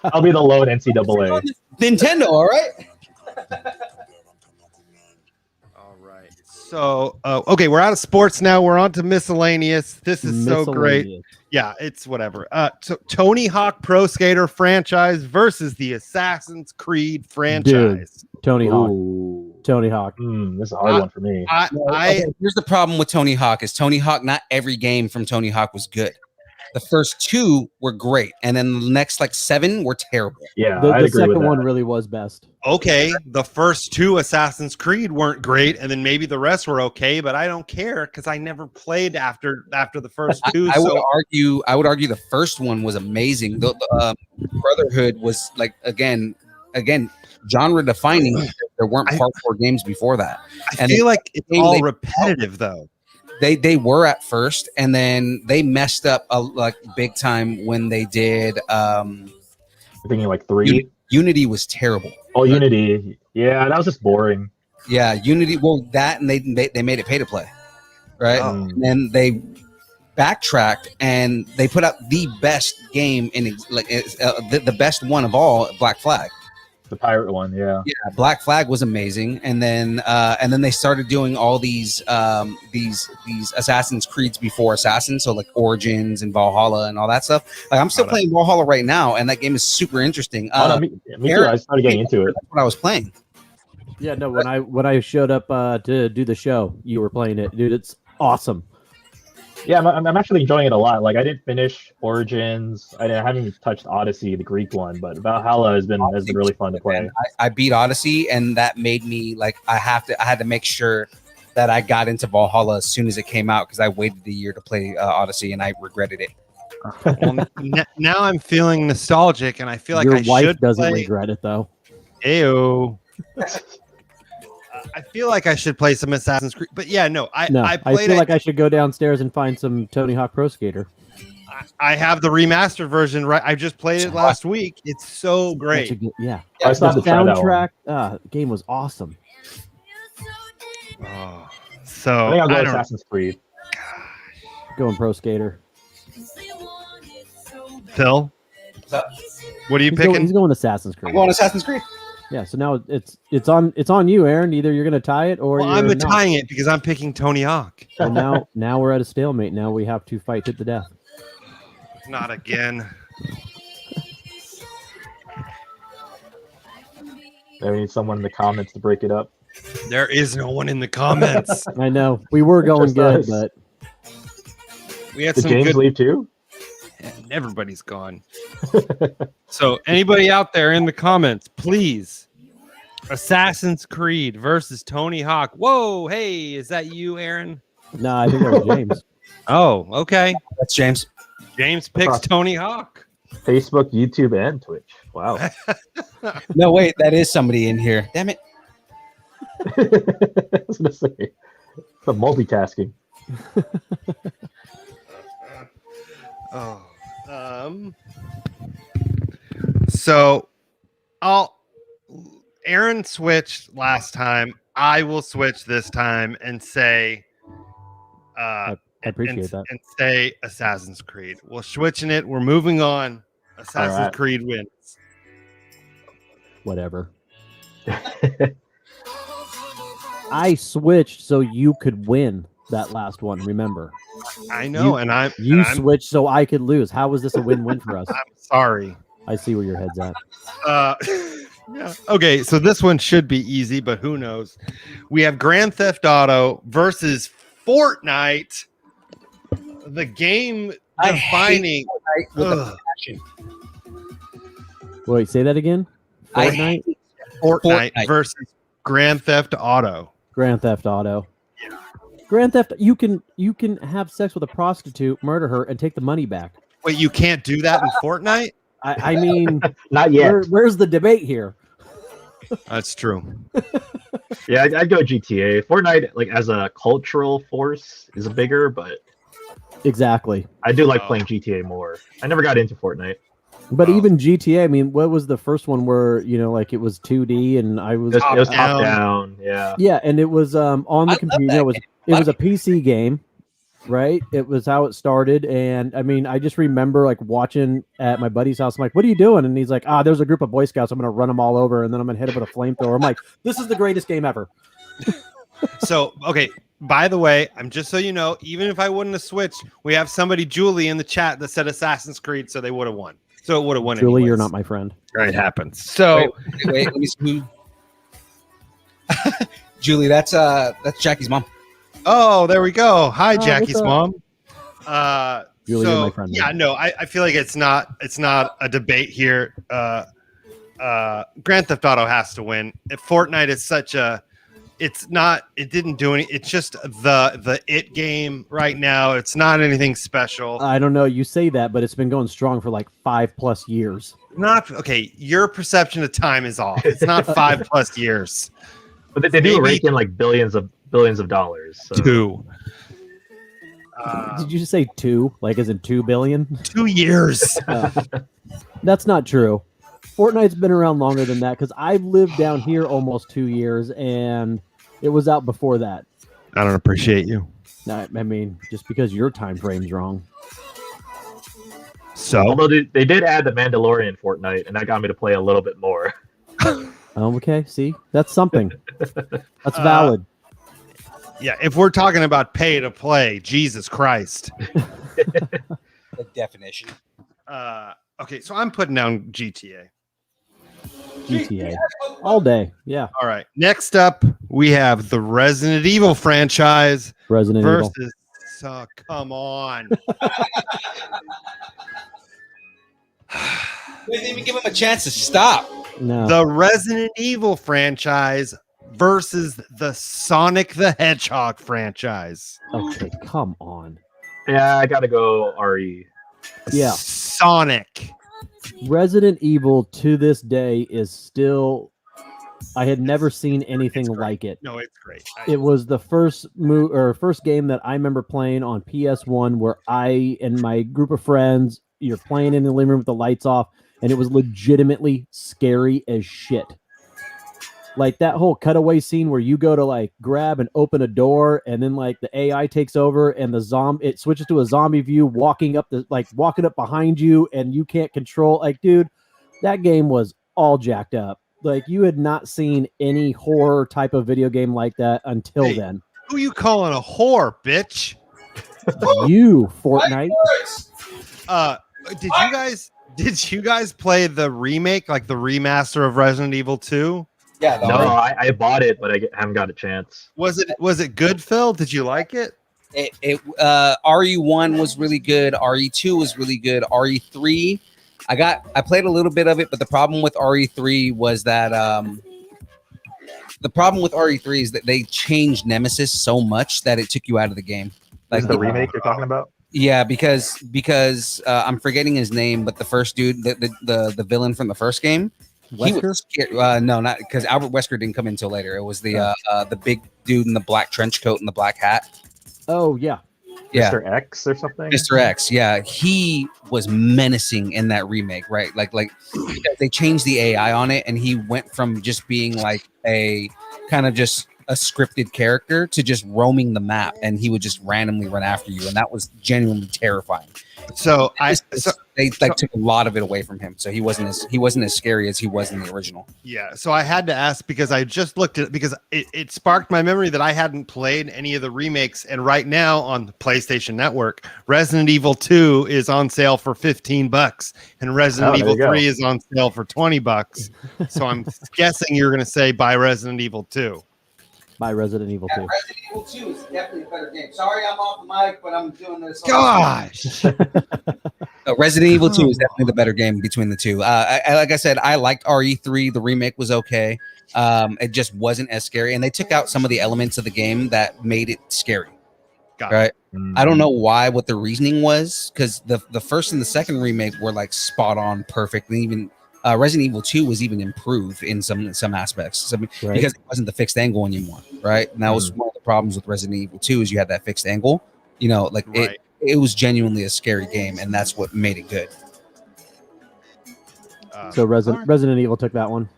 I'll be the lone NCAA. Nintendo, all right. All right. So, okay, we're out of sports now. We're on to miscellaneous. This is so great. Miscellaneous. Yeah, it's whatever. So Tony Hawk Pro Skater franchise versus the Assassin's Creed franchise. Tony Hawk. Ooh. Tony Hawk. This is a hard one for me. I Okay, here's the problem with Tony Hawk is Tony Hawk, not every game from Tony Hawk was good. The first two were great, and then the next like 7 were terrible. Yeah, The I'd agree with second that. one really was best. okay. The first 2 Assassin's Creed weren't great, and then maybe the rest were okay, but I don't care because I never played after the first 2. I would argue the first one was amazing. The Brotherhood was like again genre defining. There weren't parkour games before that. I and feel like it's they- all they- repetitive though. They were at first, and then they messed up like big time when they did. I'm thinking like 3. Unity was terrible. Oh, Unity. Yeah, that was just boring. Yeah, Unity. Well, that and they made it pay to play, right? Oh. Mm. And then they backtracked and they put out the best game in the best one of all, Black Flag. The pirate one, yeah. Yeah, Black Flag was amazing, and then they started doing all these Assassin's Creeds before Assassin, so like Origins and Valhalla and all that stuff. Like I'm still playing Valhalla right now, and that game is super interesting. Me too. I started getting into it. That's what I was playing. Yeah, no. When I showed up to do the show, you were playing it, dude. It's awesome. Yeah, I'm actually enjoying it a lot. Like I didn't finish Origins. I haven't even touched Odyssey, the Greek one, but Valhalla has been really fun to play. I beat Odyssey, and that made me like I had to make sure that I got into Valhalla as soon as it came out because I waited a year to play Odyssey, and I regretted it. Well, now I'm feeling nostalgic, and I feel like Your I wife should doesn't play. regret it though. Ew. I feel like I should play some Assassin's Creed, but yeah, no, I played feel it. like I should go downstairs and find some Tony Hawk Pro Skater. I have the remastered version, right? I just played it last week. It's so great. Yeah. I still have The to try that one. soundtrack, the game was awesome. Oh, so I think I'll go I don't- Assassin's Creed. Going Pro Skater. Phil, what are you picking? He's going Assassin's Creed. I'm going Assassin's Creed. Yeah, so now it's on you, Aaron. Either you're gonna tie it or Well, you're I'm not. tying it because I'm picking Tony Hawk. So now we're at a stalemate. Now we have to fight to the death. Not again. I need someone in the comments to break it up. There is no one in the comments. I know we were going Just good, us. but We had Did some James good. leave too? And everybody's gone. So anybody out there in the comments, please. Assassin's Creed versus Tony Hawk. Whoa, hey, is that you, Aaron? no, I think that was James. Oh, okay. That's James. James picks Tony Hawk. Facebook, YouTube, and Twitch. Wow. No, wait, that is somebody in here. Damn it. I was gonna say it's a multitasking. Oh. So Aaron switched last time. I will switch this time and say I appreciate that. and say Assassin's Creed. We're switching it. We're moving on. Assassin's right. Creed wins. Whatever. I switched so you could win that last one. Remember, I know, I'm switched so I could lose. How was this a win-win for us? I'm sorry. I see where your head's at. Yeah. Okay, so this one should be easy, but who knows? We have Grand Theft Auto versus Fortnite. The game I hate defining. Fortnite with a Ugh. passion. Wait, say that again. I Fortnite, hate Fortnite Fortnite. versus Grand Theft Auto. Grand Theft Auto. Grand Theft. You can have sex with a prostitute, murder her, and take the money back. Wait, you can't do that in Fortnite? I mean, Not yet. where's the debate here? That's true. Yeah, I'd go GTA. Fortnite, like as a cultural force, is bigger, but Exactly. I do like Oh. playing GTA more. I never got into Fortnite. But Oh. even GTA, I mean, what was the first one where, like it was 2D and I was It was Top top down. Yeah. yeah, and it was on I the love computer. that It was game. it was a PC game, right? It was how it started, and I mean, I just remember like watching at my buddy's house. I'm like, "What are you doing?" And he's like, there's a group of Boy Scouts. I'm gonna run them all over, and then I'm gonna hit them with a flamethrower." I'm like, "This is the greatest game ever." So, okay, by the way, I'm just so you know, even if I wouldn't have switched, we have somebody, Julie, in the chat that said Assassin's Creed, so they would have won. So it would have won. Julie, you're anyways. not my friend. It happens. So, Wait, let me see. Julie, that's Jackie's mom. oh, there we go. Hi, Oh, Jackie's what's mom. Julie, so, you're my friend. yeah, no, I feel like it's not a debate here. Grand Theft Auto has to win. If Fortnite is such a, it didn't do any. It's just the it game right now. It's not anything special. I don't know. You say that, but it's been going strong for like 5+ years. Not okay. Your perception of time is off. It's not 5+ years. But they do Maybe- rake in like billions of dollars. So. 2. Did you just say 2? Like, as in 2 billion? 2 years. That's not true. Fortnite's been around longer than that because I've lived down here almost 2 years, and it was out before that. I don't appreciate you. I mean, just because your time frame's wrong. So Although they did add the Mandalorian Fortnite, and that got me to play a little bit more. Okay, see, that's something. That's valid. Yeah, if we're talking about pay to play, Jesus Christ. The definition. Okay, so I'm putting down GTA. GTA all day. Yeah, All right. Next up, we have the Resident Evil franchise Resident Evil. versus. Come on. We didn't even give him a chance to stop. No, The Resident Evil franchise versus the Sonic the Hedgehog franchise. okay, come on. Yeah, I gotta go RE. Yeah. Sonic. Resident Evil to this day is still. I had never seen anything It's great. like it. No, it's great. It was the first first game that I remember playing on PS1 where I and my group of friends, you're playing in the living room with the lights off, and it was legitimately scary as shit. Like that whole cutaway scene where you go to like grab and open a door, and then like the AI takes over and it switches to a zombie view, walking up behind you, and you can't control. Like, dude, that game was all jacked up. Like, you had not seen any horror type of video game like that until then. Who you calling a whore, bitch? You, Fortnite. Did you guys play the remake, like the remaster of Resident Evil 2? Yeah, No, I bought it, but I haven't got a chance. Was it good, Phil? Did you like it? RE1 was really good. RE2 was really good. RE3, I played a little bit of it, but the problem with RE3 was that is that they changed Nemesis so much that it took you out of the game. Like the remake you're talking about? Yeah, because I'm forgetting his name, but the first dude, the villain from the first game, he was scared. No, not because Albert Wesker didn't come in until later. It was the big dude in the black trench coat and the black hat. Oh yeah. Yeah, Mr. X or something. Mr. X, yeah, he was menacing in that remake, right? Like they changed the AI on it, and he went from just being like a kind of just a scripted character to just roaming the map, and he would just randomly run after you, and that was genuinely terrifying. So they took a lot of it away from him, so he wasn't as scary as he was in the original. Yeah, so I had to ask because I just looked at it because it sparked my memory that I hadn't played any of the remakes, and right now on the PlayStation Network, Resident Evil 2 is on sale for $15, and Resident Evil 3 is on sale for $20. So I'm guessing you're going to say buy Resident Evil 2. By Resident Evil 2. Resident Evil 2 is definitely a better game. Sorry, I'm off the mic, but I'm doing this. Gosh. Resident Evil 2 is definitely the better game between the two. Like I said, I liked RE3. The remake was okay. It just wasn't as scary, and they took out some of the elements of the game that made it scary. Right? I don't know what the reasoning was, because the first and the second remake were like spot on, perfect, and even Resident Evil 2 was even improved in some aspects, because it wasn't the fixed angle anymore, right? And that was one of the problems with Resident Evil 2 is you had that fixed angle. You know, like it was genuinely a scary game, and that's what made it good. So Resident Evil took that one.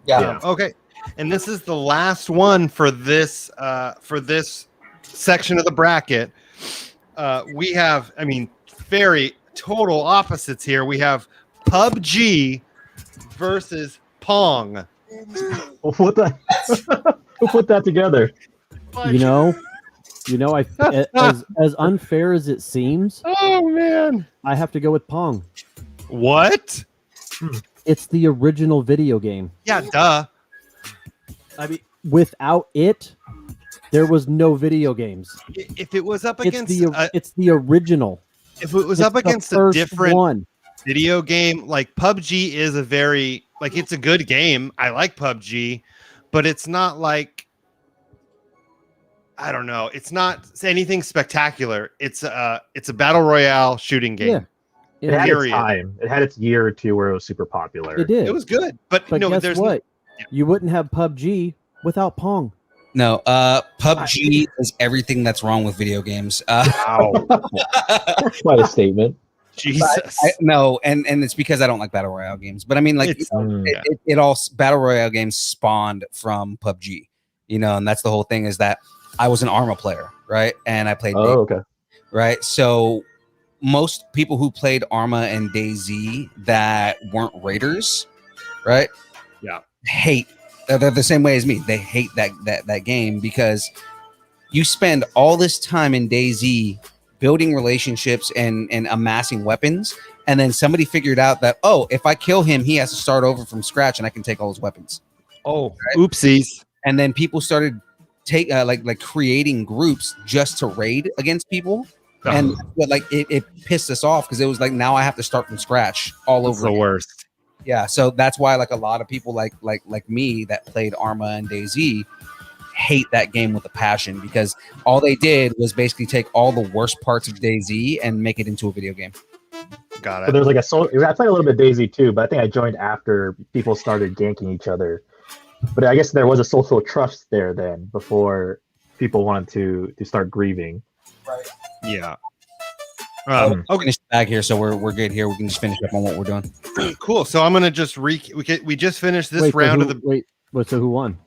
Yeah. Okay. And this is the last one for this section of the bracket. We have, very total opposites here. We have PUBG versus Pong. Who put that together? As unfair as it seems, oh man, I have to go with Pong. What? It's the original video game. Yeah, duh. Without it, there was no video games. If it was up against it's the original. If it was up against a different one. Video game, like PUBG is it's a good game. I like PUBG, but it's not like, I don't know. It's not anything spectacular. It's a battle royale shooting game. Yeah. It had its time. It had its year or two where it was super popular. It did. It was good, but guess what? You wouldn't have PUBG without Pong. No, PUBG is everything that's wrong with video games. Wow. Quite a statement. Jesus. No, and it's because I don't like battle royale games. But I mean, like, it all battle royale games spawned from PUBG, and that's the whole thing, is that I was an Arma player, right? And I played okay. Right? So most people who played Arma and DayZ that weren't raiders, right? Yeah. hate. They're the same way as me. They hate that game because you spend all this time in DayZ building relationships and amassing weapons, and then somebody figured out that, oh, if I kill him, he has to start over from scratch, and I can take all his weapons. Oh, oopsies! And then people started like creating groups just to raid against people, and like it pissed us off because it was like now I have to start from scratch all over. The worst. Yeah, so that's why like a lot of people like me that played Arma and DayZ hate that game with a passion, because all they did was basically take all the worst parts of DayZ and make it into a video game. Got it. So there's like I played a little bit DayZ too, but I think I joined after people started ganking each other. But I guess there was a social trust there then before people wanted to start grieving. Right. Yeah. Okay. Okay. Finish the bag here, so we're good here. We can just finish up on what we're doing. Cool. So I'm gonna just we just finished this round of the So who won?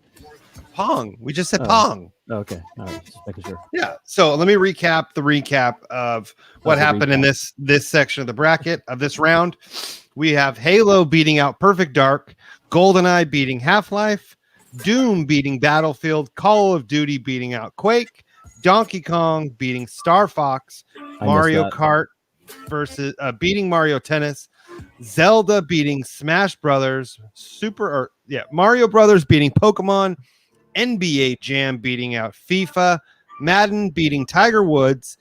Pong. We just said Oh. Pong. Okay, all right, just making sure. Yeah. So let me recap the recap of what the happened in recap. this section of the bracket of this round. We have Halo beating out Perfect Dark, GoldenEye beating Half-Life, Doom beating Battlefield, Call of Duty beating out Quake, Donkey Kong beating Star Fox, Mario Kart versus beating Mario Tennis, Zelda beating Smash Brothers, Mario Brothers beating Pokemon, NBA Jam beating out FIFA, Madden beating Tiger Woods,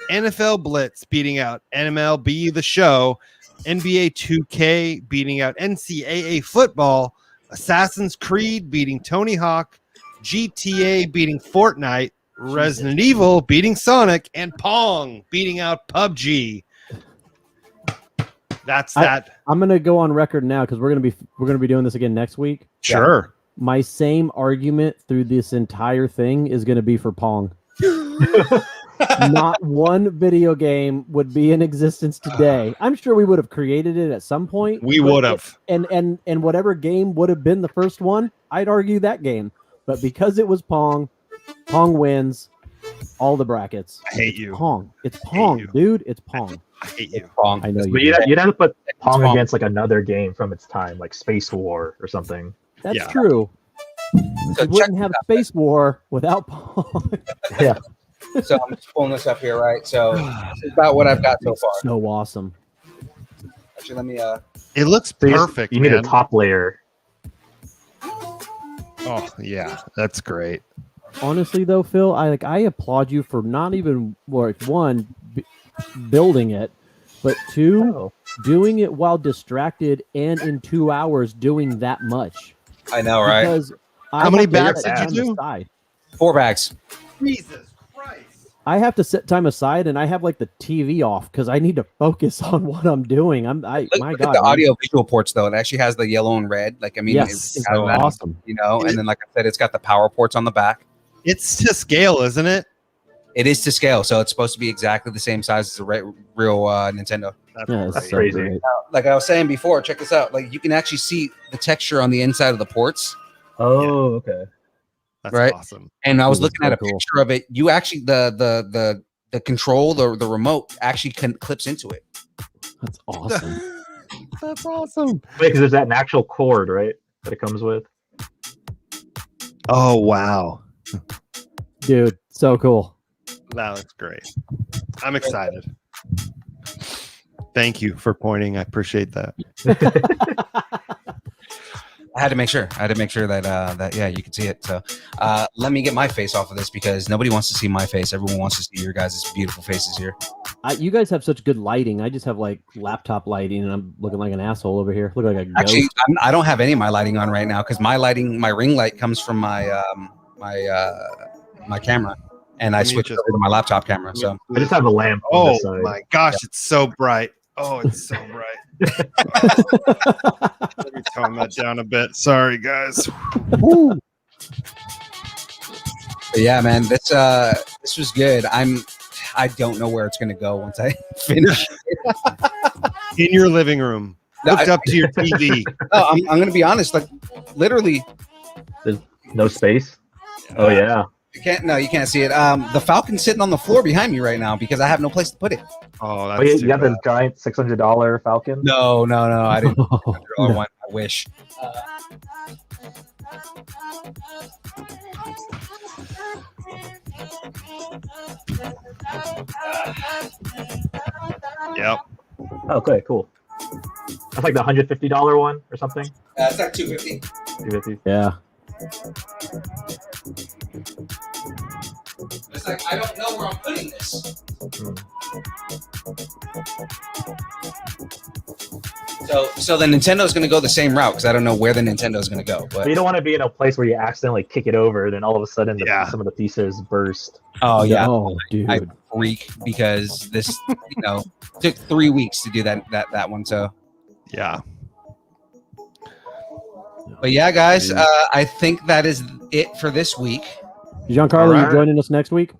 NFL Blitz beating out MLB The Show, NBA 2K beating out NCAA football, Assassin's Creed beating Tony Hawk, GTA beating Fortnite, Resident Evil beating Sonic, and Pong beating out PUBG. That's that. I'm gonna go on record now because we're gonna be doing this again next week. Sure. My same argument through this entire thing is gonna be for Pong. Not one video game would be in existence today. I'm sure we would have created it at some point. We would have. And whatever game would have been the first one, I'd argue that game. But because it was Pong, Pong wins all the brackets. I hate you. Pong. It's Pong, dude. It's Pong. I hate you. Pong. I know you. But do. you'd have to put Pong Pong. against like another game from its time, like Space War or something. That's Yeah. true. So We check wouldn't have Space War without Pong. Yeah. So I'm just pulling this up here, right? So this is about what I've got so far. So awesome. Actually, let me It looks So perfect. You need a man. top layer. Oh yeah, that's great. Honestly, though, Phil, I applaud you for not even one building it, but two Oh. doing it while distracted and in 2 hours doing that much. I know, right? Because How many have to bags set did you time do? aside. 4 bags. Jesus Christ. I have to set time aside, and I have like the TV off because I need to focus on what I'm doing. Look, my look God, at the man. audio visual ports though. It actually has the yellow and red. Like I mean, Yes, it's it's got that, awesome. you know. And then, like I said, it's got the power ports on the back. It's to scale, isn't it? It is to scale, so it's supposed to be exactly the same size as the real Nintendo. Yeah, it's That's so crazy. great. Like I was saying before, check this out. Like you can actually see the texture on the inside of the ports. Oh, okay. That's Right. awesome. And I was It was looking at so a cool. picture of it. You actually the control, the remote actually clips into it. That's awesome. That's awesome. Wait, because there's that actual cord, right? That it comes with. Oh wow, Dude, so cool. that looks great. I'm excited. Thank you for pointing. I appreciate that. I had to make sure. That yeah, you could see it. So let me get my face off of this because nobody wants to see my face. Everyone wants to see your guys' beautiful faces here. You guys have such good lighting. I just have like laptop lighting, and I'm looking like an asshole over here. Look like a ghost. Actually, I don't have any of my lighting on right now because my ring light comes from my my camera, and I Let me switched just- over to my laptop camera. So I just have a lamp on Oh this side. my gosh, it's so bright. Oh, it's so bright. Let me tone that down a bit. Sorry, guys. Woo. but yeah, man, this was good. I don't know where it's gonna go once I finish. In your living room, No, hooked up to your TV. No, I'm gonna be honest. Like literally, No space. Oh yeah. you can't see it. The Falcon's sitting on the floor behind me right now because I have no place to put it. Oh, that's Oh, yeah, too you got bad. the giant $600 Falcon. No, I didn't. No. One. I wish. Yep. Okay, cool. That's like the $150 one or something. It's like $250. $250. Yeah. It's like I don't know where I'm putting this. So the Nintendo's going to go the same route because I don't know where the Nintendo's going to go. But You don't want to be in a place where you accidentally kick it over, then all of a sudden some of the pieces burst. oh yeah, Oh, dude. I freak because this took 3 weeks to do that one. So, Yeah. but yeah, guys, I think that is it for this week. Giancarlo, Alright. you joining us next week?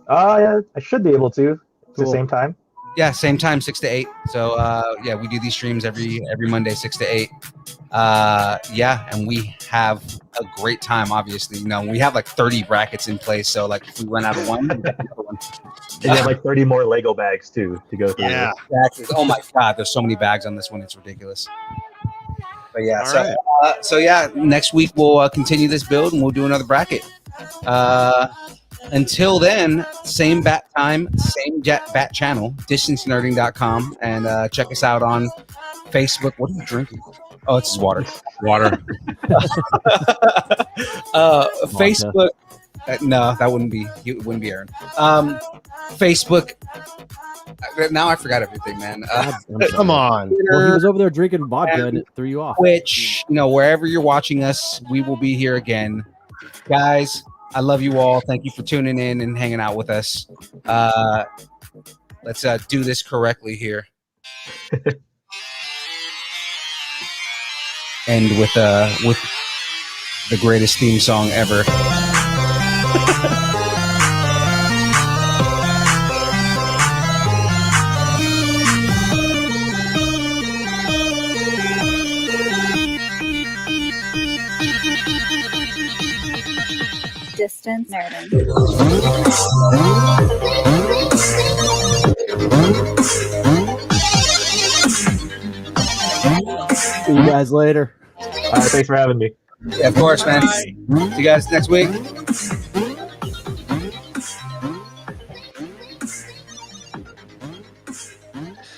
Yeah, I should be able to. At the Cool. same time. Yeah, same time, 6 to 8. So yeah, we do these streams every Monday, 6 to 8. Yeah, and we have a great time. Obviously, we have like 30 brackets in place. So like, if we run out of one, we got another one. And you have like 30 more Lego bags too to go through. Yeah. Exactly. Oh my God, there's so many bags on this one. It's ridiculous. But yeah, All right. so yeah, next week we'll continue this build and we'll do another bracket. Until then, same bat time, same bat channel, distancenerding.com, and check us out on Facebook. What are you drinking? Oh, it's just water. Water. Facebook. No, that wouldn't be. It wouldn't be Aaron. Facebook. Now I forgot everything, man. Come on. Well, he was over there drinking vodka and it threw you off. Twitch. Wherever you're watching us, we will be here again, guys. I love you all. Thank you for tuning in and hanging out with us. Let's do this correctly here. And with the greatest theme song ever. Distance nerding. See you guys later. All right, thanks for having me. Yeah, of course, man. See you guys next week.